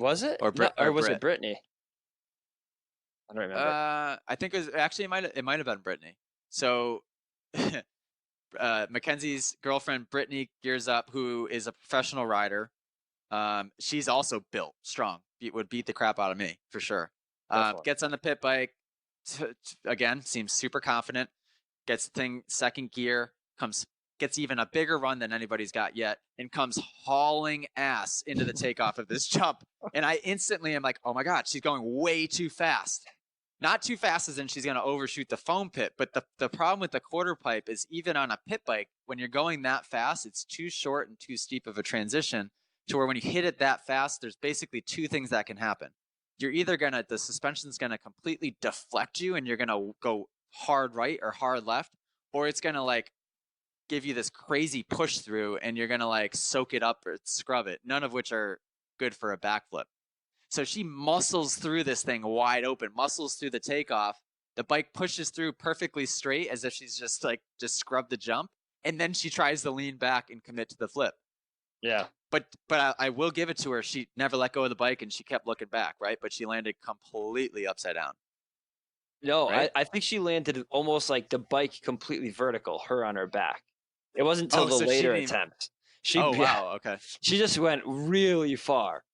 Speaker 2: Was it?
Speaker 1: Or
Speaker 2: Or was
Speaker 1: Brit.
Speaker 2: it Brittany? I don't remember.
Speaker 1: I think it was actually it might have been Brittany. So Mackenzie's girlfriend Brittany gears up, who is a professional rider. She's also built strong. Would beat the crap out of me for sure. Gets on the pit bike. Again, seems super confident. Gets the thing second gear. Gets even a bigger run than anybody's got yet, and comes hauling ass into the takeoff of this jump. And I instantly am like, oh my God, she's going way too fast. Not too fast as in she's going to overshoot the foam pit, but the problem with the quarter pipe is even on a pit bike, when you're going that fast, it's too short and too steep of a transition to where when you hit it that fast, there's basically two things that can happen. You're either the suspension's going to completely deflect you and you're going to go hard right or hard left, or it's going to like give you this crazy push through and you're going to like soak it up or scrub it, none of which are good for a backflip. So she muscles through this thing wide open, muscles through the takeoff. The bike pushes through perfectly straight as if she's just scrubbed the jump. And then she tries to lean back and commit to the flip.
Speaker 2: Yeah.
Speaker 1: But I will give it to her. She never let go of the bike and she kept looking back, right? But she landed completely upside down.
Speaker 2: No,
Speaker 1: right?
Speaker 2: I think she landed almost like the bike completely vertical, her on her back. It wasn't until the later attempt.
Speaker 1: Wow, okay.
Speaker 2: She just went really far.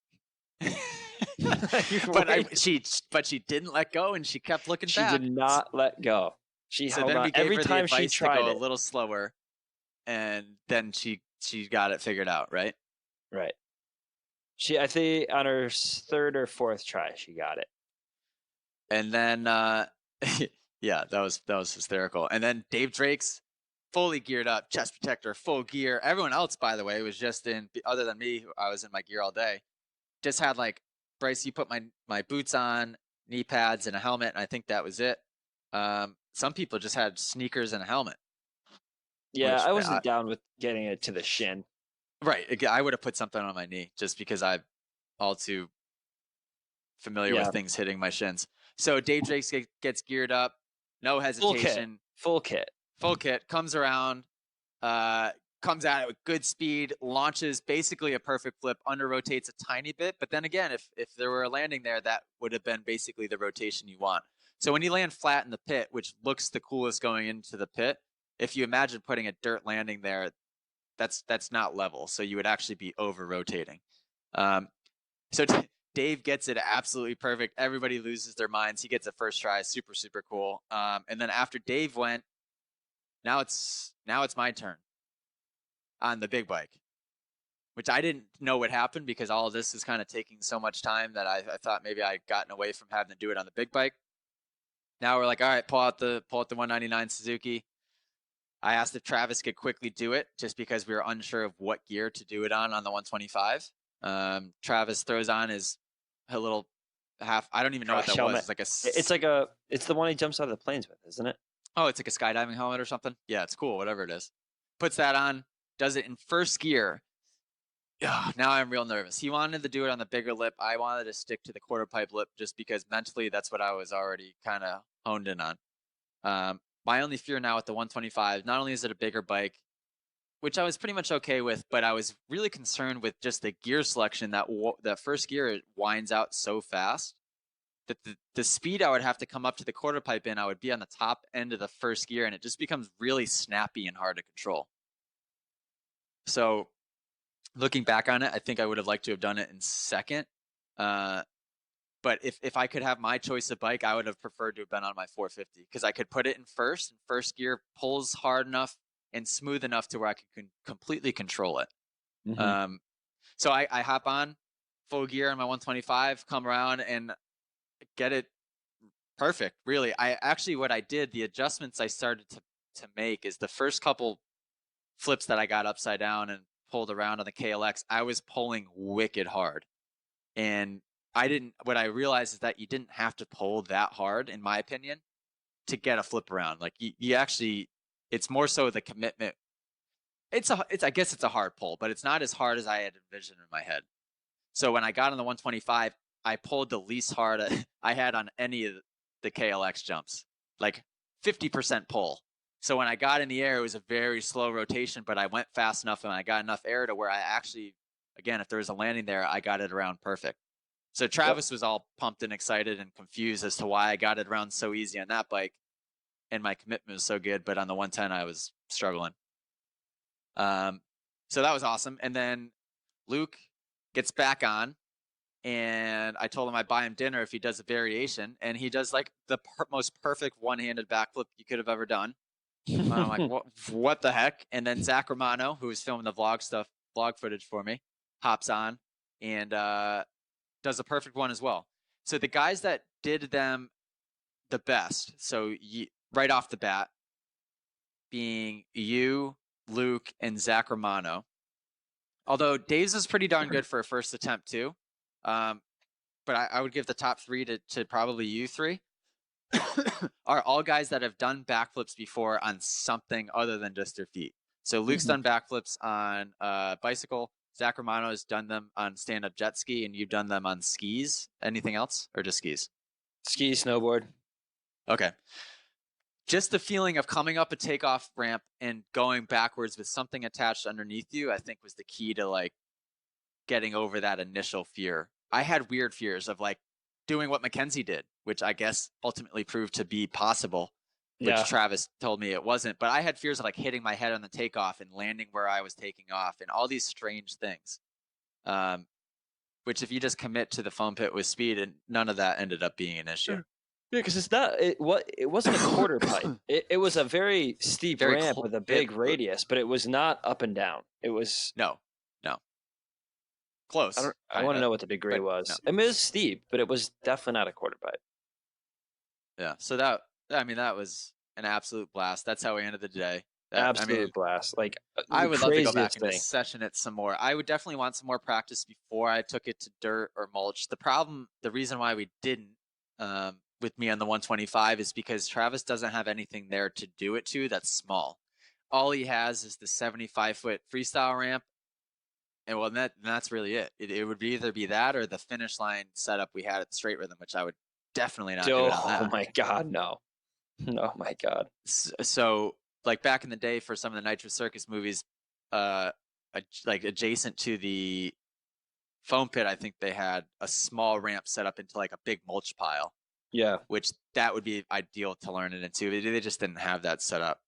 Speaker 1: But she didn't let go and she kept looking back.
Speaker 2: She did not let go. She held on. Every time she tried
Speaker 1: to go a little slower, and then she got it figured out, right?
Speaker 2: Right. I think on her third or fourth try, she got it.
Speaker 1: And then, yeah, that was hysterical. And then Dave Drake's fully geared up, chest protector, full gear. Everyone else, by the way, was just other than me, I was in my gear all day. Just had like, Bryce, you put my boots on, knee pads, and a helmet, and I think that was it. Some people just had sneakers and a helmet.
Speaker 2: Yeah, I wasn't down with getting it to the shin.
Speaker 1: Right. I would have put something on my knee just because I'm all too familiar with things hitting my shins. So Dave Drake gets geared up, no hesitation.
Speaker 2: Full kit.
Speaker 1: Comes around, comes at it with good speed, launches basically a perfect flip, under rotates a tiny bit. But then again, if there were a landing there, that would have been basically the rotation you want. So when you land flat in the pit, which looks the coolest going into the pit, if you imagine putting a dirt landing there, that's not level. So you would actually be over rotating. So Dave gets it absolutely perfect. Everybody loses their minds. He gets a first try. Super, super cool. And then after Dave went, now it's my turn on the big bike, which I didn't know would happen because all of this is kind of taking so much time that I thought maybe I'd gotten away from having to do it on the big bike. Now we're like, all right, pull out the 199 Suzuki. I asked if Travis could quickly do it just because we were unsure of what gear to do it on the 125. Travis throws on his little half. I don't even know what that
Speaker 2: helmet.
Speaker 1: was.
Speaker 2: It's the one he jumps out of the planes with, isn't it?
Speaker 1: Oh, it's like a skydiving helmet or something. Yeah, it's cool. Whatever it is, puts that on, does it in first gear. Now I'm real nervous. He wanted to do it on the bigger lip. I wanted to stick to the quarter pipe lip just because mentally that's what I was already kind of honed in on. My only fear now with the 125, not only is it a bigger bike, which I was pretty much okay with, but I was really concerned with just the gear selection. That first gear, it winds out so fast that the speed I would have to come up to the quarter pipe in, I would be on the top end of the first gear, and it just becomes really snappy and hard to control. So looking back on it, I think I would have liked to have done it in second. But if I could have my choice of bike, I would have preferred to have been on my 450 because I could put it in first, and first gear pulls hard enough and smooth enough to where I could completely control it. Mm-hmm. So I hop on full gear on my 125, come around and get it perfect. Really, what I did, the adjustments I started to make is the first couple flips that I got upside down and pulled around on the KLX, I was pulling wicked hard. And what I realized is that you didn't have to pull that hard, in my opinion, to get a flip around. Like you actually, it's more so the commitment. I guess it's a hard pull, but it's not as hard as I had envisioned in my head. So when I got on the 125, I pulled the least hard I had on any of the KLX jumps, like 50% pull. So when I got in the air, it was a very slow rotation, but I went fast enough and I got enough air to where I actually, again, if there was a landing there, I got it around perfect. So Travis was all pumped and excited and confused as to why I got it around so easy on that bike, and my commitment was so good, but on the 110 I was struggling. So that was awesome. And then Luke gets back on, and I told him I'd buy him dinner if he does a variation, and he does like the most perfect one-handed backflip you could have ever done. And I'm like, what the heck? And then Zach Romano, who was filming the vlog footage for me, hops on and does a perfect one as well. So the guys that did them the best, so right off the bat, being you, Luke, and Zach Romano. Although Dave's is pretty darn good for a first attempt too. But I would give the top 3 to probably you 3. Are all guys that have done backflips before on something other than just their feet. So Luke's done backflips on bicycle. Zach Romano has done them on stand-up jet ski, and you've done them on skis. Anything else, or just skis?
Speaker 2: Ski, snowboard.
Speaker 1: Okay. Just the feeling of coming up a takeoff ramp and going backwards with something attached underneath you, I think was the key to like getting over that initial fear. I had weird fears of like doing what Mackenzie did, which I guess ultimately proved to be possible, which Travis told me it wasn't. But I had fears of like hitting my head on the takeoff and landing where I was taking off and all these strange things. Which if you just commit to the foam pit with speed, and none of that ended up being an issue.
Speaker 2: Yeah, because it wasn't a quarter pipe. It was a very steep ramp with a big radius, but it was not up and down. It was
Speaker 1: no. Close.
Speaker 2: I want to know what the degree was. No. I mean, it was steep, but it was definitely not a quarter pipe.
Speaker 1: Yeah. So that was an absolute blast. That's how we ended the day.
Speaker 2: Absolute blast. Like
Speaker 1: I would love to go back and session it some more. I would definitely want some more practice before I took it to dirt or mulch. The reason why we didn't with me on the 125 is because Travis doesn't have anything there to do it to that's small. All he has is the 75-foot freestyle ramp. And well, that's really it. It would either be that or the finish line setup we had at the straight rhythm, which I would definitely not do it on that.
Speaker 2: Oh my God, no. Oh my God.
Speaker 1: So like back in the day for some of the Nitro Circus movies, like adjacent to the foam pit, I think they had a small ramp set up into like a big mulch pile.
Speaker 2: Yeah.
Speaker 1: Which that would be ideal to learn it into. They just didn't have that set up.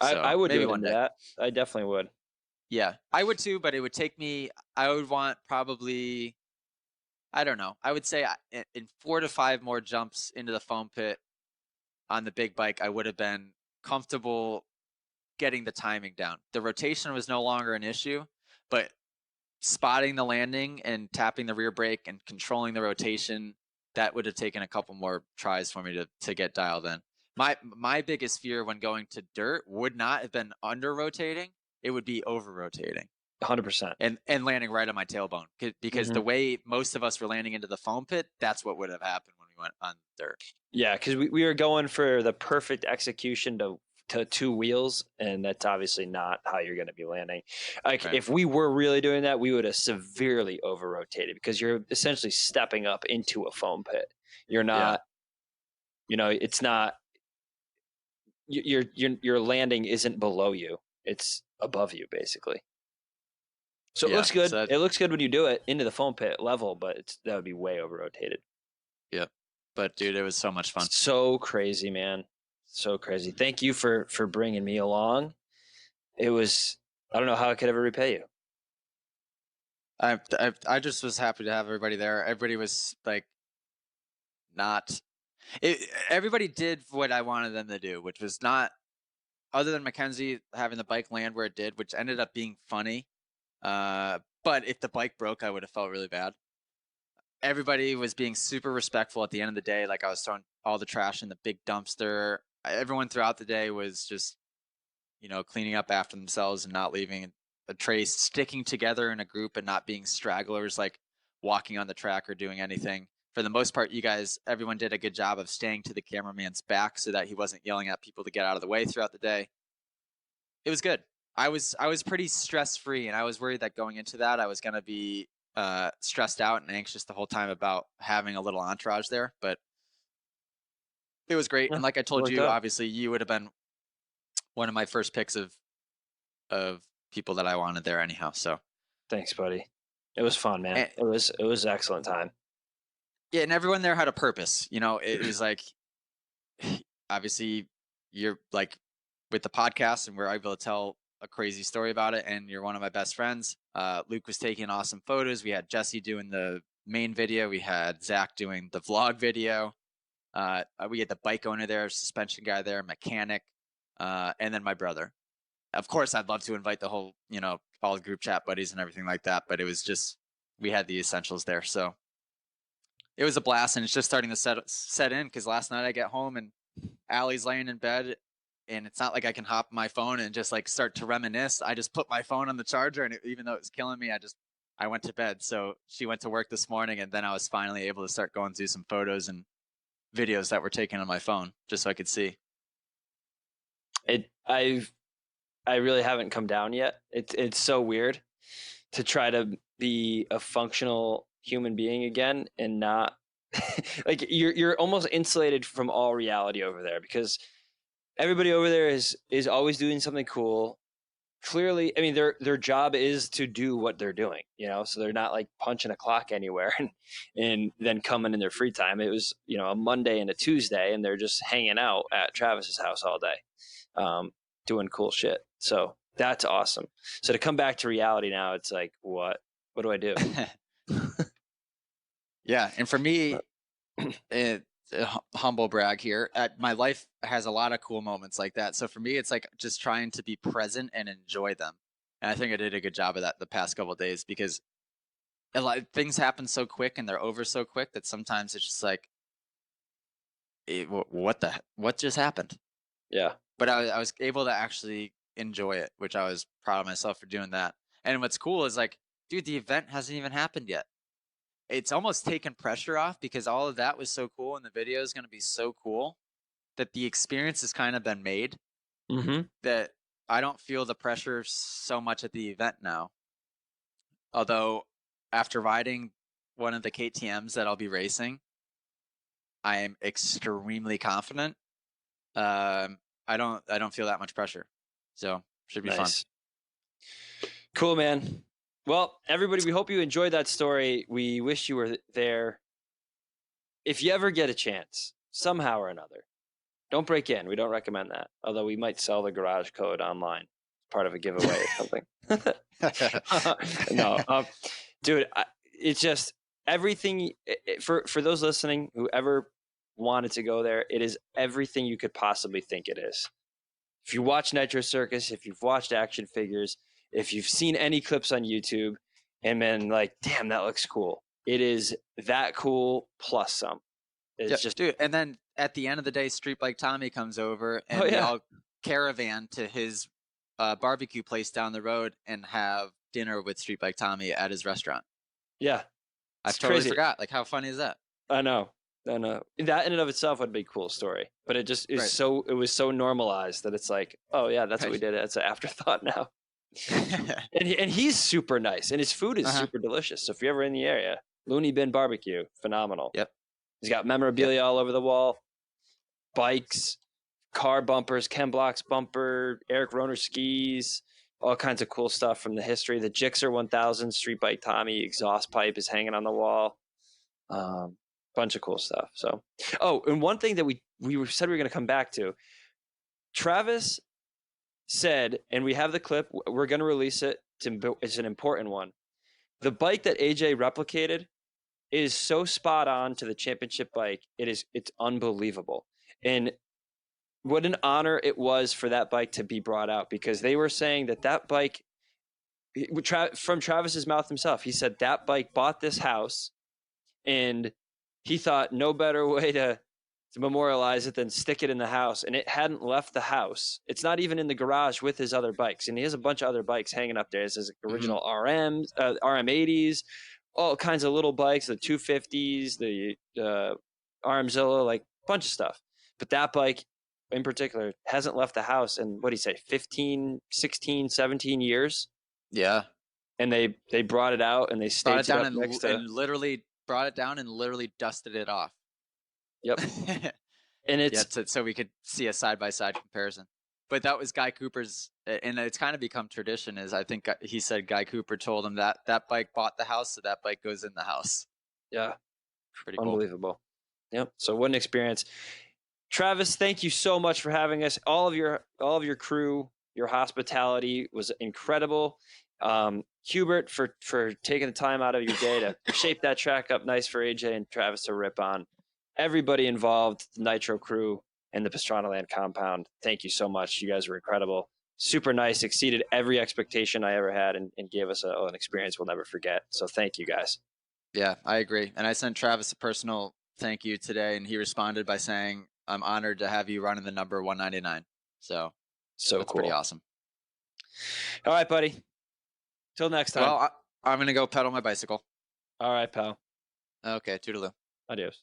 Speaker 2: So I would do that. I definitely would.
Speaker 1: Yeah, I would too, but it would take me, I would want probably, I don't know. I would say in 4 to 5 more jumps into the foam pit on the big bike, I would have been comfortable getting the timing down. The rotation was no longer an issue, but spotting the landing and tapping the rear brake and controlling the rotation, that would have taken a couple more tries for me to get dialed in. My biggest fear when going to dirt would not have been under rotating. It would be over rotating.
Speaker 2: 100%.
Speaker 1: And landing right on my tailbone. Because the way most of us were landing into the foam pit, that's what would have happened when we went on dirt.
Speaker 2: Yeah, because we were going for the perfect execution to 2 wheels, and that's obviously not how you're going to be landing. Like if we were really doing that, we would have severely over rotated because you're essentially stepping up into a foam pit. You're not, it's not, your landing isn't below you. It's above you, basically. So it looks good. So it looks good when you do it into the foam pit level, but that would be way over rotated.
Speaker 1: Yep. But dude, it was so much fun.
Speaker 2: So crazy, man. So crazy. Thank you for bringing me along. It was, I don't know how I could ever repay you.
Speaker 1: I just was happy to have everybody there. Everybody was like, everybody did what I wanted them to do, which was not, other than Mackenzie having the bike land where it did, which ended up being funny. But if the bike broke, I would have felt really bad. Everybody was being super respectful at the end of the day. Like I was throwing all the trash in the big dumpster. Everyone throughout the day was just, cleaning up after themselves and not leaving a trace, sticking together in a group and not being stragglers, like walking on the track or doing anything. For the most part, everyone did a good job of staying to the cameraman's back so that he wasn't yelling at people to get out of the way throughout the day. It was good. I was pretty stress-free, and I was worried that going into that, I was going to be stressed out and anxious the whole time about having a little entourage there, but it was great. And like I told you, obviously, you would have been one of my first picks of people that I wanted there anyhow. So
Speaker 2: thanks, buddy. It was fun, man. It was excellent time.
Speaker 1: Yeah, and everyone there had a purpose. You know, it was like, obviously, you're like with the podcast, and we're able to tell a crazy story about it. And you're one of my best friends. Luke was taking awesome photos. We had Jesse doing the main video. We had Zach doing the vlog video. We had the bike owner there, suspension guy there, mechanic, and then my brother. Of course, I'd love to invite the whole, you know, all the group chat buddies and everything like that. But it was just, we had the essentials there. So it was a blast, and it's just starting to set in, because last night I get home and Allie's laying in bed, and it's not like I can hop my phone and just like start to reminisce. I just put my phone on the charger, and even though it was killing me, I went to bed. So she went to work this morning, and then I was finally able to start going through some photos and videos that were taken on my phone just so I could see.
Speaker 2: I really haven't come down yet. It's so weird to try to be a functional human being again and not like you're almost insulated from all reality over there, because everybody over there is always doing something cool. Clearly, I mean, their job is to do what they're doing, you know, so they're not like punching a clock anywhere and then coming in their free time. It was, you know, a Monday and a Tuesday, and they're just hanging out at Travis's house all day, doing cool shit. So that's awesome. So to come back to reality now, it's like, what do I do?
Speaker 1: Yeah, and for me, humble brag here, my life has a lot of cool moments like that. So for me, it's like just trying to be present and enjoy them. And I think I did a good job of that the past couple of days, because a lot of things happen so quick and they're over so quick that sometimes it's just like, what just happened?
Speaker 2: Yeah.
Speaker 1: But I was able to actually enjoy it, which I was proud of myself for doing that. And what's cool is like, dude, the event hasn't even happened yet. It's almost taken pressure off, because all of that was so cool, and the video is going to be so cool that the experience has kind of been made, that I don't feel the pressure so much at the event now. Although after riding one of the KTMs that I'll be racing, I am extremely confident. I don't feel that much pressure, so should be fun.
Speaker 2: Cool, man. Well, everybody, we hope you enjoyed that story. We wish you were there. If you ever get a chance, somehow or another, don't break in. We don't recommend that. Although we might sell the garage code online, part of a giveaway or something. No, dude, it's just everything. For those listening who ever wanted to go there, it is everything you could possibly think it is. If you watch Nitro Circus, if you've watched action figures, if you've seen any clips on YouTube and been like, damn, that looks cool. It is that cool plus some. It's just,
Speaker 1: dude. And then at the end of the day, Street Bike Tommy comes over, and we all caravan to his barbecue place down the road and have dinner with Street Bike Tommy at his restaurant.
Speaker 2: Yeah.
Speaker 1: I totally forgot. Like, how funny is that?
Speaker 2: I know. That in and of itself would be a cool story, but it just is it was so normalized that it's like, oh yeah, that's what we did. It's an afterthought now. and he's super nice, and his food is super delicious. So if you're ever in the area, Looney Bin Barbecue, phenomenal.
Speaker 1: Yep.
Speaker 2: He's got memorabilia all over the wall, bikes, car bumpers, Ken Block's bumper, Eric Roner skis, all kinds of cool stuff from the history. The Gixxer 1000 Street Bike Tommy exhaust pipe is hanging on the wall. Bunch of cool stuff. So, and one thing that we said we were going to come back to, Travis said, and we have the clip, we're going to release it. It's an important one. The bike that AJ replicated is so spot on to the championship bike. It's unbelievable. And what an honor it was for that bike to be brought out, because they were saying that bike, from Travis's mouth himself, he said that bike bought this house, and he thought no better way to memorialize it than stick it in the house. And it hadn't left the house. It's not even in the garage with his other bikes. And he has a bunch of other bikes hanging up there. It's his original RM80s, all kinds of little bikes, the 250s, the RMzilla, like a bunch of stuff. But that bike in particular hasn't left the house in, what do you say, 15, 16, 17 years?
Speaker 1: Yeah.
Speaker 2: And they brought it out, and they staged it up next to...
Speaker 1: and literally brought it down and literally dusted it off.
Speaker 2: Yep. And it's
Speaker 1: so we could see a side-by-side comparison. But that was Guy Cooper's, and it's kind of become tradition, is I think he said Guy Cooper told him that bike bought the house, so that bike goes in the house.
Speaker 2: Yeah.
Speaker 1: Pretty cool.
Speaker 2: Unbelievable. Yep. So what an experience. Travis, thank you so much for having us. All of your crew, your hospitality was incredible. Hubert for taking the time out of your day to shape that track up nice for AJ and Travis to rip on. Everybody involved, the Nitro crew and the Pastranaland compound. Thank you so much. You guys were incredible. Super nice, exceeded every expectation I ever had and gave us an experience we'll never forget. So thank you guys.
Speaker 1: Yeah, I agree. And I sent Travis a personal thank you today, and he responded by saying, I'm honored to have you running the number 199. So that's
Speaker 2: cool.
Speaker 1: pretty awesome.
Speaker 2: All right, buddy. Till next time.
Speaker 1: Well, I'm going to go pedal my bicycle.
Speaker 2: All right, pal.
Speaker 1: Okay, toodaloo.
Speaker 2: Adios.